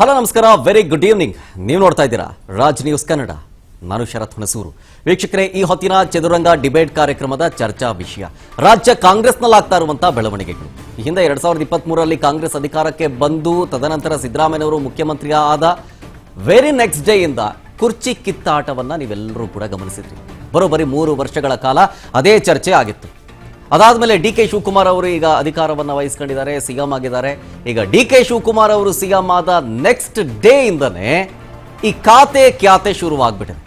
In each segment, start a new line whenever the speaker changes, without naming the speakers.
Hello ನಮಸ್ಕಾರ, very good evening. ನೀವು ನೋಡ್ತಾ ಇದ್ದೀರಾ ರಾಜ್ ನ್ಯೂಸ್ ಕನ್ನಡ. ನಾನು ಶರತ್ ಹುಣಸೂರು. ವೀಕ್ಷಕರೇ, ಈ ಹೊತ್ತಿನ ಚದುರಂಗ ಡಿಬೇಟ್ ಕಾರ್ಯಕ್ರಮದ ಚರ್ಚಾ ವಿಷಯ ರಾಜ್ಯ ಕಾಂಗ್ರೆಸ್ನಲ್ಲಿ ಆಗ್ತಾ ಇರುವಂತಹ ಬೆಳವಣಿಗೆಗಳು. ಈ ಹಿಂದೆ 2023ರಲ್ಲಿ ಕಾಂಗ್ರೆಸ್ ಅಧಿಕಾರಕ್ಕೆ ಬಂದು ತದನಂತರ ಸಿದ್ದರಾಮಯ್ಯನವರು ಮುಖ್ಯಮಂತ್ರಿ ಆದ ವೆರಿ ನೆಕ್ಸ್ಟ್ ಡೇ ಇಂದ ಕುರ್ಚಿ ಕಿತ್ತಾಟವನ್ನ ನೀವೆಲ್ಲರೂ ಕೂಡ ಗಮನಿಸಿದ್ರಿ. ಬರೋಬ್ಬರಿ 3 ವರ್ಷಗಳ ಕಾಲ ಅದೇ ಚರ್ಚೆ ಆಗಿತ್ತು. ಅದಾದ್ಮೇಲೆ ಡಿ ಕೆ ಶಿವಕುಮಾರ್ ಅವರು ಈಗ ಅಧಿಕಾರವನ್ನು ವಹಿಸ್ಕೊಂಡಿದ್ದಾರೆ, ಸಿಎಂ ಆಗಿದ್ದಾರೆ. ಈಗ ಡಿ ಕೆ ಶಿವಕುಮಾರ್ ಅವರು ಸಿಎಂ ಆದ ನೆಕ್ಸ್ಟ್ ಡೇ ಇಂದನೇ ಈ ಖ್ಯಾತೆ ಶುರುವಾಗ್ಬಿಟ್ಟಿದೆ.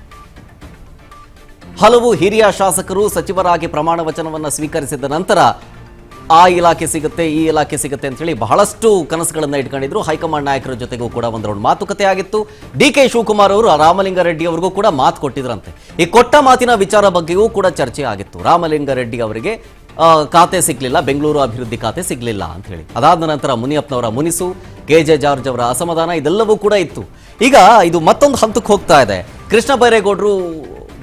ಹಲವು ಹಿರಿಯ ಶಾಸಕರು ಸಚಿವರಾಗಿ ಪ್ರಮಾಣ ವಚನವನ್ನು ಸ್ವೀಕರಿಸಿದ ನಂತರ ಆ ಇಲಾಖೆ ಸಿಗುತ್ತೆ, ಈ ಇಲಾಖೆ ಸಿಗುತ್ತೆ ಅಂತ ಹೇಳಿ ಬಹಳಷ್ಟು ಕನಸುಗಳನ್ನು ಇಟ್ಕೊಂಡಿದ್ರು. ಹೈಕಮಾಂಡ್ ನಾಯಕರ ಜೊತೆಗೂ ಕೂಡ ಒಂದು ರೌಂಡ್ ಮಾತುಕತೆ ಆಗಿತ್ತು. ಡಿ ಕೆ ಶಿವಕುಮಾರ್ ಅವರು ರಾಮಲಿಂಗಾರೆಡ್ಡಿ ಅವರಿಗೂ ಕೂಡ ಮಾತು ಕೊಟ್ಟಿದ್ರಂತೆ. ಈ ಕೊಟ್ಟ ಮಾತಿನ ವಿಚಾರ ಬಗ್ಗೆಯೂ ಕೂಡ ಚರ್ಚೆ ಆಗಿತ್ತು. ರಾಮಲಿಂಗಾರೆಡ್ಡಿ ಅವರಿಗೆ ಖಾತೆ ಸಿಗ್ಲಿಲ್ಲ, ಬೆಂಗಳೂರು ಅಭಿವೃದ್ಧಿ ಖಾತೆ ಸಿಗ್ಲಿಲ್ಲ ಅಂತ ಹೇಳಿ. ಅದಾದ ನಂತರ ಮುನಿಯಪ್ಪನವರ ಮುನಿಸು, ಕೆ.ಜೆ. ಜಾರ್ಜ್ ಅವರ ಅಸಮಾಧಾನ, ಇದೆಲ್ಲವೂ ಕೂಡ ಇತ್ತು. ಈಗ ಇದು ಮತ್ತೊಂದು ಹಂತಕ್ಕೆ ಹೋಗ್ತಾ ಇದೆ. ಕೃಷ್ಣ ಬೈರೇಗೌಡರು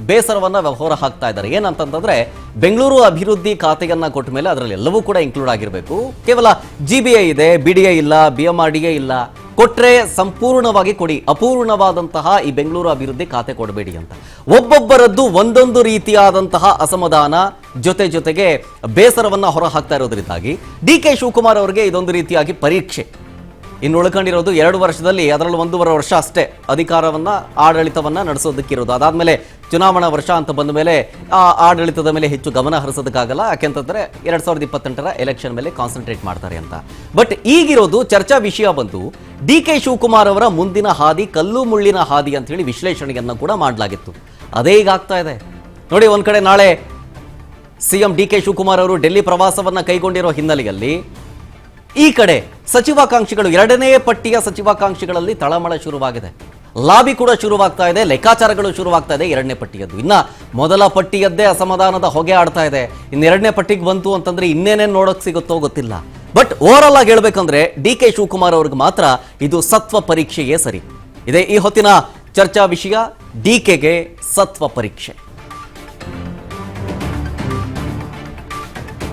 ಬೇಸರವನ್ನ ಹೊರ ಹಾಕ್ತಾ ಇದ್ದಾರೆ. ಏನಂತಂದ್ರೆ, ಬೆಂಗಳೂರು ಅಭಿವೃದ್ಧಿ ಖಾತೆಯನ್ನ ಕೊಟ್ಟ ಮೇಲೆ ಅದರಲ್ಲಿ ಎಲ್ಲವೂ ಕೂಡ ಇನ್ಕ್ಲೂಡ್ ಆಗಿರಬೇಕು. ಕೇವಲ GBI ಇದೆ, BDA ಇಲ್ಲ, BMRDA ಇಲ್ಲ. ಕೊಟ್ರೆ ಸಂಪೂರ್ಣವಾಗಿ ಕೊಡಿ, ಅಪೂರ್ಣವಾದಂತಹ ಈ ಬೆಂಗಳೂರು ಅಭಿವೃದ್ಧಿ ಖಾತೆ ಕೊಡಬೇಡಿ ಅಂತ. ಒಬ್ಬೊಬ್ಬರದ್ದು ಒಂದೊಂದು ರೀತಿಯಾದಂತಹ ಅಸಮಾಧಾನ ಜೊತೆಗೆ ಬೇಸರವನ್ನ ಹೊರ ಹಾಕ್ತಾ ಇರೋದ್ರಿಂದಾಗಿ ಡಿ ಕೆ ಶಿವಕುಮಾರ್ ಅವರಿಗೆ ಇದೊಂದು ರೀತಿಯಾಗಿ ಪರೀಕ್ಷೆ. ಇನ್ನು ಉಳ್ಕೊಂಡಿರೋದು 2 ವರ್ಷದಲ್ಲಿ, ಅದರಲ್ಲಿ 1.5 ವರ್ಷ ಅಷ್ಟೇ ಅಧಿಕಾರವನ್ನ ಆಡಳಿತವನ್ನ ನಡೆಸೋದಕ್ಕಿರೋದು. ಅದಾದ್ಮೇಲೆ ಚುನಾವಣಾ ವರ್ಷ ಅಂತ ಬಂದ ಮೇಲೆ ಆ ಆಡಳಿತದ ಮೇಲೆ ಹೆಚ್ಚು ಗಮನ ಹರಿಸೋದಕ್ಕಾಗಲ್ಲ. ಯಾಕೆಂತಂದ್ರೆ 2028ರ ಎಲೆಕ್ಷನ್ ಮೇಲೆ ಕಾನ್ಸಂಟ್ರೇಟ್ ಮಾಡ್ತಾರೆ ಅಂತ. ಬಟ್ ಈಗಿರೋದು ಚರ್ಚಾ ವಿಷಯ ಬಂದು ಡಿ ಕೆ ಶಿವಕುಮಾರ್ ಅವರ ಮುಂದಿನ ಹಾದಿ ಕಲ್ಲು ಮುಳ್ಳಿನ ಹಾದಿ ಅಂತ ಹೇಳಿ ವಿಶ್ಲೇಷಣೆಯನ್ನ ಕೂಡ ಮಾಡಲಾಗಿತ್ತು. ಅದೇ ಈಗ ಆಗ್ತಾ ಇದೆ ನೋಡಿ. ಒಂದ್ ಕಡೆ ನಾಳೆ ಸಿಎಂ ಡಿ ಕೆ ಶಿವಕುಮಾರ್ ಅವರು ಡೆಲ್ಲಿ ಪ್ರವಾಸವನ್ನ ಕೈಗೊಂಡಿರೋ ಹಿನ್ನೆಲೆಯಲ್ಲಿ ಈ ಕಡೆ ಸಚಿವಾಕಾಂಕ್ಷಿಗಳು, 2ನೇ ಪಟ್ಟಿಯ ಸಚಿವಾಕಾಂಕ್ಷಿಗಳಲ್ಲಿ ತಳಮಳ ಶುರುವಾಗಿದೆ. ಲಾಬಿ ಕೂಡ ಶುರುವಾಗ್ತಾ ಇದೆ, ಲೆಕ್ಕಾಚಾರಗಳು ಶುರುವಾಗ್ತಾ ಇದೆ 2ನೇ ಪಟ್ಟಿಯದ್ದು. ಇನ್ನ ಮೊದಲ ಪಟ್ಟಿಯದ್ದೇ ಅಸಮಾಧಾನದ ಹೊಗೆ ಆಡ್ತಾ ಇದೆ. ಇನ್ನು 2ನೇ ಪಟ್ಟಿಗೆ ಬಂತು ಅಂತಂದ್ರೆ ಇನ್ನೇನೇನು ನೋಡೋಕೆ ಸಿಗುತ್ತೋ ಗೊತ್ತಿಲ್ಲ. ಬಟ್ ಓವರ್ ಆಲ್ ಆಗಿ ಹೇಳ್ಬೇಕಂದ್ರೆ ಡಿ ಕೆ ಶಿವಕುಮಾರ್ ಅವ್ರಿಗೆ ಮಾತ್ರ ಇದು ಸತ್ವ ಪರೀಕ್ಷೆಯೇ ಸರಿ. ಇದೇ ಈ ಹೊತ್ತಿನ ಚರ್ಚಾ ವಿಷಯ, ಡಿ ಕೆಗೆ ಸತ್ವ ಪರೀಕ್ಷೆ.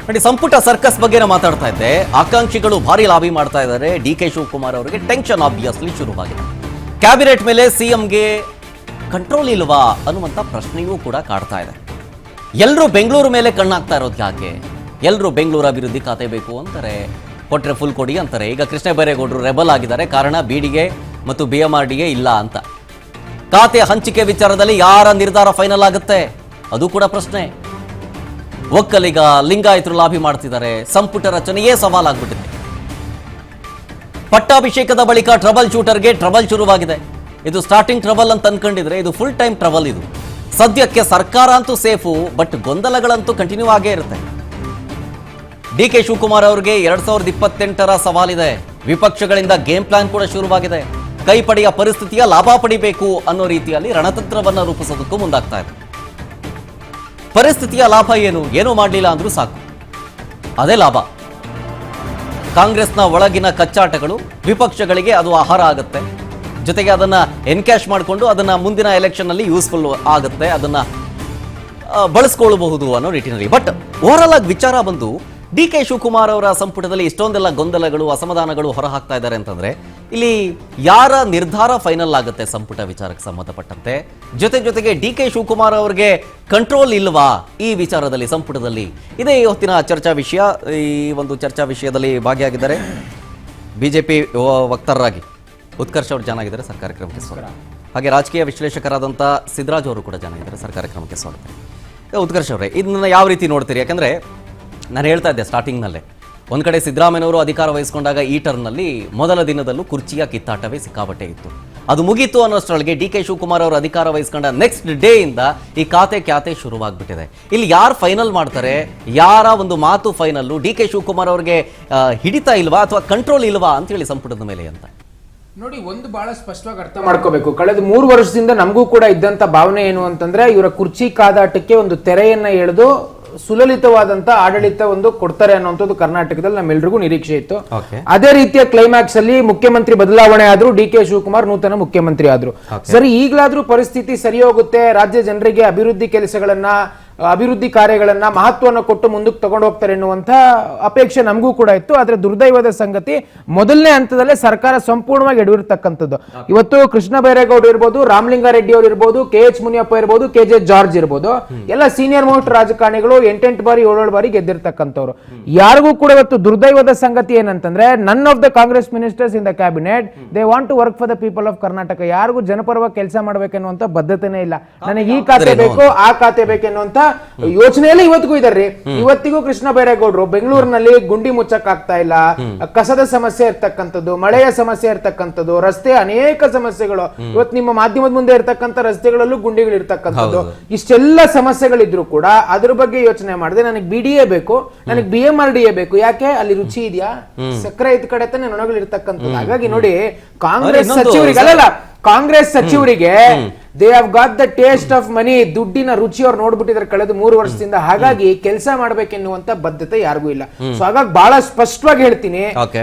ನೋಡಿ, ಸಂಪುಟ ಸರ್ಕಸ್ ಬಗ್ಗೆ ಮಾತಾಡ್ತಾ ಇದ್ದೆ. ಆಕಾಂಕ್ಷಿಗಳು ಭಾರಿ ಲಾಬಿ ಮಾಡ್ತಾ ಇದ್ದಾರೆ. ಡಿ ಕೆ ಶಿವಕುಮಾರ್ ಅವರಿಗೆ ಟೆನ್ಷನ್ ಆಬ್ವಿಯಸ್ಲಿ ಶುರುವಾಗಿದೆ. ಕ್ಯಾಬಿನೆಟ್ ಮೇಲೆ ಸಿಎಂಗೆ ಕಂಟ್ರೋಲ್ ಇಲ್ವಾ ಅನ್ನುವಂಥ ಪ್ರಶ್ನೆಯೂ ಕೂಡ ಕಾಡ್ತಾ ಇದೆ. ಎಲ್ಲರೂ ಬೆಂಗಳೂರು ಮೇಲೆ ಕಣ್ಣಾಗ್ತಾ ಇರೋದು ಯಾಕೆ? ಎಲ್ಲರೂ ಬೆಂಗಳೂರು ಅಭಿವೃದ್ಧಿ ಖಾತೆ ಬೇಕು ಅಂತಾರೆ, ಕೊಟ್ರೆ ಫುಲ್ ಕೊಡಿ ಅಂತಾರೆ. ಈಗ ಕೃಷ್ಣ ಬೈರೇಗೌಡರು ರೆಬಲ್ ಆಗಿದ್ದಾರೆ. ಕಾರಣ BDA ಮತ್ತು BMRDA ಇಲ್ಲ ಅಂತ. ಖಾತೆ ಹಂಚಿಕೆ ವಿಚಾರದಲ್ಲಿ ಯಾರ ನಿರ್ಧಾರ ಫೈನಲ್ ಆಗುತ್ತೆ ಅದು ಕೂಡ ಪ್ರಶ್ನೆ. ಒಕ್ಕಲಿಗ ಲಿಂಗಾಯತರು ಲಾಬಿ ಮಾಡ್ತಿದ್ದಾರೆ. ಸಂಪುಟ ರಚನೆಯೇ ಸವಾಲಾಗ್ಬಿಟ್ಟಿದೆ. ಪಟ್ಟಾಭಿಷೇಕದ ಬಳಿಕ ಟ್ರಬಲ್ ಶೂಟರ್ಗೆ ಟ್ರಬಲ್ ಶುರುವಾಗಿದೆ. ಇದು ಸ್ಟಾರ್ಟಿಂಗ್ ಟ್ರಬಲ್ ಅಂತ ಅನ್ಕೊಂಡಿದ್ರೆ ಇದು ಫುಲ್ ಟೈಮ್ ಟ್ರಬಲ್. ಇದು ಸದ್ಯಕ್ಕೆ ಸರ್ಕಾರ ಅಂತೂ ಸೇಫು, ಬಟ್ ಗೊಂದಲಗಳಂತೂ ಕಂಟಿನ್ಯೂ ಆಗೇ ಇರುತ್ತೆ. ಡಿ ಕೆ ಶಿವಕುಮಾರ್ ಅವರಿಗೆ 2028ರ ಸವಾಲಿದೆ. ವಿಪಕ್ಷಗಳಿಂದ ಗೇಮ್ ಪ್ಲಾನ್ ಕೂಡ ಶುರುವಾಗಿದೆ. ಕೈಪಡೆಯ ಪರಿಸ್ಥಿತಿಯ ಲಾಭ ಪಡಿಬೇಕು ಅನ್ನೋ ರೀತಿಯಲ್ಲಿ ರಣತಂತ್ರವನ್ನು ರೂಪಿಸೋದಕ್ಕೂ ಮುಂದಾಗ್ತಾ ಇದೆ. ಪರಿಸ್ಥಿತಿಯ ಲಾಭ ಏನೂ ಮಾಡಲಿಲ್ಲ ಅಂದ್ರೂ ಸಾಕು, ಅದೇ ಲಾಭ. ಕಾಂಗ್ರೆಸ್ನ ಒಳಗಿನ ಕಚ್ಚಾಟಗಳು ವಿಪಕ್ಷಗಳಿಗೆ ಅದು ಆಹಾರ ಆಗುತ್ತೆ. ಜೊತೆಗೆ ಅದನ್ನ ಎನ್ಕ್ಯಾಶ್ ಮಾಡಿಕೊಂಡು ಅದನ್ನ ಮುಂದಿನ ಎಲೆಕ್ಷನ್ ನಲ್ಲಿ ಯೂಸ್ಫುಲ್ ಆಗುತ್ತೆ, ಅದನ್ನ ಬಳಸ್ಕೊಳ್ಬಹುದು ಅನ್ನೋ ನಿಟ್ಟಿನಲ್ಲಿ. ಬಟ್ ಓವರ್ ಆಲ್ ಆಗಿ ವಿಚಾರ ಬಂದು ಡಿ ಕೆ ಶಿವಕುಮಾರ್ ಅವರ ಸಂಪುಟದಲ್ಲಿ ಇಷ್ಟೊಂದೆಲ್ಲ ಗೊಂದಲಗಳು, ಅಸಮಾಧಾನಗಳು ಹೊರ ಹಾಕ್ತಾ ಇದ್ದಾರೆ ಅಂತಂದ್ರೆ ಇಲ್ಲಿ ಯಾರ ನಿರ್ಧಾರ ಫೈನಲ್ ಆಗುತ್ತೆ ಸಂಪುಟ ವಿಚಾರಕ್ಕೆ ಸಂಬಂಧಪಟ್ಟಂತೆ? ಜೊತೆಗೆ ಡಿ ಕೆ ಶಿವಕುಮಾರ್ ಅವರಿಗೆ ಕಂಟ್ರೋಲ್ ಇಲ್ವಾ ಈ ವಿಚಾರದಲ್ಲಿ ಸಂಪುಟದಲ್ಲಿ? ಇದೇ ಈ ಹೊತ್ತಿನ ಚರ್ಚಾ ವಿಷಯ. ಈ ಒಂದು ಚರ್ಚಾ ವಿಷಯದಲ್ಲಿ ಭಾಗಿಯಾಗಿದ್ದಾರೆ ಬಿಜೆಪಿ ವಕ್ತಾರರಾಗಿ ಉತ್ಕರ್ಷ್ ಅವರು ಜನ ಆಗಿದ್ದಾರೆ. ಸರ್, ಕಾರ್ಯಕ್ರಮಕ್ಕೆ ಸ್ವಾಗತ. ಹಾಗೆ ರಾಜಕೀಯ ವಿಶ್ಲೇಷಕರಾದಂಥ ಸಿದ್ದರಾಜ್ ಅವರು ಕೂಡ ಜನ ಆಗಿದ್ದಾರೆ. ಸರ್, ಕಾರ್ಯಕ್ರಮಕ್ಕೆ ಸ್ವಾಗತ. ಉತ್ಕರ್ಷ್ ಅವರೇ, ಇದನ್ನ ಯಾವ ರೀತಿ ನೋಡ್ತೀರಿ? ಯಾಕಂದ್ರೆ ನಾನು ಹೇಳ್ತಾ ಇದ್ದೆ ಸ್ಟಾರ್ಟಿಂಗ್ನಲ್ಲೇ, ಒಂದು ಕಡೆ ಸಿದ್ದರಾಮಯ್ಯನವರು ಅಧಿಕಾರ ವಹಿಸಿಕೊಂಡಾಗ ಈ ಟರ್ಮ್ನಲ್ಲಿ ಮೊದಲ ದಿನದಲ್ಲೂ ಕುರ್ಚಿಯ ಕಿತ್ತಾಟವೇ ಸಿಕ್ಕಾಪಟ್ಟೆ ಇತ್ತು. ಅದು ಮುಗೀತು ಅನ್ನೋಷ್ಟರೊಳಗೆ ಡಿ ಕೆ ಶಿವಕುಮಾರ್ ಅವರು ಅಧಿಕಾರ ವಹಿಸ್ಕೊಂಡ ನೆಕ್ಸ್ಟ್ ಡೇ ಇಂದ ಈ ಖ್ಯಾತೆ ಶುರುವಾಗ್ಬಿಟ್ಟಿದೆ. ಇಲ್ಲಿ ಯಾರು ಫೈನಲ್ ಮಾಡ್ತಾರೆ, ಯಾರ ಒಂದು ಮಾತು ಫೈನಲ್ಲು? ಡಿ ಕೆ ಶಿವಕುಮಾರ್ ಅವರಿಗೆ ಹಿಡಿತಾ ಇಲ್ವಾ ಅಥವಾ ಕಂಟ್ರೋಲ್ ಇಲ್ವಾ ಅಂತ ಹೇಳಿ ಸಂಪುಟದ ಮೇಲೆ ಅಂತ
ನೋಡಿ. ಒಂದು ಬಹಳ ಸ್ಪಷ್ಟವಾಗಿ ಅರ್ಥ ಮಾಡ್ಕೋಬೇಕು. ಕಳೆದ 3 ವರ್ಷದಿಂದ ನಮಗೂ ಕೂಡ ಇದ್ದಂತ ಭಾವನೆ ಏನು ಅಂತಂದ್ರೆ, ಇವರ ಕುರ್ಚಿ ಕಾದಾಟಕ್ಕೆ ಒಂದು ತೆರೆಯನ್ನ ಎಳೆದು ಸುಲಲಿತವಾದಂತ ಆಡಳಿತ ಒಂದು ಕೊಡ್ತಾರೆ ಅನ್ನುವಂಥದ್ದು ಕರ್ನಾಟಕದಲ್ಲಿ ನಮ್ಮೆಲ್ರಿಗೂ ನಿರೀಕ್ಷೆ ಇತ್ತು. ಅದೇ ರೀತಿಯ ಕ್ಲೈಮ್ಯಾಕ್ಸ್ ಅಲ್ಲಿ ಮುಖ್ಯಮಂತ್ರಿ ಬದಲಾವಣೆ ಆದ್ರೂ, ಡಿ ಕೆ ಶಿವಕುಮಾರ್ ನೂತನ ಮುಖ್ಯಮಂತ್ರಿ ಆದ್ರು. ಸರಿ, ಈಗಲಾದ್ರೂ ಪರಿಸ್ಥಿತಿ ಸರಿ ಹೋಗುತ್ತೆ, ರಾಜ್ಯ ಜನರಿಗೆ ಅಭಿವೃದ್ಧಿ ಕೆಲಸಗಳನ್ನ ಅಭಿವೃದ್ಧಿ ಕಾರ್ಯಗಳನ್ನ ಮಹತ್ವವನ್ನು ಕೊಟ್ಟು ಮುಂದಕ್ಕೆ ತಗೊಂಡು ಹೋಗ್ತಾರೆ ಎನ್ನುವಂತ ಅಪೇಕ್ಷೆ ನಮಗೂ ಕೂಡ ಇತ್ತು. ಆದ್ರೆ ದುರ್ದೈವದ ಸಂಗತಿ ಮೊದಲನೇ ಹಂತದಲ್ಲೇ ಸರ್ಕಾರ ಸಂಪೂರ್ಣವಾಗಿ ಎಡವಿರ್ತಕ್ಕಂಥದ್ದು. ಇವತ್ತು ಕೃಷ್ಣ ಬೈರೇಗೌಡ ಇರ್ಬೋದು, ರಾಮಲಿಂಗಾರೆಡ್ಡಿ ಅವರು ಇರ್ಬೋದು, KH ಮುನಿಯಪ್ಪ ಇರ್ಬೋದು, KJ ಜಾರ್ಜ್ ಇರ್ಬೋದು, ಎಲ್ಲ ಸೀನಿಯರ್ ಮೋಸ್ಟ್ ರಾಜಕಾರಣಿಗಳು 8 ಬಾರಿ 7 ಬಾರಿ ಗೆದ್ದಿರ್ತಕ್ಕಂಥವ್ರು. ಯಾರಿಗೂ ಕೂಡ ಇವತ್ತು ದುರ್ದೈವದ ಸಂಗತಿ ಏನಂತಂದ್ರೆ, none of the Congress ministers in the cabinet they want to work for the people of Karnataka. ಯಾರಿಗೂ ಜನಪರವಾಗಿ ಕೆಲಸ ಮಾಡ್ಬೇಕೆನ್ನುವಂತ ಬದ್ಧತೆನೇ ಇಲ್ಲ. ನನಗೆ ಈ ಖಾತೆ ಬೇಕು, ಆ ಖಾತೆ ಬೇಕೆನ್ನುವಂತ ಯೋಚನೆಯಲ್ಲೇ ಇವತ್ತಿಗೂ ಇದಾರೆ. ಇವತ್ತಿಗೂ ಕೃಷ್ಣ ಬೈರೇಗೌಡರು ಬೆಂಗಳೂರಿನಲ್ಲಿ ಗುಂಡಿ ಮುಚ್ಚಕ್ ಆಗ್ತಾ ಇಲ್ಲ, ಕಸದ ಸಮಸ್ಯೆ ಇರ್ತಕ್ಕಂಥದ್ದು, ಮಳೆಯ ಸಮಸ್ಯೆ ಇರ್ತಕ್ಕಂಥದ್ದು, ರಸ್ತೆ ಅನೇಕ ಸಮಸ್ಯೆಗಳು. ಇವತ್ತು ನಿಮ್ಮ ಮಾಧ್ಯಮದ ಮುಂದೆ ಇರ್ತಕ್ಕಂಥ ರಸ್ತೆಗಳಲ್ಲೂ ಗುಂಡಿಗಳು ಇರ್ತಕ್ಕಂಥದ್ದು. ಇಷ್ಟೆಲ್ಲ ಸಮಸ್ಯೆಗಳಿದ್ರು ಕೂಡ ಅದ್ರ ಬಗ್ಗೆ ಯೋಚನೆ ಮಾಡಿದೆ. ನನಗೆ BDA ಬೇಕು, ನನಗೆ BMRDA ಬೇಕು. ಯಾಕೆ? ಅಲ್ಲಿ ರುಚಿ ಇದೆಯಾ? ಸಕ್ಕರೆ ಇದ್ ಕಡೆ ತಾನೆ ನೊಣಗಳು ಇರ್ತಕ್ಕಂಥದ್ದು. ಹಾಗಾಗಿ ನೋಡಿ, ಕಾಂಗ್ರೆಸ್ ಸಚಿವರಿಗೆ ಅಲ್ಲಲ್ಲ, ಕಾಂಗ್ರೆಸ್ ಸಚಿವರಿಗೆ they have got the taste of money, ದುಡ್ಡಿನ ರುಚಿ ಅವ್ರು ನೋಡ್ಬಿಟ್ಟಿದ್ದಾರೆ ಕಳೆದ 3 ವರ್ಷದಿಂದ. ಹಾಗಾಗಿ ಕೆಲಸ ಮಾಡ್ಬೇಕೆನ್ನುವಂತ ಬದ್ಧತೆ ಯಾರಿಗೂ ಇಲ್ಲ. ಸೊ ಹಾಗಾಗಿ ಬಹಳ ಸ್ಪಷ್ಟವಾಗಿ ಹೇಳ್ತೀನಿ,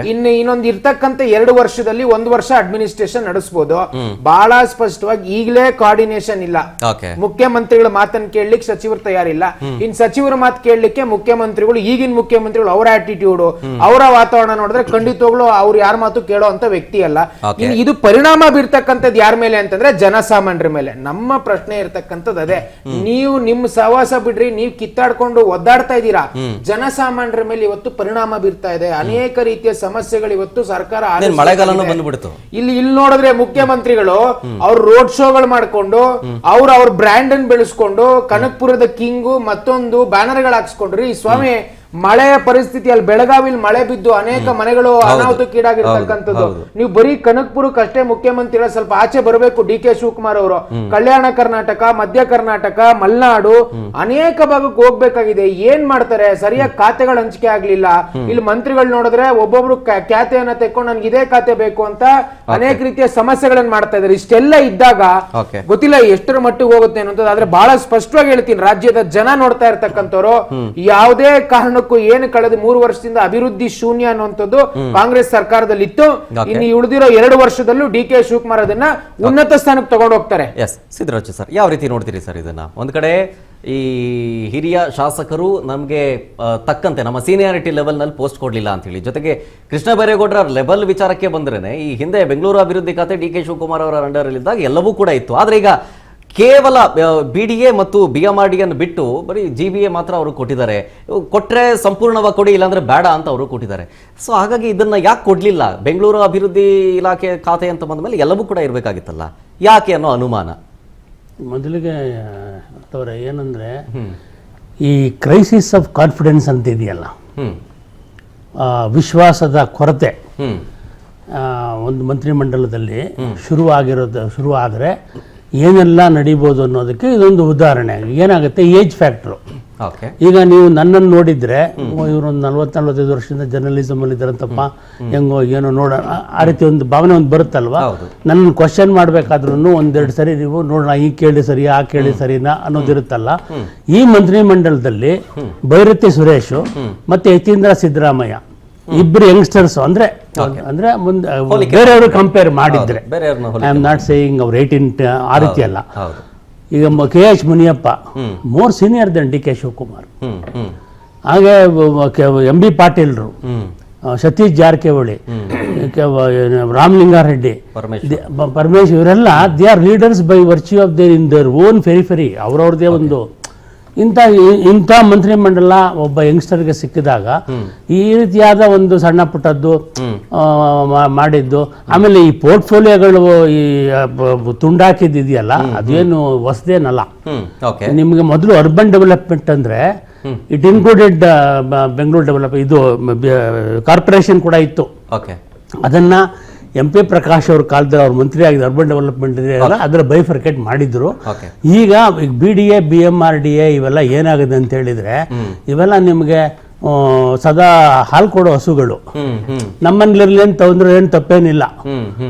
ಇನ್ನೊಂದು ಇರ್ತಕ್ಕಂಥ 2 ವರ್ಷದಲ್ಲಿ 1 ವರ್ಷ ಅಡ್ಮಿನಿಸ್ಟ್ರೇಷನ್ ನಡೆಸಬಹುದು. ಬಹಳ ಸ್ಪಷ್ಟವಾಗಿ ಈಗಲೇ ಕೋಆರ್ಡಿನೇಷನ್ ಇಲ್ಲ. ಮುಖ್ಯಮಂತ್ರಿಗಳ ಮಾತನ್ನು ಕೇಳಲಿಕ್ಕೆ ಸಚಿವರು ತಯಾರಿಲ್ಲ. ಇನ್ ಸಚಿವರ ಮಾತು ಕೇಳಲಿಕ್ಕೆ ಮುಖ್ಯಮಂತ್ರಿಗಳು, ಈಗಿನ ಮುಖ್ಯಮಂತ್ರಿಗಳು ಅವರ ಆಟಿಟ್ಯೂಡ್, ಅವರ ವಾತಾವರಣ ನೋಡಿದ್ರೆ ಖಂಡಿತವಾಗ್ಲೂ ಅವ್ರು ಯಾರ ಮಾತು ಕೇಳೋ ಅಂತ ವ್ಯಕ್ತಿ ಅಲ್ಲ. ಇದು ಪರಿಣಾಮ ಬೀರ್ತಕ್ಕಂಥದ್ದು ಯಾರ ಮೇಲೆ ಅಂತಂದ್ರೆ ಜನಸಾಮಾನ್ಯರ ಮೇಲೆ. ನಮ್ಮ ಪ್ರಶ್ನೆ ಇರ್ತಕ್ಕಂಥದ್ದು ಅದೇ, ನೀವು ನಿಮ್ಮ ಸಹವಾಸ ಬಿಡ್ರಿ, ನೀವು ಕಿತ್ತಾಡ್ಕೊಂಡು ಒದ್ದಾಡ್ತಾ ಇದ್ದೀರಾ. ಜನಸಾಮಾನ್ಯರ ಮೇಲೆ ಇವತ್ತು ಪರಿಣಾಮ ಬೀರ್ತಾ ಇದೆ. ಅನೇಕ ರೀತಿಯ ಸಮಸ್ಯೆಗಳು ಇವತ್ತು ಸರ್ಕಾರ ಇಲ್ಲಿ ನೋಡಿದ್ರೆ ಮುಖ್ಯಮಂತ್ರಿಗಳು ಅವ್ರ ರೋಡ್ ಶೋಗಳು ಮಾಡ್ಕೊಂಡು ಅವ್ರ ಬ್ರ್ಯಾಂಡ್ ಅನ್ನು ಬೆಳೆಸ್ಕೊಂಡು ಕನಕಪುರದ ಕಿಂಗು ಮತ್ತೊಂದು ಬ್ಯಾನರ್ಗಳು ಹಾಕ್ಸ್ಕೊಂಡ್ರಿ. ಸ್ವಾಮಿ, ಮಳೆಯ ಪರಿಸ್ಥಿತಿಯಲ್ಲಿ ಬೆಳಗಾವಿಲಿ ಮಳೆ ಬಿದ್ದು ಅನೇಕ ಮನೆಗಳು ಅನಾಹುತಕ್ಕೀಡಾಗಿರ್ತಕ್ಕಂಥದ್ದು. ನೀವು ಬರೀ ಕನಕಪುರಕ್ಕಷ್ಟೇ ಮುಖ್ಯಮಂತ್ರಿಗಳು ಸ್ವಲ್ಪ ಆಚೆ ಬರಬೇಕು. DK ಶಿವಕುಮಾರ್ ಅವರು ಕಲ್ಯಾಣ ಕರ್ನಾಟಕ, ಮಧ್ಯ ಕರ್ನಾಟಕ, ಮಲೆನಾಡು ಅನೇಕ ಭಾಗಕ್ಕೆ ಹೋಗ್ಬೇಕಾಗಿದೆ. ಏನ್ ಮಾಡ್ತಾರೆ? ಸರಿಯಾಗಿ ಖಾತೆಗಳ ಹಂಚಿಕೆ ಆಗ್ಲಿಲ್ಲ. ಇಲ್ಲಿ ಮಂತ್ರಿಗಳು ನೋಡಿದ್ರೆ ಒಬ್ಬೊಬ್ರು ಖ್ಯಾತೆಯನ್ನ ತೆಕ್ಕೊಂಡು ನನ್ಗೆ ಇದೇ ಖಾತೆ ಬೇಕು ಅಂತ ಅನೇಕ ರೀತಿಯ ಸಮಸ್ಯೆಗಳನ್ನ ಮಾಡ್ತಾ ಇದ್ದಾರೆ. ಇಷ್ಟೆಲ್ಲ ಇದ್ದಾಗ ಗೊತ್ತಿಲ್ಲ ಎಷ್ಟರ ಮಟ್ಟಿಗೆ ಹೋಗುತ್ತೆ ಅನ್ನೋದು. ಆದ್ರೆ ಬಹಳ ಸ್ಪಷ್ಟವಾಗಿ ಹೇಳ್ತೀನಿ, ರಾಜ್ಯದ ಜನ ನೋಡ್ತಾ ಇರ್ತಕ್ಕಂಥವ್ರು ಯಾವುದೇ ಕಾರಣ ಏನು ಕಳೆದ 3 ವರ್ಷದಿಂದ ಅಭಿವೃದ್ಧಿ ಶೂನ್ಯ ಅನ್ನುವಂಥದ್ದು ಕಾಂಗ್ರೆಸ್ ಸರ್ಕಾರದಲ್ಲಿ ಇತ್ತು. ಇನ್ನು ಉಳಿದಿರೋ 2 ವರ್ಷದಲ್ಲೂ DK ಶಿವಕುಮಾರ್ ಅದನ್ನ ಉನ್ನತ ಸ್ಥಾನಕ್ಕೆ ತಗೊಂಡು ಹೋಗ್ತಾರೆ.
ಸಿದ್ದರಾಜು ಸರ್, ಯಾವ ರೀತಿ ನೋಡ್ತೀರಿ ಸರ್ ಇದನ್ನ? ಒಂದ್ ಕಡೆ ಈ ಹಿರಿಯ ಶಾಸಕರು ನಮಗೆ ತಕ್ಕಂತೆ ನಮ್ಮ ಸೀನಿಯಾರಿಟಿ ಲೆವೆಲ್ ನಲ್ಲಿ ಪೋಸ್ಟ್ ಕೊಡ್ಲಿಲ್ಲ ಅಂತ ಹೇಳಿ, ಜೊತೆಗೆ ಕೃಷ್ಣ ಬೈರೇಗೌಡರ ಲೆವೆಲ್ ವಿಚಾರಕ್ಕೆ ಬಂದ್ರೇನೆ ಈ ಹಿಂದೆ ಬೆಂಗಳೂರು ಅಭಿವೃದ್ಧಿ ಖಾತೆ DK ಶಿವಕುಮಾರ್ ಅವರ ಅಂಡರ್ ಇದ್ದಾಗ ಎಲ್ಲವೂ ಕೂಡ ಇತ್ತು. ಆದ್ರೆ ಈಗ ಕೇವಲ BDA ಮತ್ತು BMRDA ಬಿಟ್ಟು ಬರೀ GBA ಮಾತ್ರ ಅವರು ಕೊಟ್ಟಿದ್ದಾರೆ. ಕೊಟ್ಟರೆ ಸಂಪೂರ್ಣವಾಗಿ ಕೊಡಿ, ಇಲ್ಲಾಂದ್ರೆ ಬೇಡ ಅಂತ ಅವರು ಕೊಟ್ಟಿದ್ದಾರೆ. ಸೊ ಹಾಗಾಗಿ ಇದನ್ನ ಯಾಕೆ ಕೊಡ್ಲಿಲ್ಲ? ಬೆಂಗಳೂರು ಅಭಿವೃದ್ಧಿ ಇಲಾಖೆ ಖಾತೆ ಅಂತ ಬಂದ ಮೇಲೆ ಎಲ್ಲವೂ ಕೂಡ ಇರಬೇಕಾಗಿತ್ತಲ್ಲ, ಯಾಕೆ ಅನ್ನೋ ಅನುಮಾನ.
ಮೊದಲಿಗೆ ಏನಂದ್ರೆ, ಈ ಕ್ರೈಸಿಸ್ ಆಫ್ ಕಾನ್ಫಿಡೆನ್ಸ್ ಅಂತ ಇದೆಯಲ್ಲ, ವಿಶ್ವಾಸದ ಕೊರತೆ ಒಂದು ಮಂತ್ರಿಮಂಡಲದಲ್ಲಿ ಶುರು ಆದರೆ ಏನೆಲ್ಲ ನಡೀಬೋದು ಅನ್ನೋದಕ್ಕೆ ಇದೊಂದು ಉದಾಹರಣೆ. ಏನಾಗುತ್ತೆ, ಏಜ್ ಫ್ಯಾಕ್ಟ್ರು. ಈಗ ನೀವು ನನ್ನನ್ನು ನೋಡಿದ್ರೆ, ಇವರೊಂದು 40-45 ವರ್ಷದಿಂದ ಜರ್ನಲಿಸಮ್ ಅಲ್ಲಿ ಇದ್ದಾರಂತಪ್ಪ, ಹೆಂಗೋ ಏನೋ ನೋಡೋಣ ಆ ರೀತಿ ಒಂದು ಭಾವನೆ ಒಂದು ಬರುತ್ತಲ್ವಾ. ನನ್ನ ಕ್ವಶನ್ ಮಾಡ್ಬೇಕಾದ್ರೂ 1-2 ಸರಿ ನೀವು ನೋಡೋಣ, ಈ ಕೇಳಿ ಸರಿ, ಆ ಕೇಳಿ ಸರಿನಾ ಅನ್ನೋದಿರುತ್ತಲ್ಲ. ಈ ಮಂತ್ರಿಮಂಡಲದಲ್ಲಿ ಭೈರತಿ ಸುರೇಶ್ ಮತ್ತೆ ಯತೀಂದ್ರ ಸಿದ್ದರಾಮಯ್ಯ ಇಬ್ಬರು ಯಂಗ್ಸ್ಟರ್ಸ್, ಅಂದ್ರೆ ಬೇರೆಯವರು ಕಂಪೇರ್ ಮಾಡಿದ್ರೆ, ಐ ಆಮ್ ನಾಟ್ ಸೇಯಿಂಗ್ ಅವ್ರು 18 ಆ ರೀತಿ ಅಲ್ಲ. ಈಗ KH Muniyappa more senior than DK Shivakumar. ಹಾಗೆ MB ಪಾಟೀಲ್ರು, ಸತೀಶ್ ಜಾರಕಿಹೊಳಿ, ರಾಮಲಿಂಗಾರೆಡ್ಡಿ, ಪರಮೇಶ್, ಇವರೆಲ್ಲ they are leaders by virtue of their in their own periphery. ಅವ್ರವ್ರದೇ ಒಂದು ಇಂಥ ಮಂತ್ರಿಮಂಡಲ ಒಬ್ಬ ಯಂಗ್ಸ್ಟರ್ಗೆ ಸಿಕ್ಕಿದಾಗ ಈ ರೀತಿಯಾದ ಒಂದು ಸಣ್ಣ ಪುಟ್ಟದ್ದು ಮಾಡಿದ್ದು. ಆಮೇಲೆ ಈ ಪೋರ್ಟ್ಫೋಲಿಯೋಗಳು ಈ ತುಂಡಾಕಿದ್ದಿದೆಯಲ್ಲ, ಅದೇನು ಹೊಸದೇನಲ್ಲ. ನಿಮಗೆ ಮೊದಲು ಅರ್ಬನ್ ಡೆವಲಪ್ಮೆಂಟ್ ಅಂದ್ರೆ ಇಟ್ ಇನ್ಕ್ಲೂಡೆಡ್ ಬೆಂಗಳೂರು ಡೆವಲಪ್, ಇದು ಕಾರ್ಪೊರೇಷನ್ ಕೂಡ ಇತ್ತು. ಅದನ್ನ MP ಪ್ರಕಾಶ್ ಅವ್ರ ಕಾಲದಲ್ಲಿ ಅವ್ರ ಮಂತ್ರಿ ಆಗಿದ್ದು ಅರ್ಬನ್ ಡೆವಲಪ್ಮೆಂಟ್ ಇದೆಯಲ್ಲ, ಅದರ ಬೈಫರ್ಕೇಟ್ ಮಾಡಿದ್ರು. ಈಗ BDA BMRDA ಇವೆಲ್ಲ ಏನಾಗಿದೆ ಅಂತ ಹೇಳಿದ್ರೆ, ಇವೆಲ್ಲ ನಿಮಗೆ ಸದಾ ಹಾಲು ಕೊಡೋ ಹಸುಗಳು. ನಮ್ಮನೇಲಿ ಏನು ತಪ್ಪೇನಿಲ್ಲ.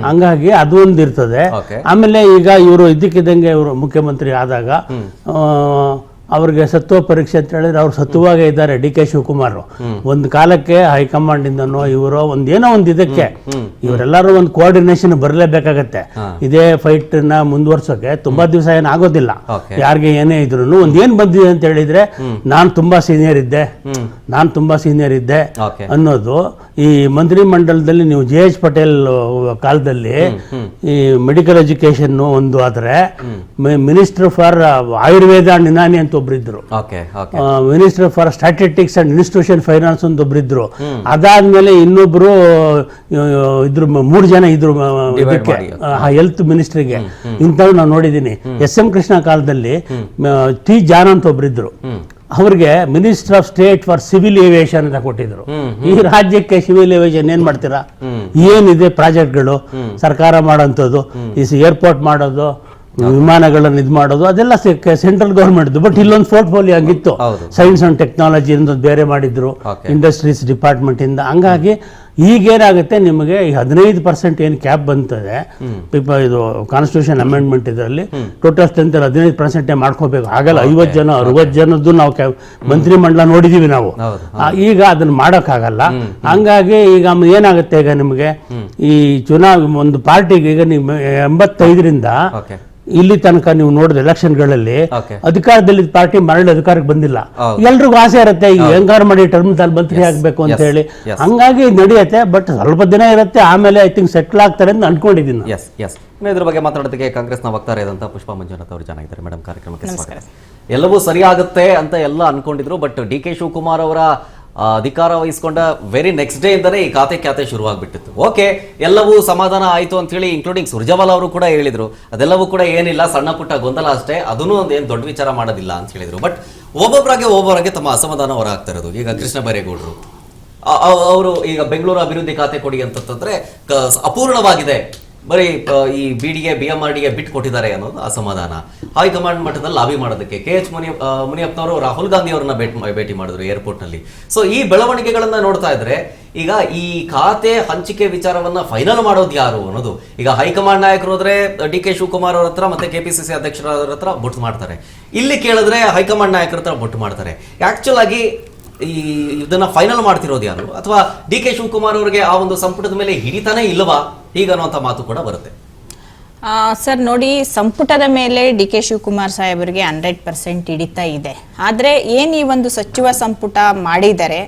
ಹಂಗಾಗಿ ಅದು ಒಂದಿರ್ತದೆ. ಆಮೇಲೆ ಈಗ ಇವರು ಇದ್ದಕ್ಕಿದ್ದಂಗೆ ಇವರು ಮುಖ್ಯಮಂತ್ರಿ ಆದಾಗ ಅವ್ರಿಗೆ ಸತ್ವ ಪರೀಕ್ಷೆ ಅಂತ ಹೇಳಿದ್ರೆ ಅವ್ರು ಸತ್ವವಾಗೇ ಇದ್ದಾರೆ. ಡಿ ಕೆ ಶಿವಕುಮಾರ್ ಒಂದು ಕಾಲಕ್ಕೆ ಹೈಕಮಾಂಡ್ ಇಂದನೋ ಇವರೋ ಒಂದೇನೋ ಒಂದು ಇದಕ್ಕೆ ಇವರೆಲ್ಲರೂ ಒಂದು ಕೋಆರ್ಡಿನೇಷನ್ ಬರಲೇಬೇಕಾಗತ್ತೆ. ಇದೇ ಫೈಟ್ ನ ಮುಂದುವರ್ಸೋಕೆ ತುಂಬಾ ದಿವಸ ಏನಾಗೋದಿಲ್ಲ. ಯಾರಿಗೆ ಏನೇ ಇದ್ರು ಒಂದೇನ್ ಬಂದಿದೆ ಅಂತ ಹೇಳಿದ್ರೆ ನಾನು ತುಂಬಾ ಸೀನಿಯರ್ ಇದ್ದೆ ಅನ್ನೋದು. ಈ ಮಂತ್ರಿ ಮಂಡಲದಲ್ಲಿ ನೀವು ಜೆ ಎಚ್ ಪಟೇಲ್ ಕಾಲದಲ್ಲಿ ಈ ಮೆಡಿಕಲ್ ಎಜುಕೇಶನ್ ಒಂದು ಆದ್ರೆ minister for Ayurveda and Unani ಅಂತ ಒಬ್ರಿದ್ರು, minister for statistics and institution finance ಅಂತ ಒಬ್ರಿದ್ರು. ಅದಾದ್ಮೇಲೆ ಇನ್ನೊಬ್ರು ಇದ್ರು, 3 ಜನ ಇದ್ರು ಇದಕ್ಕೆ ಹೆಲ್ತ್ ಮಿನಿಸ್ಟ್ರಿಗೆ. ಇಂಥವ್ರು ನಾವು ನೋಡಿದ್ದೀನಿ. ಎಸ್.ಎಂ. ಕೃಷ್ಣ ಕಾಲದಲ್ಲಿ ಟಿ ಜಾನ್ ಅಂತ ಒಬ್ರಿದ್ರು, ಅವ್ರಿಗೆ minister of state for civil aviation ಅಂತ ಕೊಟ್ಟಿದ್ರು. ಈ ರಾಜ್ಯಕ್ಕೆ ಸಿವಿಲ್ ಏವಿಯೇಷನ್ ಏನ್ ಮಾಡ್ತೀರಾ? ಏನಿದೆ ಪ್ರಾಜೆಕ್ಟ್ಗಳು ಸರ್ಕಾರ ಮಾಡೋಂಥದ್ದು, ಈ ಏರ್ಪೋರ್ಟ್ ಮಾಡೋದು, ವಿಮಾನಗಳನ್ನು ಇದು ಮಾಡೋದು, ಅದೆಲ್ಲ ಸೆಂಟ್ರಲ್ ಗೌರ್ಮೆಂಟ್. ಬಟ್ ಇಲ್ಲೊಂದು ಪೋರ್ಟ್ಫೋಲಿಯೋ ಹಂಗಿತ್ತು. ಸೈನ್ಸ್ ಅಂಡ್ ಟೆಕ್ನಾಲಜಿ ಬೇರೆ ಮಾಡಿದ್ರು, ಇಂಡಸ್ಟ್ರೀಸ್ ಡಿಪಾರ್ಟ್ಮೆಂಟ್ ಇಂದ. ಹಂಗಾಗಿ ಈಗೇನಾಗುತ್ತೆ, ನಿಮಗೆ 15% ಏನು ಕ್ಯಾಪ್ ಬಂತದೆ ಇದು ಕಾನ್ಸ್ಟಿಟ್ಯೂಷನ್ ಅಮೆಂಡ್ಮೆಂಟ್, ಇದರಲ್ಲಿ ಟೋಟಲ್ ಸ್ಟ್ರೆಂತ್ 15% ಮಾಡ್ಕೋಬೇಕು. ಆಗಲ್ಲ 50 ಜನ 60 ಜನದ್ದು ನಾವು ಮಂತ್ರಿ ಮಂಡಲ ನೋಡಿದೀವಿ ನಾವು. ಈಗ ಅದನ್ನ ಮಾಡೋಕ್ಕಾಗಲ್ಲ. ಹಂಗಾಗಿ ಈಗ ಏನಾಗುತ್ತೆ, ಈಗ ನಿಮಗೆ ಈ ಒಂದು ಪಾರ್ಟಿಗೆ ಈಗ ನೀವು 85ರಿಂದ ಇಲ್ಲಿ ತನಕ ನೀವು ನೋಡಿದ ಎಲೆಕ್ಷನ್ಗಳಲ್ಲಿ ಅಧಿಕಾರದಲ್ಲಿ ಪಾರ್ಟಿ ಮರಳಿ ಅಧಿಕಾರಕ್ಕೆ ಬಂದಿಲ್ಲ. ಎಲ್ರಿಗೂ ಆಸೆ ಇರುತ್ತೆ ಈಗ ಹೆಂಗಾರು ಮಾಡಿ ಟರ್ಮ್ ದಲ್ಲಿ ಮಂತ್ರಿ ಆಗ್ಬೇಕು ಅಂತ ಹೇಳಿ. ಹಂಗಾಗಿ ನಡೆಯುತ್ತೆ. ಬಟ್ ಸ್ವಲ್ಪ ದಿನ ಇರುತ್ತೆ, ಆಮೇಲೆ ಐ ಥಿಂಕ್ ಸೆಟ್ಲ್ ಆಗ್ತಾರೆ ಅಂತ ಅನ್ಕೊಂಡಿದ್ದೀನಿ.
ಇದ್ರ ಬಗ್ಗೆ ಮಾತಾಡೋದಕ್ಕೆ ಕಾಂಗ್ರೆಸ್ನ ವಕ್ತಾರರಾದಂತಹ ಪುಷ್ಪಾ ಮಂಜುನಾಥ್ ಅವರು ಚೆನ್ನಾಗಿದ್ದಾರೆ. ಮೇಡಮ್, ಕಾರ್ಯಕ್ರಮಕ್ಕೆ ಸ್ವಾಗತ. ಎಲ್ಲವೂ ಸರಿಯಾಗುತ್ತೆ ಅಂತ ಎಲ್ಲ ಅನ್ಕೊಂಡಿದ್ರು. ಬಟ್ ಡಿ ಕೆ ಶಿವಕುಮಾರ್ ಅವರ ಅಧಿಕಾರ ವಹಿಸ್ಕೊಂಡ ವೆರಿ ನೆಕ್ಸ್ಟ್ ಡೇ ಇಂದನೇ ಈ ಖಾತೆ ಶುರುವಾಗ್ಬಿಟ್ಟಿತ್ತು. ಓಕೆ, ಎಲ್ಲವೂ ಸಮಾಧಾನ ಆಯ್ತು ಅಂತ ಹೇಳಿ ಇನ್ಕ್ಲೂಡಿಂಗ್ ಸುರ್ಜೇವಾಲಾ ಅವರು ಕೂಡ ಹೇಳಿದ್ರು. ಅದೆಲ್ಲವೂ ಕೂಡ ಏನಿಲ್ಲ, ಸಣ್ಣ ಪುಟ್ಟ ಗೊಂದಲ ಅಷ್ಟೇ, ಅದನ್ನೂ ಒಂದೇನು ದೊಡ್ಡ ವಿಚಾರ ಮಾಡೋದಿಲ್ಲ ಅಂತ ಹೇಳಿದ್ರು. ಬಟ್ ಒಬ್ಬೊಬ್ಬರಾಗೆ ತಮ್ಮ ಅಸಮಾಧಾನ ಹೊರಹಾಕ್ತಾ ಇರೋದು. ಈಗ ಕೃಷ್ಣ ಬೈರೇಗೌಡರು ಅವರು ಈಗ ಬೆಂಗಳೂರು ಅಭಿವೃದ್ಧಿ ಖಾತೆ ಕೊಡಿ ಅಂತಂದ್ರೆ ಅಪೂರ್ಣವಾಗಿದೆ, ಬರೀ ಈ ಬಿಡಿಗೆ BMRDಗೆ ಬಿಟ್ಟು ಕೊಟ್ಟಿದ್ದಾರೆ ಅನ್ನೋದು ಅಸಮಾಧಾನ. ಹೈಕಮಾಂಡ್ ಮಟ್ಟದಲ್ಲಿ ಲಾಬಿ ಮಾಡೋದಕ್ಕೆ KH ಮುನಿಯಪ್ಪನವರು ರಾಹುಲ್ ಗಾಂಧಿ ಅವರನ್ನ ಭೇಟಿ ಮಾಡಿದ್ರು ಏರ್ಪೋರ್ಟ್ ನಲ್ಲಿ. ಸೊ ಈ ಬೆಳವಣಿಗೆಗಳನ್ನ ನೋಡ್ತಾ ಇದ್ರೆ ಈಗ ಈ ಖಾತೆ ಹಂಚಿಕೆ ವಿಚಾರವನ್ನ ಫೈನಲ್ ಮಾಡೋದು ಯಾರು ಅನ್ನೋದು. ಈಗ ಹೈಕಮಾಂಡ್ ನಾಯಕರು ಹೋದ್ರೆ ಡಿ ಕೆ ಶಿವಕುಮಾರ್ ಅವ್ರ ಹತ್ರ ಮತ್ತೆ KPCC ಅಧ್ಯಕ್ಷರ ಹತ್ರ ಬೊಟ್ಟು ಮಾಡ್ತಾರೆ. ಇಲ್ಲಿ ಕೇಳಿದ್ರೆ ಹೈಕಮಾಂಡ್ ನಾಯಕರ ಹತ್ರ ಬೊಟ್ಟು ಮಾಡ್ತಾರೆ. ಆಕ್ಚುಲ್ ಆಗಿ ಇದನ್ನ ಫೈನಲ್ ಮಾಡ್ತಿರೋದು ಯಾರು? ಅಥವಾ ಡಿ ಕೆ ಶಿವಕುಮಾರ್ ಅವರಿಗೆ ಆ ಒಂದು ಸಂಪುಟದ ಮೇಲೆ ಹಿಡಿತಾನೆ ಇಲ್ಲವಾ ಹೀಗನ್ನುವಂತ ಮಾತು ಕೂಡ ಬರುತ್ತೆ.
ಸರ್ ನೋಡಿ, ಸಂಪುಟದ ಮೇಲೆ ಡಿ ಕೆ ಶಿವಕುಮಾರ್ ಸಾಹೇಬರಿಗೆ 100% ಹಿಡಿತಾ ಇದೆ. ಆದರೆ ಏನು ಈ ಒಂದು ಸಚಿವ ಸಂಪುಟ ಮಾಡಿದರೆ,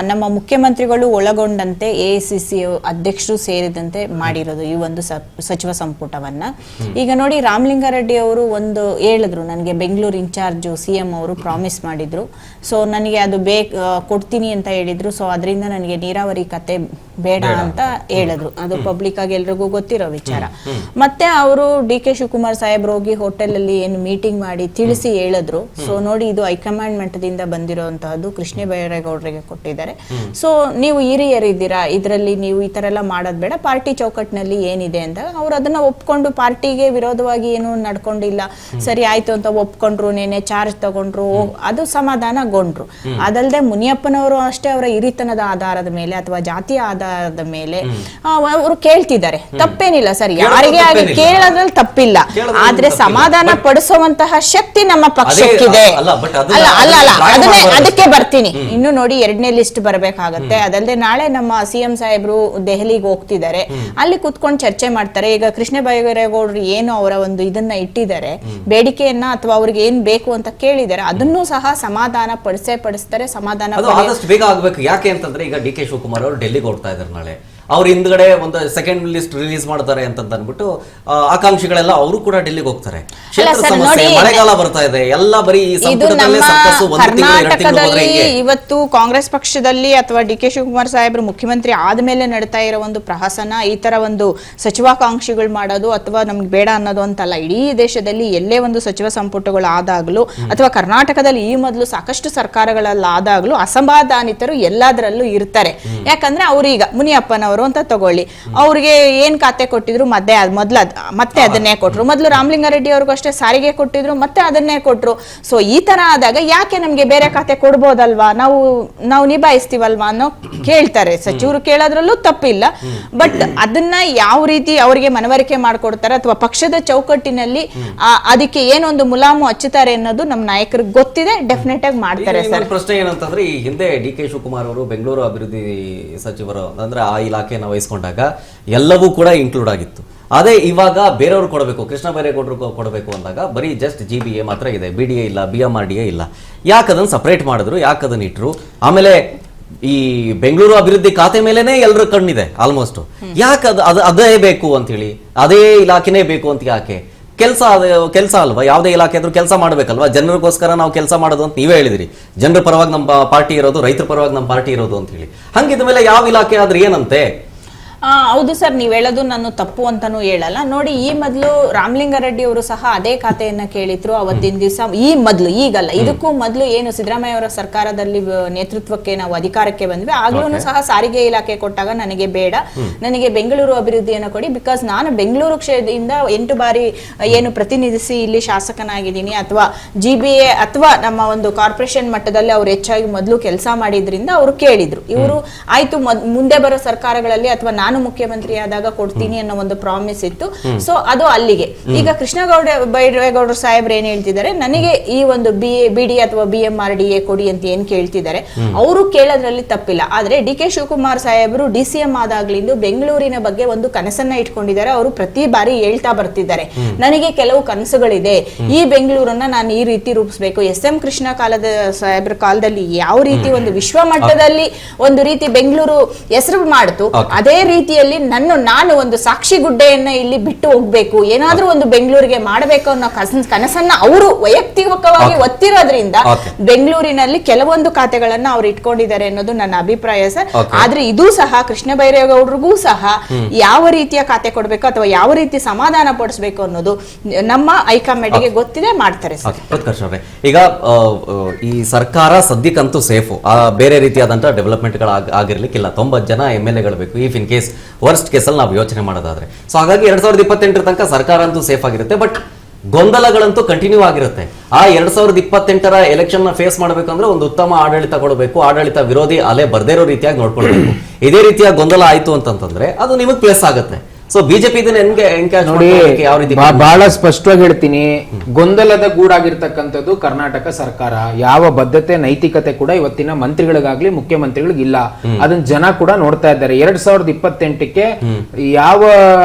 ನಮ್ಮ ಮುಖ್ಯಮಂತ್ರಿಗಳು ಒಳಗೊಂಡಂತೆ AICC ಅಧ್ಯಕ್ಷರು ಸೇರಿದಂತೆ ಮಾಡಿರೋದು ಈ ಒಂದು ಸಚಿವ ಸಂಪುಟವನ್ನ. ಈಗ ನೋಡಿ, ರಾಮಲಿಂಗಾರೆಡ್ಡಿ ಅವರು ಒಂದು ಹೇಳಿದ್ರು, ನನಗೆ ಬೆಂಗಳೂರು ಇನ್ಚಾರ್ಜು CM ಅವರು ಪ್ರಾಮಿಸ್ ಮಾಡಿದ್ರು. ಸೊ ನನಗೆ ಅದು ಕೊಡ್ತೀನಿ ಅಂತ ಹೇಳಿದ್ರು. ಸೊ ಅದರಿಂದ ನನಗೆ ನೀರಾವರಿ ಕತೆ ಬೇಡ ಅಂತ ಹೇಳಿದ್ರು. ಅದು ಪಬ್ಲಿಕ್ ಆಗಿ ಎಲ್ರಿಗೂ ಗೊತ್ತಿರೋ ವಿಚಾರ. ಮತ್ತೆ ಅವರು ಡಿ ಕೆ ಶಿವಕುಮಾರ್ ಸಾಹೇಬ್ರು ಹೋಗಿ ಹೋಟೆಲ್ ಅಲ್ಲಿ ಏನು ಮೀಟಿಂಗ್ ಮಾಡಿ ತಿಳಿಸಿ ಹೇಳಿದ್ರು. ಸೊ ನೋಡಿ, ಇದು ಹೈಕಮಾಂಡ್ ಮಟ್ಟದಿಂದ ಬಂದಿರುವಂತಹದ್ದು, ಕೃಷ್ಣ ಬೈರೇಗೌಡರಿಗೆ ಕೊಟ್ಟಿದ್ದಾರೆ. ಸೊ ನೀವು ಹಿರಿಯರಿದ್ದೀರಾ, ಇದರಲ್ಲಿ ನೀವು ಈ ತರ ಎಲ್ಲ ಮಾಡೋದ್ ಬೇಡ, ಪಾರ್ಟಿ ಚೌಕಟ್ಟಿನಲ್ಲಿ ಏನಿದೆ ಅಂತ ಅವ್ರು ಅದನ್ನ ಒಪ್ಕೊಂಡು, ಪಾರ್ಟಿಗೆ ವಿರೋಧವಾಗಿ ಏನು ನಡ್ಕೊಂಡಿಲ್ಲ. ಸರಿ ಆಯ್ತು ಅಂತ ಒಪ್ಕೊಂಡ್ರು, ನೇನೆ ಚಾರ್ಜ್ ತಗೊಂಡ್ರು, ಅದು ಸಮಾಧಾನಗೊಂಡ್ರು. ಅದಲ್ಲದೆ ಮುನಿಯಪ್ಪನವರು ಅಷ್ಟೇ ಅವರ ಹಿರಿತನದ ಆಧಾರದ ಮೇಲೆ ಅಥವಾ ಜಾತಿಯ ಆಧಾರದ ಮೇಲೆ ಅವರು ಕೇಳ್ತಿದ್ದಾರೆ. ತಪ್ಪೇನಿಲ್ಲ ಸರ್, ಯಾರಿಗೆ ಆಗಿ ಕೇಳೋದ್ರಲ್ಲಿ ತಪ್ಪಿಲ್ಲ. ಆದ್ರೆ ಸಮಾಧಾನ ಪಡಿಸುವಂತಹ ಶಕ್ತಿ ನಮ್ಮ ಪಕ್ಷಕ್ಕಿದೆ. ಅದಕ್ಕೆ ಬರ್ತೀನಿ. ಇನ್ನು ನೋಡಿ, 2ನೇ ಲಿಸ್ಟ್ ಬರಬೇಕಾಗತ್ತೆ. ಅದಲ್ಲದೆ ನಾಳೆ ನಮ್ಮ CM ಸಾಹೇಬ್ರು ದೆಹಲಿಗೆ ಹೋಗ್ತಿದ್ದಾರೆ, ಅಲ್ಲಿ ಕುತ್ಕೊಂಡು ಚರ್ಚೆ ಮಾಡ್ತಾರೆ. ಈಗ ಕೃಷ್ಣ ಬೈರೇಗೌಡರು ಏನು ಅವರ ಒಂದು ಇದನ್ನ ಇಟ್ಟಿದ್ದಾರೆ, ಬೇಡಿಕೆಯನ್ನ ಅಥವಾ ಅವ್ರಿಗೆ ಏನ್ ಬೇಕು ಅಂತ ಕೇಳಿದ್ದಾರೆ, ಅದನ್ನು ಸಹ ಸಮಾಧಾನ ಪಡಿಸ್ತಾರೆ. ಸಮಾಧಾನ
ಆದಷ್ಟು ಬೇಗ ಆಗ್ಬೇಕು. ಯಾಕೆ ಅಂತಂದ್ರೆ ಈಗ ಡಿ ಕೆ ಶಿವಕುಮಾರ್ ಅವರು ಡೆಲ್ಲಿಗೆ ಹೋಗ್ತಾ ಇದ್ದಾರೆ ನಾಳೆ. ಅವ್ರ ಹಿಂದ್ಗಡೆ ಒಂದು ಸೆಕೆಂಡ್ ಲಿಸ್ಟ್ ರಿಲೀಸ್ ಮಾಡ್ತಾರೆ ಅಂತ ಅಂದ್ಬಿಟ್ಟು ಆಕಾಂಕ್ಷಿಗಳೆಲ್ಲ ಅವರು ಕೂಡ ಡೆಲ್ಲಿಗೆ ಹೋಗ್ತಾರೆ. ಮಳೆಗಾಲ ಬರ್ತಾ ಇದೆ, ಎಲ್ಲ ಬರೀ
ಕರ್ನಾಟಕದಲ್ಲಿ ಇವತ್ತು ಕಾಂಗ್ರೆಸ್ ಪಕ್ಷದಲ್ಲಿ ಅಥವಾ ಡಿ ಕೆ ಶಿವಕುಮಾರ್ ಸಾಹೇಬ್ರು ಮುಖ್ಯಮಂತ್ರಿ ಆದ್ಮೇಲೆ ನಡೀತಾ ಇರೋ ಒಂದು ಪ್ರಹಸನ, ಈ ತರ ಒಂದು ಸಚಿವಾಕಾಂಕ್ಷಿಗಳು ಮಾಡೋದು ಅಥವಾ ನಮ್ಗೆ ಬೇಡ ಅನ್ನೋದು ಅಂತಲ್ಲ. ಇಡೀ ದೇಶದಲ್ಲಿ ಎಲ್ಲೇ ಒಂದು ಸಚಿವ ಸಂಪುಟಗಳು ಆದಾಗ್ಲೂ ಅಥವಾ ಕರ್ನಾಟಕದಲ್ಲಿ ಈ ಮೊದಲು ಸಾಕಷ್ಟು ಸರ್ಕಾರಗಳಲ್ಲಾದಾಗ್ಲೂ ಅಸಮಾಧಾನಿತರು ಎಲ್ಲದರಲ್ಲೂ ಇರ್ತಾರೆ. ಯಾಕಂದ್ರೆ ಅವ್ರೀಗ ಮುನಿಯಪ್ಪನವರು ಅವರು ಅಂತ ತಗೊಳ್ಳಿ, ಅವ್ರಿಗೆ ಏನ್ ಖಾತೆ ಕೊಟ್ಟಿದ್ರು ಮತ್ತೆ ಅದನ್ನೇ ಕೊಟ್ರು. ಮೊದಲು ರಾಮಲಿಂಗಾರೆಡ್ಡಿ ಅವ್ರಿಗೂ ಅಷ್ಟೇ ಸಾರಿಗೆ ಕೊಟ್ಟಿದ್ರು, ಮತ್ತೆ ಅದನ್ನೇ ಕೊಟ್ರು. ಸೊ ಈ ತರ ಆದಾಗ ಯಾಕೆ ನಮ್ಗೆ ಬೇರೆ ಖಾತೆ ಕೊಡ್ಬೋದಲ್ವಾ, ನಾವು ನಿಭಾಯಿಸ್ತೀವಲ್ವಾ ಅನ್ನೋ ಕೇಳ್ತಾರೆ. ಸಚಿವರು ಕೇಳೋದ್ರಲ್ಲೂ ತಪ್ಪಿಲ್ಲ. ಬಟ್ ಅದನ್ನ ಯಾವ ರೀತಿ ಅವರಿಗೆ ಮನವರಿಕೆ ಮಾಡ್ಕೊಡ್ತಾರೆ ಅಥವಾ ಪಕ್ಷದ ಚೌಕಟ್ಟಿನಲ್ಲಿ ಅದಕ್ಕೆ ಏನೊಂದು ಮುಲಾಮು ಹಚ್ಚುತ್ತಾರೆ ಅನ್ನೋದು ನಮ್ಮ ನಾಯಕರಿಗೆ ಗೊತ್ತಿದೆ. ಡೆಫಿನೆಟ್ ಆಗಿ ಮಾಡ್ತಾರೆ ಸರ್.
ಪ್ರಶ್ನೆ ಏನಂತಂದ್ರೆ, ಈ ಹಿಂದೆ ಡಿ.ಕೆ. ಶಿವಕುಮಾರ್ ಅವರು ಬೆಂಗಳೂರು ಅಭಿವೃದ್ಧಿ ಸಚಿವರು ಅಂದ್ರೆ ಆ ಇಲಾಖೆಯನ್ನು ವಹಿಸ್ಕೊಂಡಾಗ ಎಲ್ಲವೂ ಕೂಡ ಇನ್ಕ್ಲೂಡ್ ಆಗಿತ್ತು. ಅದೇ ಇವಾಗ ಬೇರೆಯವರು ಕೊಡಬೇಕು, ಕೃಷ್ಣ ಬೈರೇಗೌಡರು ಕೊಡಬೇಕು ಅಂದಾಗ ಬರೀ ಜಸ್ಟ್ GBA ಮಾತ್ರ ಇದೆ, BDA ಇಲ್ಲ, BMRDA ಇಲ್ಲ. ಯಾಕೆ ಅದನ್ನು ಸಪರೇಟ್ ಮಾಡಿದ್ರು, ಯಾಕೆ ಅದನ್ನ ಇಟ್ರು? ಆಮೇಲೆ ಈ ಬೆಂಗಳೂರು ಅಭಿವೃದ್ಧಿ ಖಾತೆ ಮೇಲೆನೆ ಎಲ್ಲರ ಕಣ್ಣಿದೆ ಆಲ್ಮೋಸ್ಟ್. ಯಾಕೆ ಅದೇ ಬೇಕು ಅಂತ ಹೇಳಿ, ಅದೇ ಇಲಾಖೆನೇ ಬೇಕು ಅಂತ ಯಾಕೆ? ಕೆಲಸ ಅಲ್ವಾ, ಯಾವುದೇ ಇಲಾಖೆ ಆದ್ರೂ ಕೆಲಸ ಮಾಡ್ಬೇಕಲ್ವಾ? ಜನರಿಗೋಸ್ಕರ ನಾವು ಕೆಲಸ ಮಾಡೋದು ಅಂತ ನೀವೇ ಹೇಳಿದಿರಿ. ಜನರ ಪರವಾಗಿ ನಮ್ಮ ಪಾರ್ಟಿ ಇರೋದು, ರೈತರ ಪರವಾಗಿ ನಮ್ಮ ಪಾರ್ಟಿ ಇರೋದು ಅಂತ ಹೇಳಿ. ಹಂಗಿದ ಮೇಲೆ ಯಾವ ಇಲಾಖೆ ಆದ್ರೆ ಏನಂತೆ?
ಹೌದು ಸರ್, ನೀವ್ ಹೇಳೋದು ನಾನು ತಪ್ಪು ಅಂತಾನು ಹೇಳಲ್ಲ. ನೋಡಿ, ಈ ಮೊದಲು ರಾಮಲಿಂಗಾರೆಡ್ಡಿ ಅವರು ಸಹ ಅದೇ ಖಾತೆಯನ್ನ ಕೇಳಿದ್ರು ಅವತ್ತಿನ ದಿವಸ. ಈಗಲ್ಲ, ಇದಕ್ಕೂ ಮೊದಲು ಏನು ಸಿದ್ದರಾಮಯ್ಯ ಅವರ ಸರ್ಕಾರದಲ್ಲಿ ನೇತೃತ್ವಕ್ಕೆ ನಾವು ಅಧಿಕಾರಕ್ಕೆ ಬಂದ್ವಿ, ಆಗ್ಲೂ ಸಹ ಸಾರಿಗೆ ಇಲಾಖೆ ಕೊಟ್ಟಾಗ ನನಗೆ ಬೇಡ, ನನಗೆ ಬೆಂಗಳೂರು ಅಭಿವೃದ್ಧಿಯನ್ನು ಕೊಡಿ. ಬಿಕಾಸ್ ನಾನು ಬೆಂಗಳೂರು ಕ್ಷೇತ್ರದಿಂದ 8 ಬಾರಿ ಏನು ಪ್ರತಿನಿಧಿಸಿ ಇಲ್ಲಿ ಶಾಸಕನಾಗಿದ್ದೀನಿ, ಅಥವಾ GBA ಅಥವಾ ನಮ್ಮ ಒಂದು ಕಾರ್ಪೊರೇಷನ್ ಮಟ್ಟದಲ್ಲಿ ಅವ್ರು ಹೆಚ್ಚಾಗಿ ಮೊದಲು ಕೆಲಸ ಮಾಡಿದ್ರಿಂದ ಅವರು ಕೇಳಿದ್ರು. ಇವರು ಆಯ್ತು ಮುಂದೆ ಬರೋ ಸರ್ಕಾರಗಳಲ್ಲಿ ಅಥವಾ ನಾನು ಮುಖ್ಯಮಂತ್ರಿ ಆದಾಗ ಕೊಡ್ತೀನಿ ಅನ್ನೋ ಒಂದು ಪ್ರಾಮಿಸ್ ಇತ್ತು. ಸೊ ಅದು ಅಲ್ಲಿಗೆ. ಈಗ ಕೃಷ್ಣಗೌಡ ಬೈರೇಗೌಡರು ಸಾಹೇಬ್ರು ಏನ್ ಹೇಳ್ತಿದ್ದಾರೆ, ನನಗೆ ಈ ಒಂದು BD ಅಥವಾ BMRDA ಕೊಡಿ ಅಂತ ಏನ್ ಕೇಳ್ತಿದ್ದಾರೆ, ಅವರು ಕೇಳೋದ್ರಲ್ಲಿ ತಪ್ಪಿಲ್ಲ. ಆದ್ರೆ ಡಿ.ಕೆ. ಶಿವಕುಮಾರ್ ಸಾಹೇಬರು DCM ಆದಾಗ್ಲಿಂದ ಬೆಂಗಳೂರಿನ ಬಗ್ಗೆ ಒಂದು ಕನಸನ್ನ ಇಟ್ಕೊಂಡಿದ್ದಾರೆ. ಅವರು ಪ್ರತಿ ಬಾರಿ ಹೇಳ್ತಾ ಬರ್ತಿದ್ದಾರೆ, ನನಗೆ ಕೆಲವು ಕನಸುಗಳಿದೆ, ಈ ಬೆಂಗಳೂರನ್ನ ನಾನು ಈ ರೀತಿ ರೂಪಿಸಬೇಕು. SM ಕೃಷ್ಣ ಸಾಹೇಬ್ರ ಕಾಲದಲ್ಲಿ ಯಾವ ರೀತಿ ಒಂದು ವಿಶ್ವ ಮಟ್ಟದಲ್ಲಿ ಒಂದು ರೀತಿ ಬೆಂಗಳೂರು ಹೆಸರು ಮಾಡ್ತು, ಅದೇ ರೀತಿಯಲ್ಲಿ ನಾನು ಒಂದು ಸಾಕ್ಷಿ ಗುಡ್ಡೆಯನ್ನ ಇಲ್ಲಿ ಬಿಟ್ಟು ಹೋಗ್ಬೇಕು, ಏನಾದ್ರೂ ಒಂದು ಬೆಂಗಳೂರಿಗೆ ಮಾಡಬೇಕು ಅನ್ನೋ ಕನಸನ್ನ ಅವರು ವೈಯಕ್ತಿಕವಾಗಿ ಒತ್ತಿರೋದ್ರಿಂದ ಬೆಂಗಳೂರಿನಲ್ಲಿ ಕೆಲವೊಂದು ಖಾತೆಗಳನ್ನ ಅವ್ರು ಇಟ್ಕೊಂಡಿದ್ದಾರೆ ಅನ್ನೋದು ನನ್ನ ಅಭಿಪ್ರಾಯ ಸರ್. ಆದ್ರೆ ಇದು ಸಹ ಕೃಷ್ಣ ಬೈರೇಗೌಡರಿಗೂ ಸಹ ಯಾವ ರೀತಿಯ ಖಾತೆ ಕೊಡಬೇಕು ಅಥವಾ ಯಾವ ರೀತಿ ಸಮಾಧಾನ ಪಡಿಸಬೇಕು ಅನ್ನೋದು ನಮ್ಮ ಹೈಕಮಾಂಡ್ಗೆ ಗೊತ್ತಿದೆ, ಮಾಡ್ತಾರೆ ಸರ್.
ಈಗ ಈ ಸರ್ಕಾರ ಸದ್ಯಕ್ಕಂತೂ ಸೇಫು, ಬೇರೆ ರೀತಿಯಾದಂತಹ ಡೆವಲಪ್ಮೆಂಟ್ ಆಗಿರ್ಲಿಕ್ಕಿಲ್ಲ. 90 ಜನ MLA ಗಳು ಬೇಕು ಇಫ್ ಇನ್ ಕೇಸ್ ವರ್ಸ್ಟ್ ಕೇಸಲ್ಲಿ ನಾವು ಯೋಚನೆ ಮಾಡೋದಾದ್ರೆ. ಸೊ ಹಾಗಾಗಿ 2028 ತನಕ ಸರ್ಕಾರ ಅಂತೂ ಸೇಫ್ ಆಗಿರುತ್ತೆ. ಬಟ್ ಗೊಂದಲಗಳಂತೂ ಕಂಟಿನ್ಯೂ ಆಗಿರುತ್ತೆ. ಆ 2028 ಎಲೆಕ್ಷನ್ ನ ಫೇಸ್ ಮಾಡಬೇಕಂದ್ರೆ ಒಂದು ಉತ್ತಮ ಆಡಳಿತ ಕೊಡಬೇಕು, ಆಡಳಿತ ವಿರೋಧಿ ಅಲೆ ಬರ್ದೇ ಇರೋ ರೀತಿಯಾಗಿ ನೋಡ್ಕೊಳ್ಬೇಕು. ಇದೇ ರೀತಿಯ ಗೊಂದಲ ಆಯ್ತು ಅಂತಂದ್ರೆ ಅದು ನಿಮಗೆ ಪ್ಲಸ್ ಆಗುತ್ತೆ. ಸೊ ಬಿಜೆಪಿ
ನೋಡಿ, ಬಹಳ ಸ್ಪಷ್ಟವಾಗಿ ಹೇಳ್ತೀನಿ, ಗೊಂದಲದ ಗೂಡಾಗಿರ್ತಕ್ಕಂಥದ್ದು ಕರ್ನಾಟಕ ಸರ್ಕಾರ. ಯಾವ ಬದ್ಧತೆ ನೈತಿಕತೆ ಕೂಡ ಇವತ್ತಿನ ಮಂತ್ರಿಗಳಿಗಾಗ್ಲಿ ಮುಖ್ಯಮಂತ್ರಿಗಳಿಗೆ ಇಲ್ಲ. ಅದನ್ನ ಜನ ಕೂಡ ನೋಡ್ತಾ ಇದ್ದಾರೆ. 2028ಕ್ಕೆ ಯಾವ